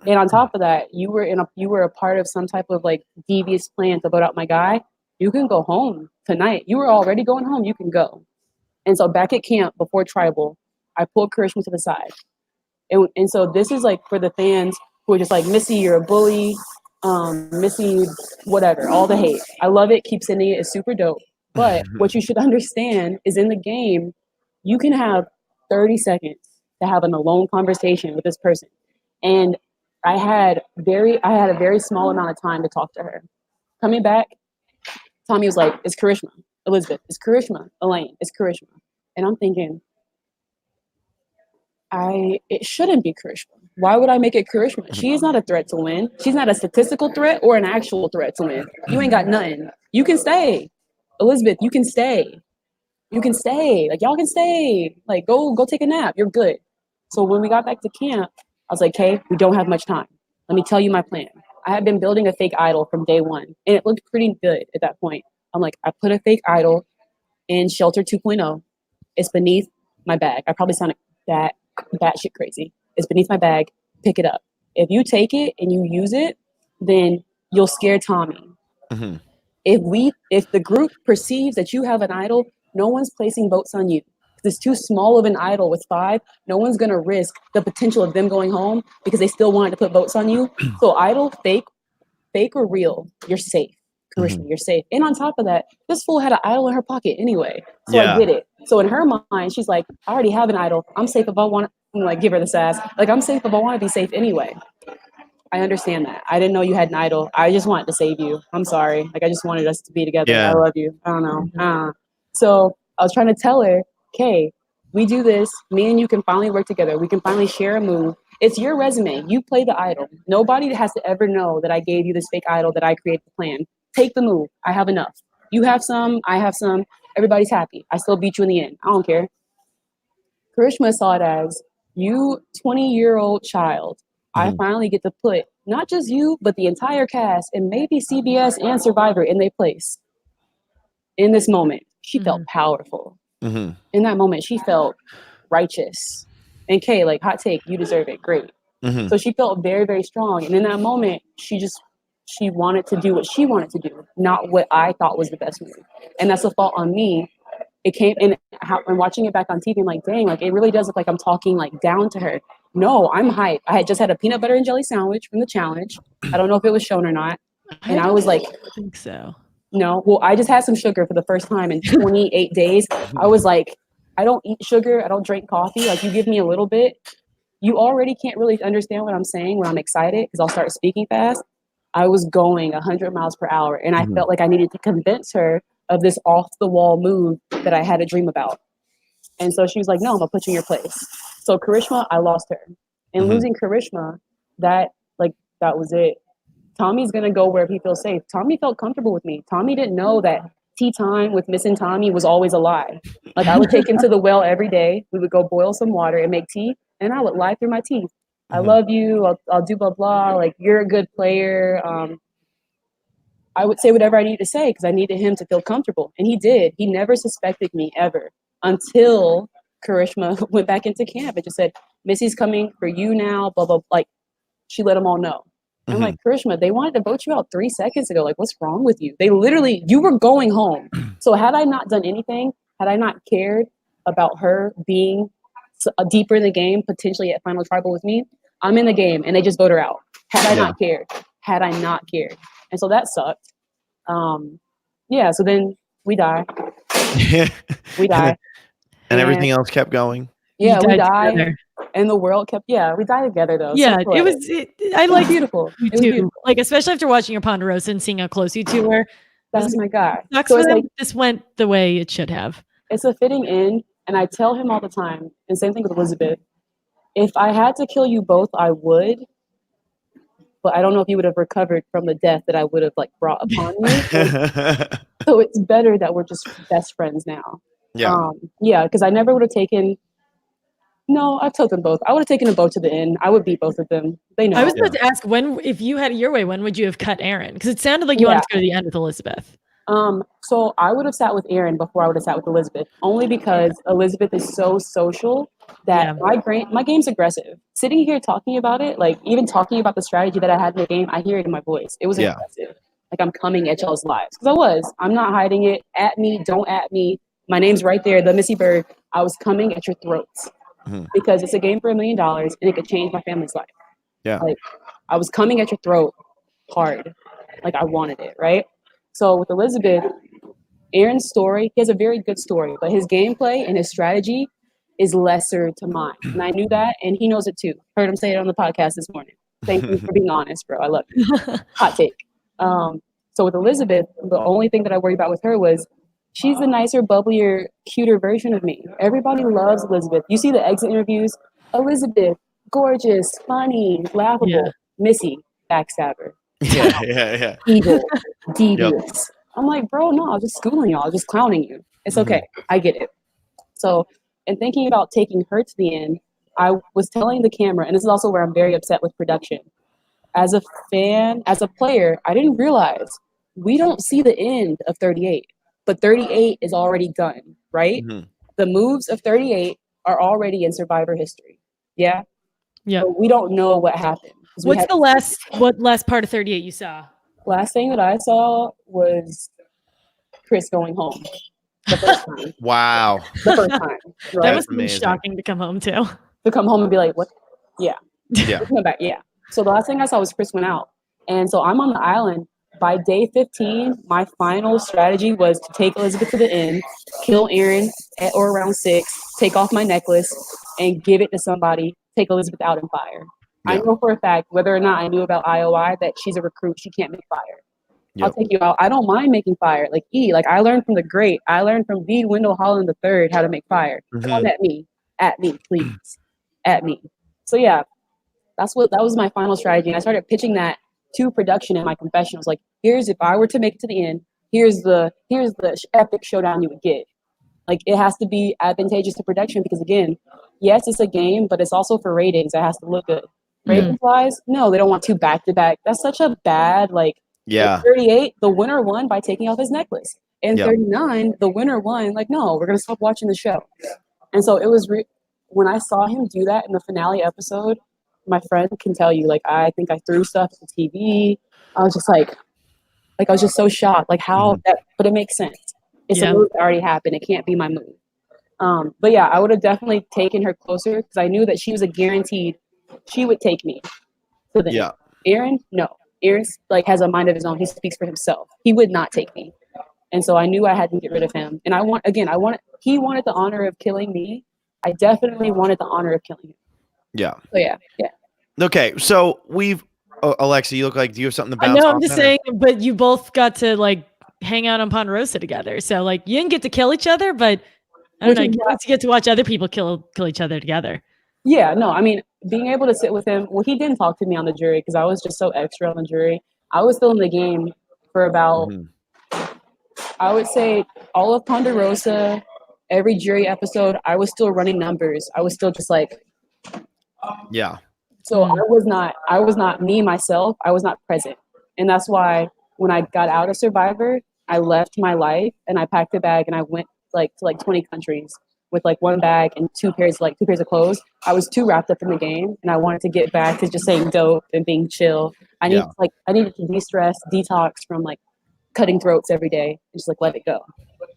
and on top of that, you were a part of some type of like devious plan to vote out my guy. You can go home tonight. You were already going home. You can go. And so back at camp before tribal, I pulled Karishma to the side, and so this is like for the fans who are just like, Missy, you're a bully. Missy, whatever, all the hate. I love it. Keep sending it. It's super dope. But what you should understand is in the game, you can have 30 seconds to have an alone conversation with this person. And I had a very small amount of time to talk to her. Coming back, Tommy was like, it's Karishma. Elizabeth, it's Karishma. Elaine, it's Karishma. And I'm thinking, it shouldn't be Karishma. Why would I make it Karishma? She is not a threat to win. She's not a statistical threat or an actual threat to win. You ain't got nothing. You can stay. Elizabeth, you can stay. You can stay. Like, y'all can stay. Like, go take a nap. You're good. So when we got back to camp, I was like, okay, we don't have much time. Let me tell you my plan. I had been building a fake idol from day one, and it looked pretty good at that point. I'm like, I put a fake idol in Shelter 2.0. It's beneath my bag. I probably sounded batshit crazy. It's beneath my bag. Pick it up. If you take it and you use it, then you'll scare Tommy. Mm-hmm. If the group perceives that you have an idol, no one's placing votes on you. It's too small of an idol with 5. No one's gonna risk the potential of them going home because they still wanted to put votes on you. So idol, fake or real, you're safe. Karishma, you're safe. And on top of that, this fool had an idol in her pocket anyway. So I get it. So in her mind, she's like, I already have an idol. I'm safe if I want to, like, give her the sass. Like, I'm safe if I want to be safe anyway. I understand that. I didn't know you had an idol. I just wanted to save you. I'm sorry. Like, I just wanted us to be together. I love you. I don't know. So I was trying to tell her, okay, we do this. Me and you can finally work together. We can finally share a move. It's your resume. You play the idol. Nobody has to ever know that I gave you this fake idol, that I created the plan. Take the move. I have enough. You have some. I have some. Everybody's happy. I still beat you in the end. I don't care. Karishma saw it as, you 20-year-old child, I finally get to put not just you, but the entire cast and maybe CBS and Survivor in their place. In this moment, she felt powerful. In that moment, she felt righteous. And Kay, like, hot take, you deserve it. Great. So she felt very, very strong. And in that moment, she wanted to do what she wanted to do, not what I thought was the best move. And that's the fault on me. It came in, and watching it back on TV, I'm like, dang, like, it really does look like I'm talking, like, down to her. No, I'm hyped. I had just had a peanut butter and jelly sandwich from the challenge. I don't know if it was shown or not. And I was like, I think so. No, well, I just had some sugar for the first time in 28 days. I was like, I don't eat sugar. I don't drink coffee. Like, you give me a little bit, you already can't really understand what I'm saying when I'm excited because I'll start speaking fast. I was going 100 miles per hour, and I felt like I needed to convince her of this off-the-wall move that I had a dream about. And so she was like, no, I'm going to put you in your place. So Karishma, I lost her. And losing Karishma, that was it. Tommy's going to go where he feels safe. Tommy felt comfortable with me. Tommy didn't know that tea time with missing Tommy was always a lie. Like, I would take him to the well every day. We would go boil some water and make tea, and I would lie through my teeth. I love you. I'll do blah, blah. Like, you're a good player. I would say whatever I needed to say because I needed him to feel comfortable. And he did. He never suspected me ever until Karishma went back into camp and just said, Missy's coming for you now, blah, blah. Like, she let them all know. I'm like, Karishma, they wanted to vote you out 3 seconds ago. Like, what's wrong with you? They literally, you were going home. So had I not done anything, had I not cared about her being deeper in the game, potentially at Final Tribal with me, I'm in the game and they just vote her out. Had I not cared. And so that sucked. So then we die. And everything else kept going. Yeah, we die. Together. And the world kept, we died together though. Yeah, so I like beautiful. You too. Beautiful. Like, especially after watching your Ponderosa and seeing how close you two were. That's my guy. So it's like, this went the way it should have. It's a fitting end. And I tell him all the time, and same thing with Elizabeth, if I had to kill you both, I would. But I don't know if you would have recovered from the death that I would have, like, brought upon you. So it's better that we're just best friends now. Yeah. Because I never would have taken. No, I've told them both. I would have taken them both to the end. I would beat both of them. They know. I was about to ask, if you had it your way, when would you have cut Aaron? Because it sounded like you wanted to go to the end with Elizabeth. So I would have sat with Aaron before I would have sat with Elizabeth, only because Elizabeth is so social that my game's aggressive. Sitting here talking about it, like, even talking about the strategy that I had in the game, I hear it in my voice. It was aggressive. Like, I'm coming at y'all's lives. Because I'm not hiding it. At me, don't at me. My name's right there, the Missy Byrd. I was coming at your throats. Because it's a game for $1 million and it could change my family's life. Yeah. Like, I was coming at your throat hard. Like, I wanted it, right? So with Elizabeth, Aaron's story, he has a very good story, but his gameplay and his strategy is lesser to mine. And I knew that, and he knows it too. Heard him say it on the podcast this morning. Thank you for being honest, bro. I love you. Hot take. So with Elizabeth, the only thing that I worried about with her was she's the nicer, bubblier, cuter version of me. Everybody loves Elizabeth. You see the exit interviews. Elizabeth, gorgeous, funny, laughable. Yeah. Missy, backstabber. Yeah. Evil, devious. I'm like, bro, no, I was just schooling y'all, just clowning you. It's okay. I get it. So, in thinking about taking her to the end, I was telling the camera, and this is also where I'm very upset with production. As a fan, as a player, I didn't realize we don't see the end of 38, but 38 is already done, right? The moves of 38 are already in Survivor history. Yeah? Yeah. But we don't know what happened. What's the last part of 38 you saw? Last thing that I saw was Chris going home. The first time. Wow. The first time. Right? That must be shocking to come home to. To come home and be like, what? Yeah. Yeah. Come back. Yeah. So the last thing I saw was Chris went out. And so I'm on the island. By day 15, my final strategy was to take Elizabeth to the end, kill Aaron at or around 6, take off my necklace, and give it to somebody, take Elizabeth out and fire. Yeah. I know for a fact, whether or not I knew about IOI, that she's a recruit. She can't make fire. Yep. I'll take you out. I don't mind making fire. Like I learned from the great. I learned from V. Wendell Holland III how to make fire. Come at me, please, at me. So yeah, that was my final strategy. And I started pitching that to production in my confessionals. Like, here's if I were to make it to the end, here's the epic showdown you would get. Like, it has to be advantageous to production because, again, yes, it's a game, but it's also for ratings. It has to look good. Ratings-wise, no, they don't want 2 back-to-back. That's such a bad, like, yeah. 38, the winner won by taking off his necklace. And 39, the winner won, like, no, we're going to stop watching the show. And so it was, when I saw him do that in the finale episode, my friend can tell you, like, I think I threw stuff at the TV. I was just like I was just so shocked, like how that, but it makes sense. It's a move that already happened. It can't be my move. But yeah, I would have definitely taken her closer because I knew that she was a guaranteed, she would take me. So then, Aaron, no. Aaron like has a mind of his own. He speaks for himself. He would not take me. And so I knew I had to get rid of him. And he wanted the honor of killing me. I definitely wanted the honor of killing him. Yeah. So yeah. Okay, so Alexa, you look like, do you have something to bounce I know, off I'm just saying, but you both got to like hang out on Ponderosa together. So like you didn't get to kill each other, but I don't know, you get to watch other people kill each other together. Yeah, no, I mean, being able to sit with him, well, he didn't talk to me on the jury because I was just so extra on the jury. I was still in the game for about, I would say all of Ponderosa, every jury episode, I was still running numbers. I was still just like, yeah. So I was not me, myself. I was not present. And that's why when I got out of Survivor, I left my life and I packed a bag and I went to 20 countries with like one bag and two pairs of clothes. I was too wrapped up in the game and I wanted to get back to just saying dope and being chill. I needed to de-stress, detox from like cutting throats every day and just like let it go.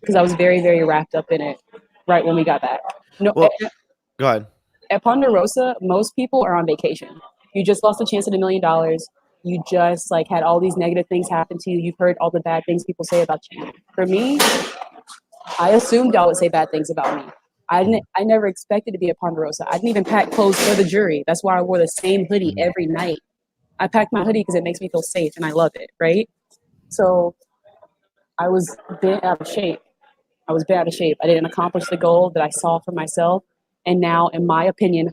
Because I was very, very wrapped up in it right when we got back. No, well, go ahead. At Ponderosa, most people are on vacation. You just lost a chance at $1 million. You just like had all these negative things happen to you. You've heard all the bad things people say about you. For me, I assumed y'all would say bad things about me. I never expected to be a Ponderosa. I didn't even pack clothes for the jury. That's why I wore the same hoodie every night. I packed my hoodie because it makes me feel safe and I love it, right? So I was bent out of shape. I didn't accomplish the goal that I saw for myself. And now, in my opinion,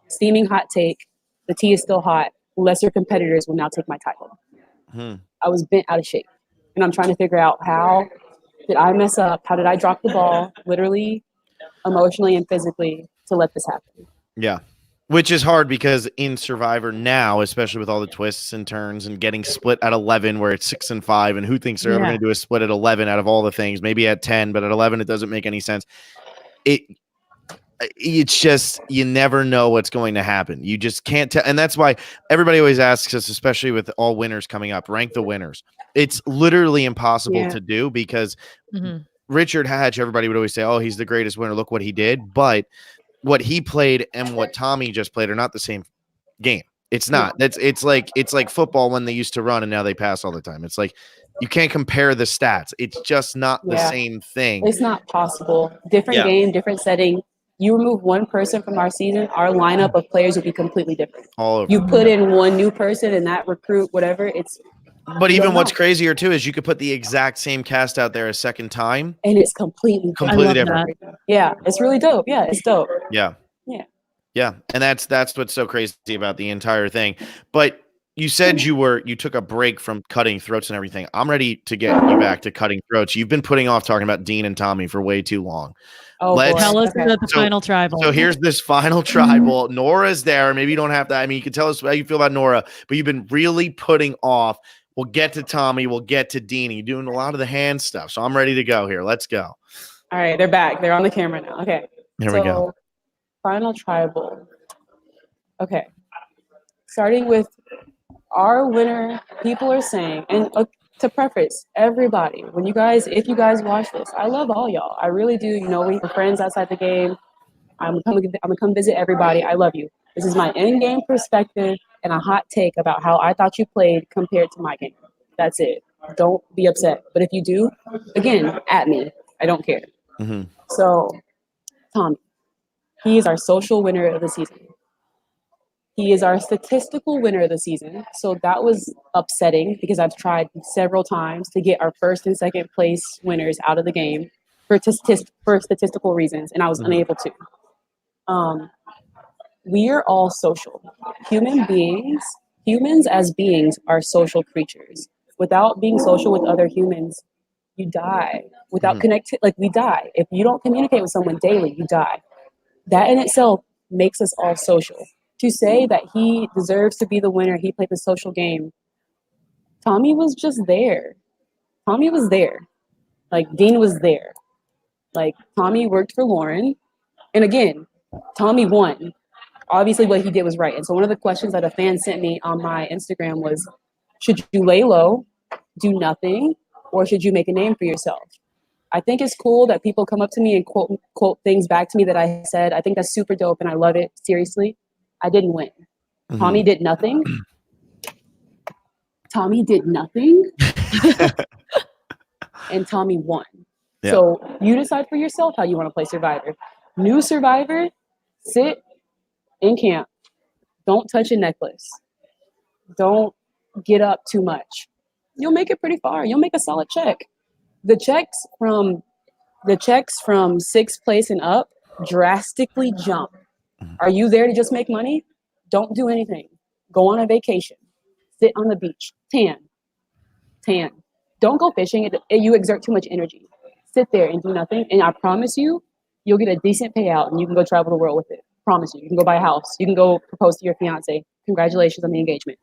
steaming hot take, the tea is still hot. Lesser competitors will now take my title. I was bent out of shape. And I'm trying to figure out, how did I mess up? How did I drop the ball, literally, emotionally, and physically, to let this happen? Yeah. Which is hard because in Survivor now, especially with all the twists and turns and getting split at 11 where it's 6 and 5, and who thinks they're ever going to do a split at 11 out of all the things? Maybe at 10, but at 11, it doesn't make any sense. It's just, you never know what's going to happen. You just can't tell. And that's why everybody always asks us, especially with all winners coming up, rank the winners. It's literally impossible to do because Richard Hatch, everybody would always say, oh, he's the greatest winner. Look what he did. But what he played and what Tommy just played are not the same game. It's not. It's like football when they used to run and now they pass all the time. It's like, you can't compare the stats. It's just not the same thing. It's not possible. Different game, different setting. You remove one person from our season, our lineup of players would be completely different. All over. You put in one new person and that recruit, whatever, But even what's crazier too is you could put the exact same cast out there a second time, and it's completely different. Yeah, it's really dope. Yeah, it's dope. Yeah. Yeah, and that's what's so crazy about the entire thing. But you said you took a break from cutting throats and everything. I'm ready to get you back to cutting throats. You've been putting off talking about Dean and Tommy for way too long. Oh, boy. Tell us Okay. about the final tribal. So here's this final tribal. Nora's there. Maybe you don't have to. I mean, you can tell us how you feel about Nora, but you've been really putting off. We'll get to Tommy. We'll get to Dean. You're doing a lot of the hand stuff. So I'm ready to go here. Let's go. All right, they're back. They're on the camera now. Okay. Here we go. Final tribal. Okay. Starting with our winner, people are saying, and to preface, everybody, if you guys watch this, I love all y'all. I really do. You know, we're friends outside the game. I'm gonna come visit everybody. I love you. This is my in-game perspective and a hot take about how I thought you played compared to my game. That's it. Don't be upset. But if you do, again, at me. I don't care. Mm-hmm. So, Tommy, he is our social winner of the season. He is our statistical winner of the season. So that was upsetting because I've tried several times to get our first and second place winners out of the game for statistical reasons, and I was unable to. We are all social. Humans as beings are social creatures. Without being social with other humans, you die. Without we die. If you don't communicate with someone daily, you die. That in itself makes us all social. To say that he deserves to be the winner, he played the social game, Tommy was just there. Tommy was there. Like, Dean was there. Like, Tommy worked for Lauren. And again, Tommy won. Obviously, what he did was right. And so one of the questions that a fan sent me on my Instagram was, should you lay low, do nothing, or should you make a name for yourself? I think it's cool that people come up to me and quote things back to me that I said. I think that's super dope, and I love it. Seriously, I didn't win. Tommy did nothing. Tommy did nothing. And Tommy won. Yeah. So you decide for yourself how you want to play Survivor. New Survivor, sit in camp. Don't touch a necklace. Don't get up too much. You'll make it pretty far. You'll make a solid check. The checks from 6th place and up drastically jump. Are you there to just make money? Don't do anything. Go on a vacation. Sit on the beach. Tan. Don't go fishing. You exert too much energy. Sit there and do nothing. And I promise you, you'll get a decent payout and you can go travel the world with it. Promise you. You can go buy a house. You can go propose to your fiance. Congratulations on the engagement.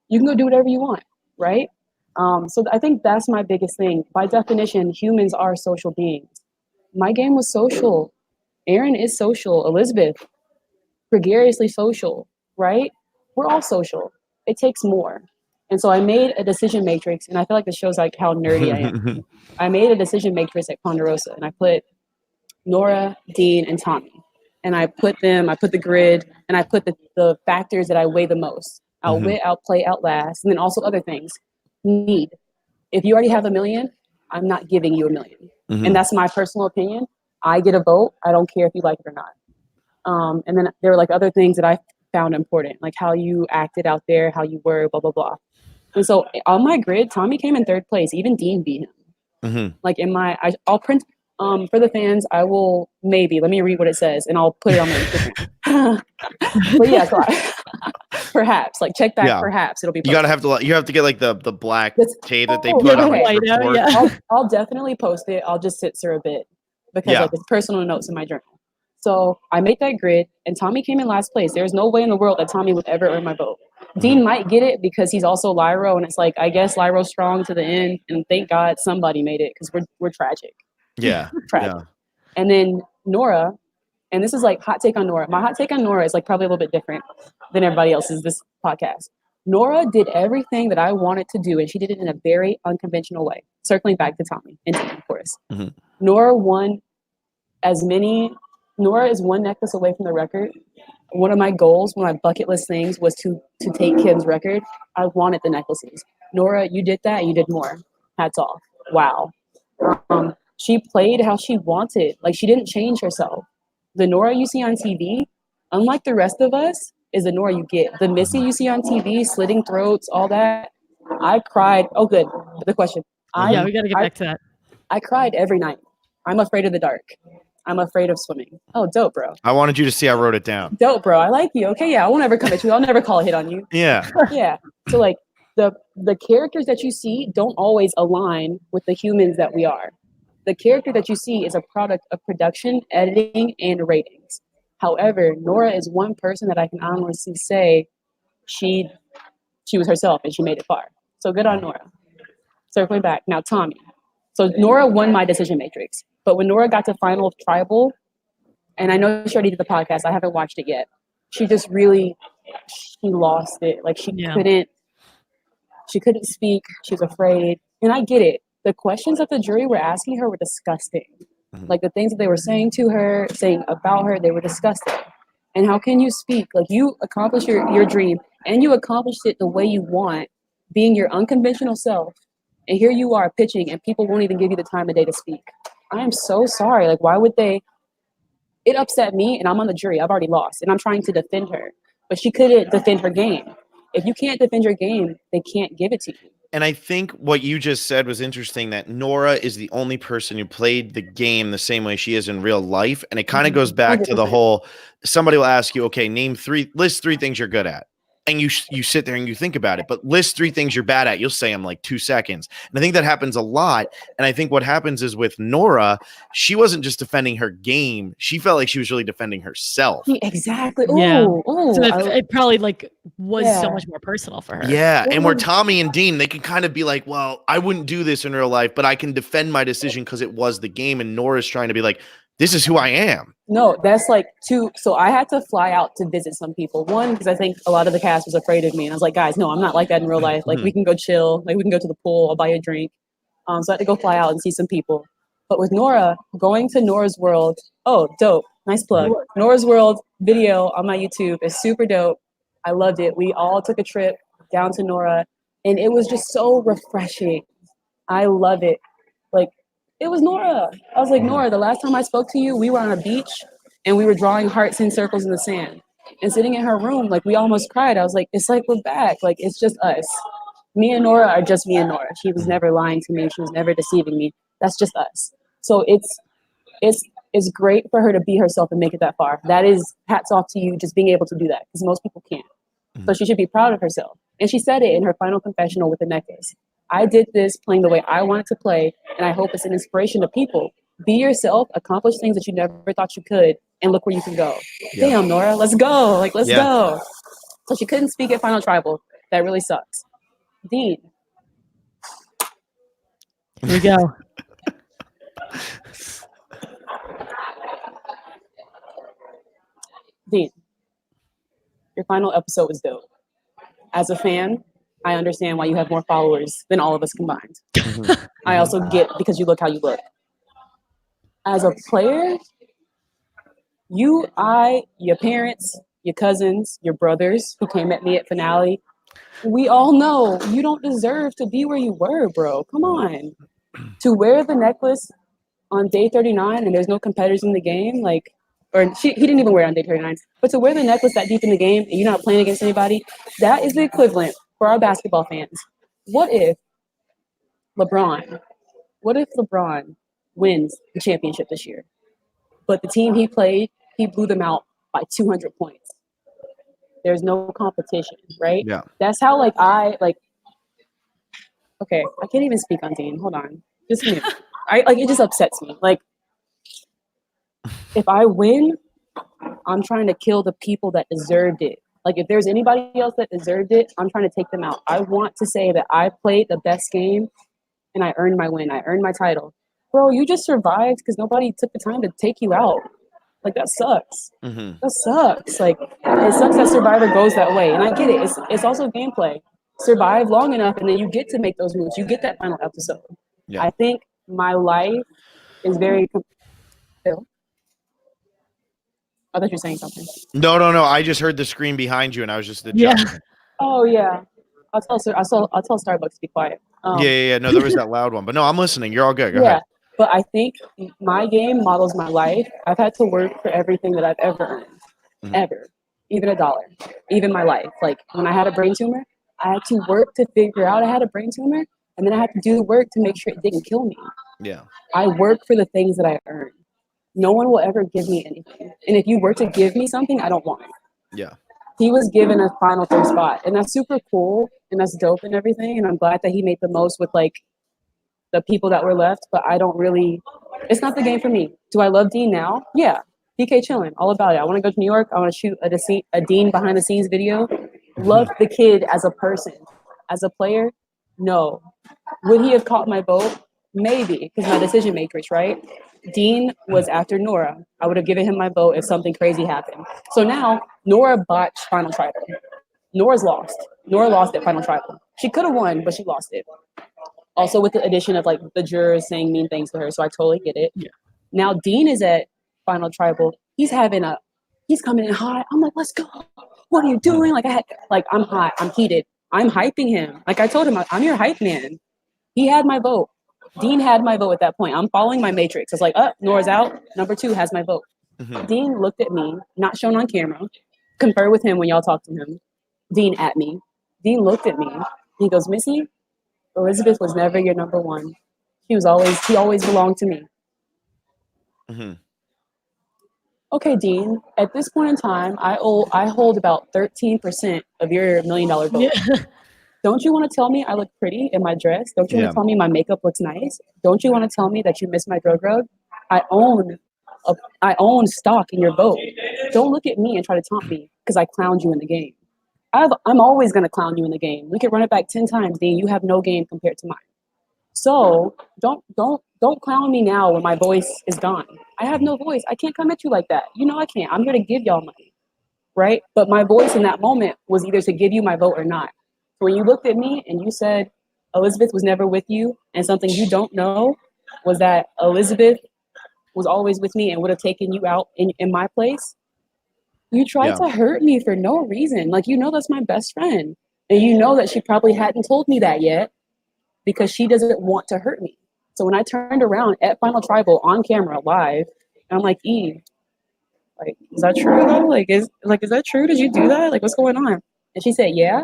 You can go do whatever you want, right? So I think that's my biggest thing. By definition, humans are social beings. My game was social. Aaron is social. Elizabeth, gregariously social, right? We're all social. It takes more. And so I made a decision matrix, and I feel like this shows like how nerdy I am. I made a decision matrix at Ponderosa, and I put Nora, Dean, and Tommy. And I put the grid, and I put the factors that I weigh the most. Outwit, outplay, outlast, and then also other things. Need. If you already have $1 million, I'm not giving you $1 million. And that's my personal opinion. I get a vote. I don't care if you like it or not. And then there were like other things that I found important, like how you acted out there, how you were, blah, blah, blah. And so on my grid, Tommy came in 3rd place. Even Dean beat him. Like I'll print, for the fans, I will let me read what it says and I'll put it on my Instagram. But yeah, so perhaps, like check back, perhaps it'll be posted. You have to get like the black tape that they put on the report. Yeah. I'll definitely post it. I'll just sit there a bit because like it's personal notes in my journal. So I made that grid and Tommy came in last place. There's no way in the world that Tommy would ever earn my vote. Dean might get it because he's also Lyro, and it's like, I guess Lyro's strong to the end, and thank God somebody made it because we're tragic. Yeah. Tragic. Yeah. And then Nora, and this is like hot take on Nora. My hot take on Nora is like probably a little bit different than everybody else's this podcast. Nora did everything that I wanted to do, and she did it in a very unconventional way. Circling back to Tommy and Dean, of course. Nora is one necklace away from the record. One of my goals, one of my bucket list things was to take Kim's record. I wanted the necklaces. Nora, you did that. You did more. Hats off. Wow. She played how she wanted. Like, she didn't change herself. The Nora you see on TV, unlike the rest of us, is the Nora you get. The Missy you see on TV, slitting throats, all that. I cried. Oh, good. The question. We got to get back to that. I cried every night. I'm afraid of the dark. I'm afraid of swimming. Oh, dope, bro. I wanted you to see I wrote it down. Dope, bro. I like you. Okay, yeah, I won't ever come at you. I'll never call a hit on you. Yeah. Yeah. So like the characters that you see don't always align with the humans that we are. The character that you see is a product of production, editing, and ratings. However, Nora is one person that I can honestly say she was herself and she made it far. So good on Nora. Circling back. Now Tommy. So Nora won my decision matrix. But when Nora got to final tribal, and I know she already did the podcast, I haven't watched it yet. She just really she lost it. Like she couldn't speak. She was afraid. And I get it. The questions that the jury were asking her were disgusting. Like the things that they were saying to her, saying about her, they were disgusting. And how can you speak? Like you accomplished your dream and you accomplished it the way you want, being your unconventional self. And here you are pitching and people won't even give you the time of day to speak. I am so sorry. Like, why would they? It upset me and I'm on the jury. I've already lost and I'm trying to defend her. But she couldn't defend her game. If you can't defend your game, they can't give it to you. And I think what you just said was interesting, that Nora is the only person who played the game the same way she is in real life. And it kind of goes back 100%. To the whole, somebody will ask you, okay, list three things you're good at. And you sit there and you think about it, but list 3 things you're bad at. You'll say them like 2 seconds. And I think that happens a lot. And I think what happens is with Nora, she wasn't just defending her game. She felt like she was really defending herself. Exactly. Ooh, yeah. Ooh, so it probably like was so much more personal for her. Yeah. And where Tommy and Dean, they can kind of be like, well, I wouldn't do this in real life, but I can defend my decision because it was the game. And Nora's trying to be like, this is who I am. No, that's like 2. So I had to fly out to visit some people. 1, because I think a lot of the cast was afraid of me. And I was like, guys, no, I'm not like that in real life. Like we can go chill. Like we can go to the pool. I'll buy you a drink. So I had to go fly out and see some people. But with Nora, going to Nora's World, oh, dope. Nice plug. Nora's World video on my YouTube is super dope. I loved it. We all took a trip down to Nora. And it was just so refreshing. I love it. Like, it was Nora. I was like, Nora, the last time I spoke to you, we were on a beach and we were drawing hearts and circles in the sand. And sitting in her room, like we almost cried. I was like, it's like we're back. Like it's just us. Me and Nora are just me and Nora. She was never lying to me. She was never deceiving me. That's just us. So it's great for her to be herself and make it that far. That is hats off to you just being able to do that because most people can't. So she should be proud of herself. And she said it in her final confessional with the necklace. I did this playing the way I wanted to play, and I hope it's an inspiration to people. Be yourself, accomplish things that you never thought you could, and look where you can go. Yeah. Damn, Nora, let's go. Like, let's go. So she couldn't speak at Final Tribal. That really sucks. Dean. Here we go. Dean, your final episode was dope. As a fan, I understand why you have more followers than all of us combined. I also get because you look how you look. As a player, your parents, your cousins, your brothers who came at me at finale, we all know you don't deserve to be where you were, bro. Come on. To wear the necklace on day 39 and there's no competitors in the game, like, he didn't even wear it on day 39, but to wear the necklace that deep in the game and you're not playing against anybody, that is the equivalent for our basketball fans. What if LeBron wins the championship this year, but the team he played, he blew them out by 200 points? There's no competition, right? Yeah. That's how okay, I can't even speak on Dean. Hold on. Just a minute. It just upsets me. Like, if I win, I'm trying to kill the people that deserved it. Like, if there's anybody else that deserved it, I'm trying to take them out. I want to say that I played the best game and I earned my win. I earned my title. Bro, you just survived because nobody took the time to take you out. Like, that sucks. That sucks. Like, it sucks that Survivor goes that way. And I get it. It's also gameplay. Survive long enough and then you get to make those moves. You get that final episode. Yeah. I think my life is very... I thought you were saying something. No. I just heard the scream behind you, and I was just adjusting. Oh yeah. I'll tell Starbucks to be quiet. Yeah. No, there was that loud one, but no, I'm listening. You're all good. Go ahead. But I think my game models my life. I've had to work for everything that I've ever earned, ever, even $1, even my life. Like when I had a brain tumor, I had to work to figure out I had a brain tumor, and then I had to do the work to make sure it didn't kill me. Yeah. I work for the things that I earned. No one will ever give me anything. And if you were to give me something, I don't want it. Yeah. He was given a final third spot, and that's super cool and that's dope and everything. And I'm glad that he made the most with like the people that were left, but I don't really, it's not the game for me. Do I love Dean now? Yeah. DK chilling, all about it. I want to go to New York. I want to shoot a Dean behind the scenes video. Love the kid as a person. As a player, no. Would he have caught my vote? Maybe, because my decision matrix, right? Dean was after Nora. I would have given him my vote if something crazy happened. So now Nora botched Final Tribal. Nora's lost. Nora lost at Final Tribal. She could have won, but she lost it. Also with the addition of like the jurors saying mean things to her, so I totally get it. Yeah. Now Dean is at Final Tribal. He's coming in hot. I'm like, let's go. What are you doing? I'm hot. I'm heated. I'm hyping him. Like I told him, I'm your hype man. He had my vote. Dean had my vote at that point. I'm following my matrix. It's like, Nora's out. Number 2 has my vote. Dean looked at me, not shown on camera. Confer with him when y'all talk to him. Dean at me. Dean looked at me. He goes, Missy, Elizabeth was never your number 1. He always belonged to me. Okay, Dean, at this point in time, I hold about 13% of your $1 million vote. Yeah. Don't you want to tell me I look pretty in my dress? Don't you want to tell me my makeup looks nice? Don't you want to tell me that you miss my drug rug? I own stock in your vote. Don't look at me and try to taunt me because I clowned you in the game. I'm always going to clown you in the game. We could run it back 10 times, Dean. You have no game compared to mine. So don't clown me now when my voice is gone. I have no voice. I can't come at you like that. You know I can't. I'm here to give y'all money, right? But my voice in that moment was either to give you my vote or not. So when you looked at me and you said Elizabeth was never with you, and something you don't know was that Elizabeth was always with me and would have taken you out in my place, you tried to hurt me for no reason. Like, you know that's my best friend. And you know that she probably hadn't told me that yet because she doesn't want to hurt me. So when I turned around at Final Tribal on camera live, I'm like, Eve, like, is that true though? Is that true? Did you do that? Like, what's going on? And she said, yeah.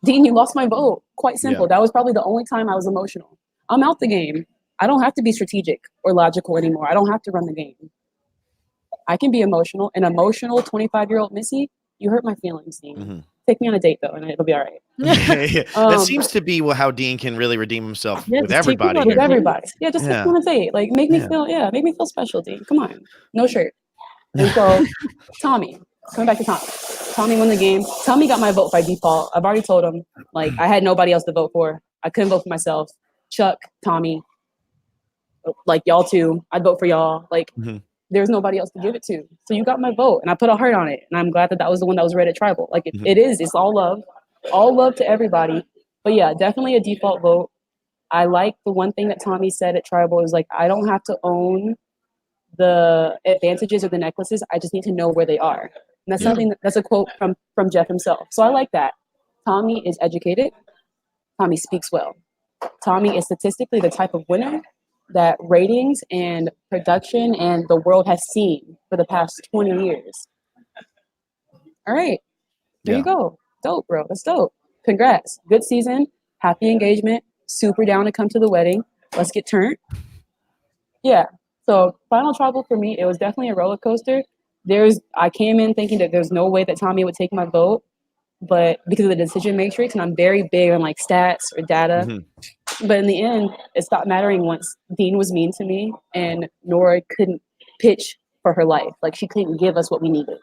Dean, you lost my vote. Quite simple. Yeah. That was probably the only time I was emotional. I'm out the game. I don't have to be strategic or logical anymore. I don't have to run the game. I can be emotional. An emotional 25-year-old Missy, you hurt my feelings, Dean. Take me on a date, though, and it'll be all right. That seems to be how Dean can really redeem himself with everybody. With everybody. Yeah, just take me on a date. Like, make me feel special, Dean. Come on. No shirt. And so, Tommy, coming back to Tommy. Tommy won the game. Tommy got my vote by default. I've already told him, like, I had nobody else to vote for. I couldn't vote for myself. Chuck, Tommy, like, y'all too. I'd vote for y'all. Like, there's nobody else to give it to. So you got my vote, and I put a heart on it. And I'm glad that was the one that was read at Tribal. Like, it is. It's all love. All love to everybody. But, yeah, definitely a default vote. I like the one thing that Tommy said at Tribal is, like, I don't have to own the advantages or the necklaces. I just need to know where they are. And that's something that's a quote from Jeff himself. So I like that. Tommy is educated. Tommy speaks well. Tommy is statistically the type of winner that ratings and production and the world has seen for the past 20 years. All right. There you go. Dope, bro. That's dope. Congrats. Good season. Happy engagement. Super down to come to the wedding. Let's get turned. Yeah. So Final Tribal for me, it was definitely a roller coaster. I came in thinking that there's no way that Tommy would take my vote, but because of the decision matrix, and I'm very big on like stats or data. But in the end, it stopped mattering once Dean was mean to me and Nora couldn't pitch for her life. Like, she couldn't give us what we needed.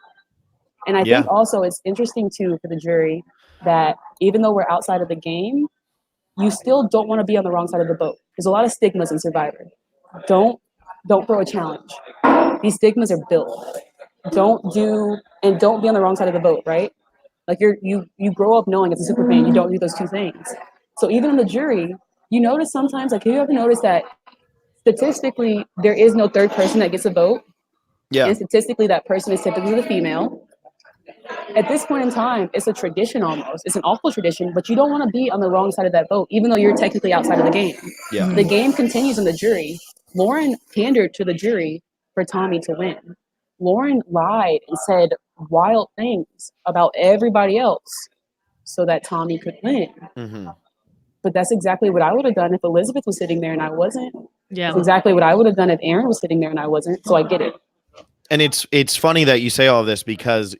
And I think also it's interesting too for the jury that even though we're outside of the game, you still don't want to be on the wrong side of the boat. There's a lot of stigmas in Survivor. Don't throw a challenge. These stigmas are built. Don't be on the wrong side of the boat, right? Like, you grow up knowing as a super fan, you don't do those two things. So even in the jury, you notice sometimes, like, have you ever noticed that statistically there is no third person that gets a vote? Yeah. And statistically that person is typically the female. At this point in time, it's a tradition almost. It's an awful tradition, but you don't want to be on the wrong side of that vote, even though you're technically outside of the game. Yeah. The game continues in the jury. Lauren pandered to the jury for Tommy to win. Lauren lied and said wild things about everybody else so that Tommy could win. But that's exactly what I would have done if Elizabeth was sitting there and I wasn't. Yeah. That's exactly what I would have done if Aaron was sitting there and I wasn't. So I get it. And it's funny that you say all this because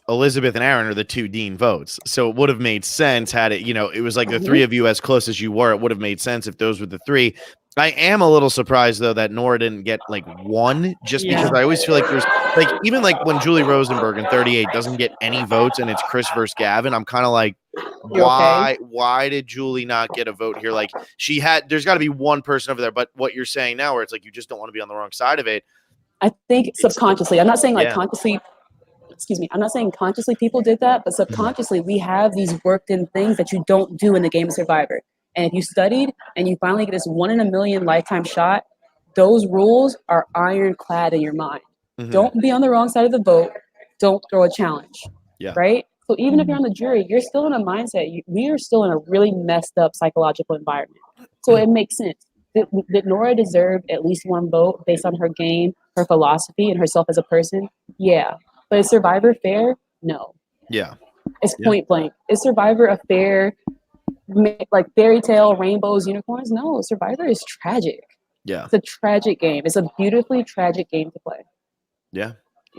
Elizabeth and Aaron are the 2 dean votes. So it would have made sense had it, it was like the 3 of you as close as you were. It would have made sense if those were the 3. I am a little surprised though that Nora didn't get like 1 just because I always feel like there's like even like when Julie Rosenberg in 38 doesn't get any votes and it's Chris versus Gavin, I'm kind of like, why did Julie not get a vote here? Like there's got to be one person over there. But what you're saying now where it's like you just don't want to be on the wrong side of it. I think subconsciously, I'm not saying like consciously, I'm not saying consciously people did that, but subconsciously we have these worked in things that you don't do in the game of Survivor. And if you studied and you finally get this 1 in a million lifetime shot, those rules are ironclad in your mind. Don't be on the wrong side of the boat. Don't throw a challenge. Yeah. Right? So even if you're on the jury, you're still in a mindset. We are still in a really messed up psychological environment. So it makes sense. Did Nora deserve at least 1 vote based on her game, her philosophy, and herself as a person? Yeah. But is Survivor fair? No. Yeah. It's point blank. Is Survivor a fair, like fairy tale, rainbows, unicorns? No. Survivor is tragic. Yeah. It's a tragic game. It's a beautifully tragic game to play. Yeah.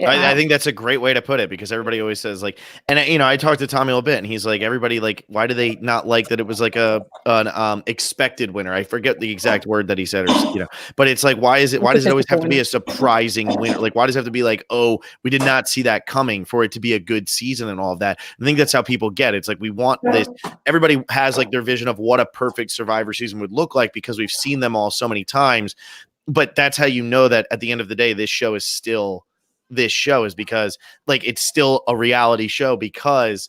I think that's a great way to put it because everybody always says like, and I talked to Tommy a little bit and he's like, everybody like, why do they not like that it was like an expected winner? I forget the exact word that he said, or but it's like, why does it always have to be a surprising winner? Like, why does it have to be like, oh, we did not see that coming for it to be a good season and all of that? I think that's how people get it. It's like, we want this. Everybody has like their vision of what a perfect Survivor season would look like because we've seen them all so many times, but that's how you know that at the end of the day, this show is because like it's still a reality show because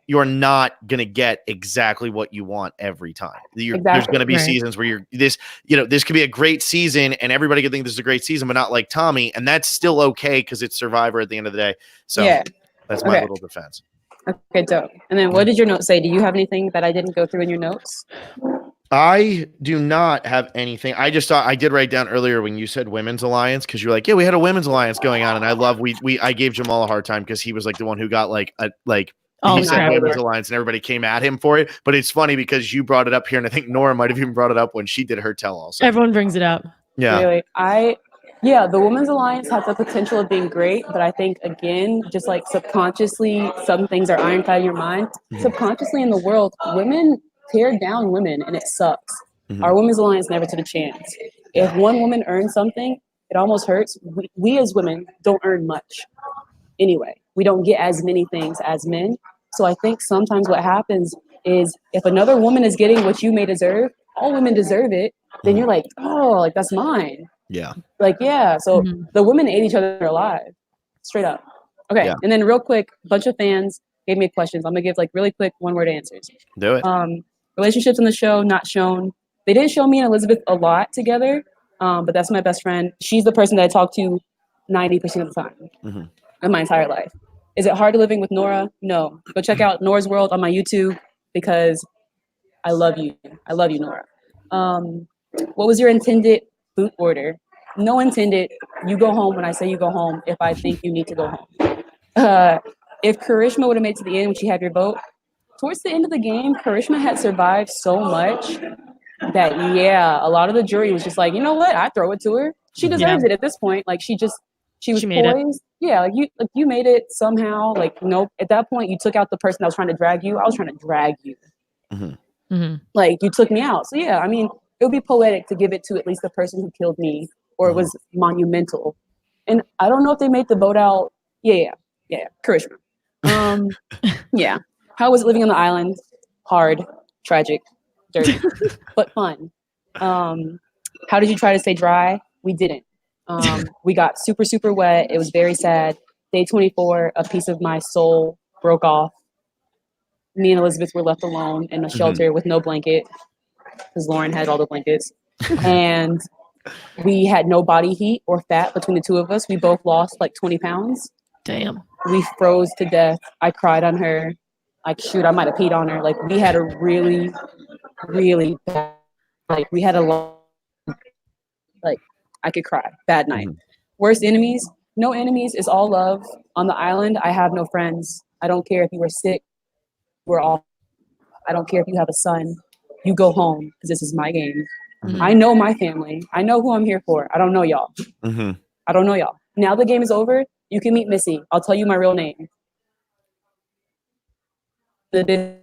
you're not going to get exactly what you want every time. There's going to be seasons where this could be a great season and everybody could think this is a great season, but not like Tommy. And that's still okay because it's Survivor at the end of the day. So that's my little defense. Okay, dope. And then what did your note say? Do you have anything that I didn't go through in your notes? I do not have anything. I just thought I did write down earlier when you said women's alliance because you're like, yeah, we had a women's alliance going on, and I love I gave Jamal a hard time because he was like the one who got he said women's alliance and everybody came at him for it. But it's funny because you brought it up here, and I think Nora might have even brought it up when she did her tell also. Everyone brings it up. Yeah. Really, the women's alliance has the potential of being great, but I think again, just like subconsciously, some things are ironclad in your mind. Subconsciously in the world, women tear down women and it sucks. Our women's alliance never took a chance. If one woman earns something, it almost hurts. We as women don't earn much anyway. We don't get as many things as men. So I think sometimes what happens is if another woman is getting what you may deserve, all women deserve it, then you're like, oh, like that's mine. Yeah. Like, yeah. So the women ate each other alive. Straight up. Okay. Yeah. And then real quick, a bunch of fans gave me questions. I'm gonna give like really quick 1-word answers. Do it. Relationships in the show, not shown. They didn't show me and Elizabeth a lot together, but that's my best friend. She's the person that I talk to 90% of the time in my entire life. Is it hard living with Nora? No. Go check out Nora's World on my YouTube because I love you. I love you, Nora. What was your intended boot order? No intended. You go home when I say you go home if I think you need to go home. If Karishma would have made it to the end, would she have your vote? Towards the end of the game, Karishma had survived so much that, a lot of the jury was just like, you know what? I throw it to her. She deserves it at this point. Like, she was poised. Yeah, you made it somehow. Like, nope. At that point, you took out the person that was trying to drag you. I was trying to drag you. Like, you took me out. So, yeah, I mean, it would be poetic to give it to at least the person who killed me, or it was monumental. And I don't know if they made the vote out. Yeah, Karishma. Yeah. How was it living on the island? Hard, tragic, dirty, but fun. How did you try to stay dry? We didn't. We got super, super wet. It was very sad. Day 24, a piece of my soul broke off. Me and Elizabeth were left alone in a shelter with no blanket because Lauren had all the blankets. And we had no body heat or fat between the two of us. We both lost like 20 pounds. Damn. We froze to death. I cried on her. Like, shoot, I might have peed on her. Like, we had a really, really bad, like, we had a lot, like, I could cry. Bad night. Worst enemies? No enemies. It's all love. On the island, I have no friends. I don't care if you were sick. I don't care if you have a son. You go home because this is my game. Mhm. I know my family. I know who I'm here for. I don't know y'all. Mhm. I don't know y'all. Now the game is over. You can meet Missy. I'll tell you my real name. Wait, did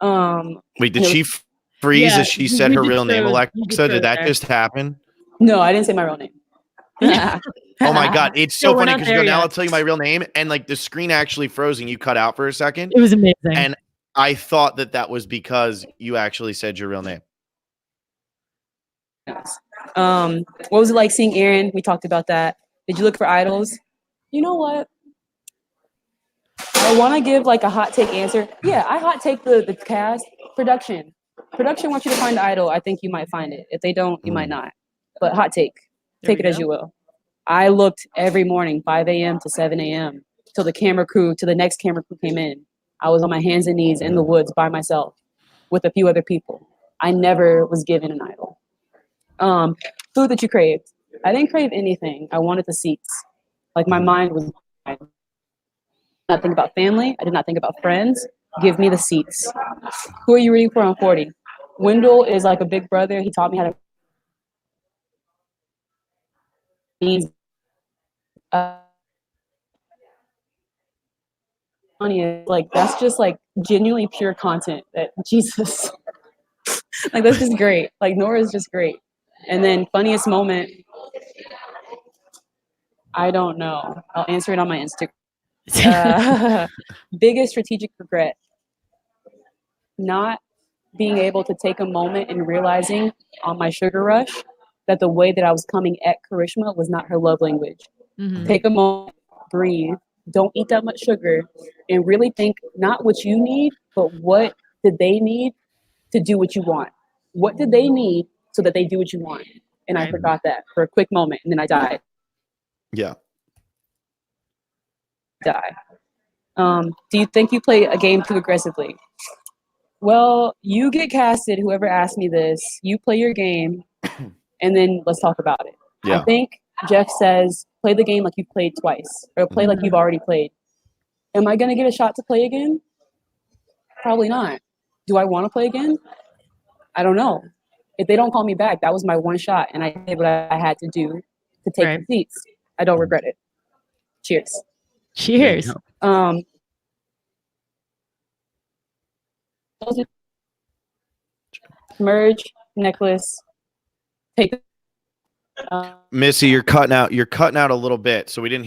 and it she was- freeze Yeah, as she said you her just real name, froze. You just Alexa? Did froze that there. just happen? no, I didn't say my real name. Oh my God. It's No, so we're funny not because you there go, now yet. I'll tell you my real name. And like the screen actually froze and you cut out for a second. It was amazing. And I thought that was because you actually said your real name. What was it like seeing Aaron? We talked about that. Did you look for idols? You know what? I want to give like a hot take answer. Yeah, I hot take the cast. Production wants you to find the idol. I think you might find it. If they don't, you might not. But hot take. There Take we it as go. you will. I looked every morning, 5 a.m. to 7 a.m. till the next camera crew came in. I was on my hands and knees in the woods by myself with a few other people. I never was given an idol. Food that you craved. I didn't crave anything. I wanted the seats. Like my mind was. I did not think about family. I did not think about friends. Give me the seats. Who are you rooting for on 40? Wendell is like a big brother. He taught me how to. Like that's just like genuinely pure content that Jesus. Like that's just great. Like Nora is just great. And then funniest moment. I don't know. I'll answer it on my Instagram. Biggest strategic regret. Not being able to take a moment and realizing on my sugar rush that the way that I was coming at Karishma was not her love language. Mhm. Take a moment, breathe, don't eat that much sugar, and really think not what you need, but what did they need to do what you want? What did they need so that they do what you want? And I Right. forgot that for a quick moment, and then I died. Yeah. Do you think you play a game too aggressively? Well, you get casted, whoever asked me this, you play your game, and then let's talk about it. Yeah. I think Jeff says, play the game like you've played twice, or play like you've already played. Am I going to get a shot to play again? Probably not. Do I want to play again? I don't know. If they don't call me back, that was my one shot, and I did what I had to do to take Right. the seats. I don't regret it. Cheers. Cheers. Merge, necklace, take. Missy, you're cutting out. You're cutting out a little bit, so we didn't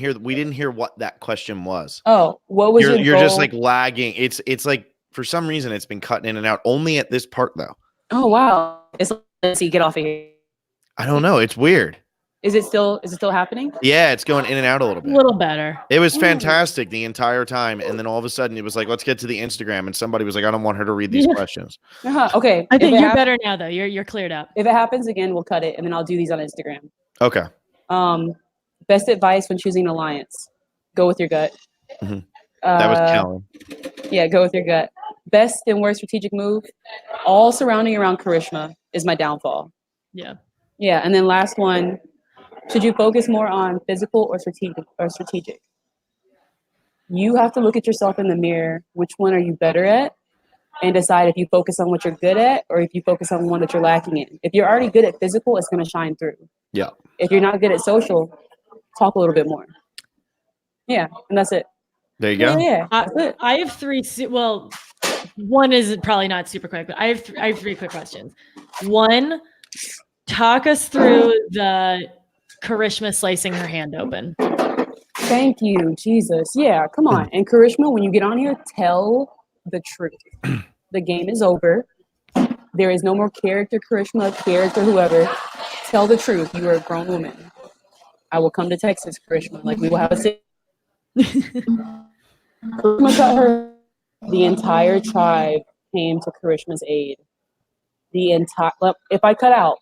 hear what that question was. Oh, what was your You're goal? just like lagging. It's like for some reason it's been cutting in and out. Only at this part though. Oh wow! It's let's see. Get off of here. I don't know. It's weird. Is it still happening? Yeah, it's going in and out a little A bit. little better. It was fantastic the entire time, and then all of a sudden it was like, let's get to the Instagram, and somebody was like, I don't want her to read these questions. Okay. I think you're better now though. You're cleared up. If it happens again, we'll cut it, and then I'll do these on Instagram. Okay. Best advice when choosing an alliance: go with your gut. Mm-hmm. That was Kellen. Yeah, go with your gut. Best and worst strategic move: all surrounding around Karishma is my downfall. Yeah. Yeah, and then last one: should you focus more on physical or strategic? You have to look at yourself in the mirror. Which one are you better at? And decide if you focus on what you're good at or if you focus on one that you're lacking in. If you're already good at physical, it's going to shine through. Yeah. If you're not good at social, talk a little bit more. Yeah, and that's it. There you go. Yeah, that's it. I have three. Well, one is probably not super quick, but I have three quick questions. One, talk us through the Karishma slicing her hand open. Thank you, Jesus. Yeah, come on. And Karishma, when you get on here, tell the truth. The game is over. There is no more character Karishma, character whoever. Tell the truth. You are a grown woman. I will come to Texas, Karishma. Like, we will have a sit. Karishma got her. The entire tribe came to Karishma's aid. The entire, if I cut out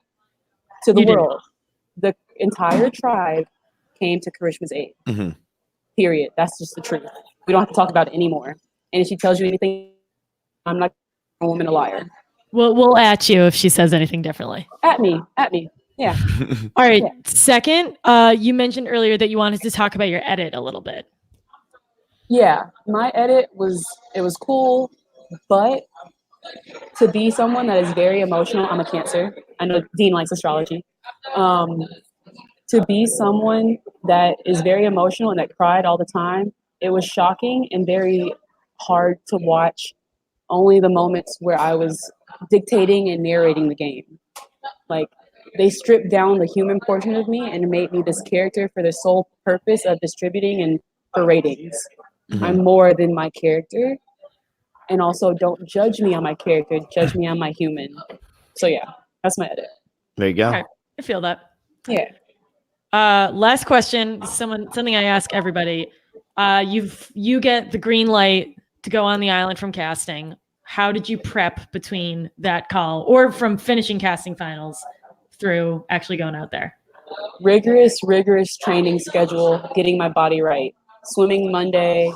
to the You did. world, the entire tribe came to Karishma's aid. Mm-hmm. Period. That's just the truth. We don't have to talk about it anymore. And if she tells you anything, I'm not a woman, a liar. We'll at you if she says anything differently. At me. Yeah. All right. Yeah. Second, you mentioned earlier that you wanted to talk about your edit a little bit. Yeah. My edit was cool, but to be someone that is very emotional. I'm a Cancer. I know Dean likes astrology. To be someone that is very emotional and that cried all the time, it was shocking and very hard to watch. Only the moments where I was dictating and narrating the game. Like, they stripped down the human portion of me and made me this character for the sole purpose of distributing and for ratings. I'm more than my character. And also, don't judge me on my character, judge me on my human. So yeah, that's my edit. There you go. Okay. I feel that. Yeah. Last question. Something I ask everybody. You get the green light to go on the island from casting. How did you prep between that call or from finishing casting finals through actually going out there? Rigorous training schedule, getting my body right. Swimming Monday,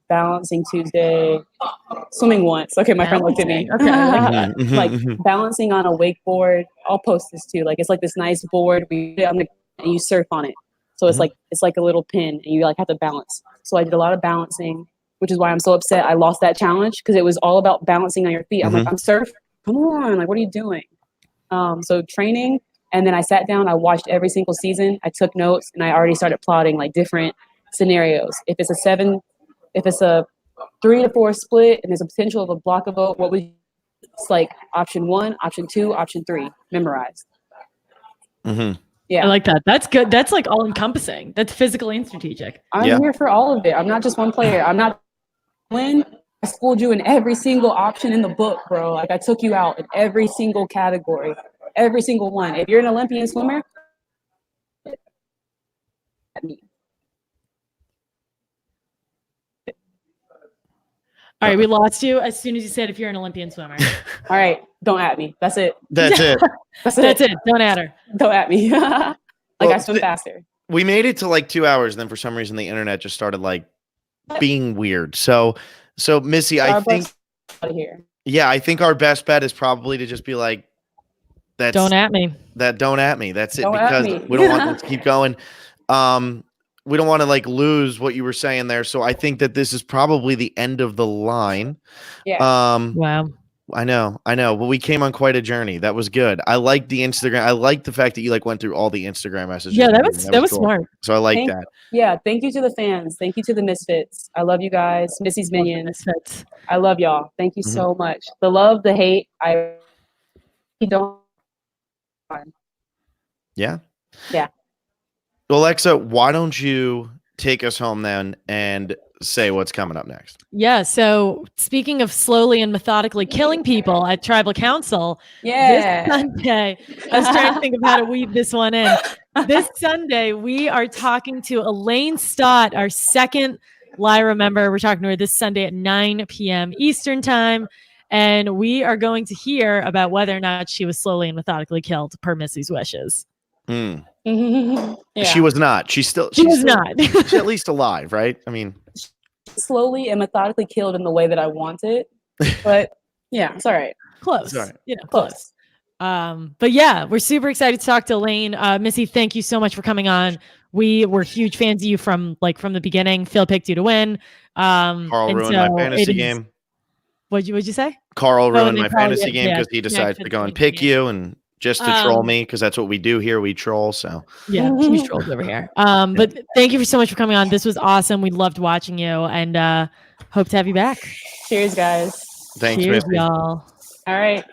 balancing Tuesday, swimming once. Okay, my friend looked at me. Okay, I like that. Like balancing on a wakeboard. I'll post this too. Like, it's like this nice board. And you surf on it. So it's like a little pin, and you like have to balance. So I did a lot of balancing, which is why I'm so upset I lost that challenge, because it was all about balancing on your feet. I'm like, I'm surf. Come on, like, what are you doing? So training, and then I sat down. I watched every single season. I took notes, and I already started plotting like different scenarios. If it's a 3 to 4 split, and there's a potential of a block of vote, what would it's like option 1, option 2, option 3, memorized. Yeah, I like that. That's good. That's like all encompassing. That's physical and strategic. I'm here for all of it. I'm not just one player. I'm not I schooled you in every single option in the book, bro. Like, I took you out in every single category, every single one. If you're an Olympian swimmer, All right, we lost you as soon as you said if you're an Olympian swimmer. All right, don't at me. That's it. That's it. That's it. Don't at her. Don't at me. I swim faster. We made it to like 2 hours, and then for some reason the internet just started like being weird. So Missy, I think I think our best bet is probably to just be like, don't at me. Don't at me. That's it. Don't because we don't want to keep going. We don't want to like lose what you were saying there. So I think that this is probably the end of the line. Yeah. Wow. I know. But we came on quite a journey. That was good. I like the Instagram. I like the fact that you like went through all the Instagram messages. Yeah, that was cool. smart. So I like that. Yeah. Thank you to the fans. Thank you to the Misfits. I love you guys. Missy's Minions. I love y'all. Thank you so much. The love, the hate. I don't. Yeah. Yeah. Well, Alexa, why don't you take us home then and say what's coming up next? Yeah. So speaking of slowly and methodically killing people at Tribal Council, this Sunday, I was trying to think of how to weave this one in. This Sunday, we are talking to Elaine Stott, our second Lyra member. We're talking to her this Sunday at 9 p.m. Eastern time. And we are going to hear about whether or not she was slowly and methodically killed per Missy's wishes. She was not. She's not. She's at least alive, right? I mean, slowly and methodically killed in the way that I wanted, but yeah, it's all right. Close. All right. Close. But yeah, we're super excited to talk to Elaine. Missy, thank you so much for coming on. We were huge fans of you from the beginning. Phil picked you to win. Carl ruined my fantasy game. What'd you say? Carl ruined my fantasy game because he decided to go and pick you and just to troll me, because that's what we do here. We troll. So yeah, huge trolls over here. But thank you so much for coming on. This was awesome. We loved watching you, and hope to have you back. Cheers, guys. Thanks, Cheers, Missy. y'all. All right.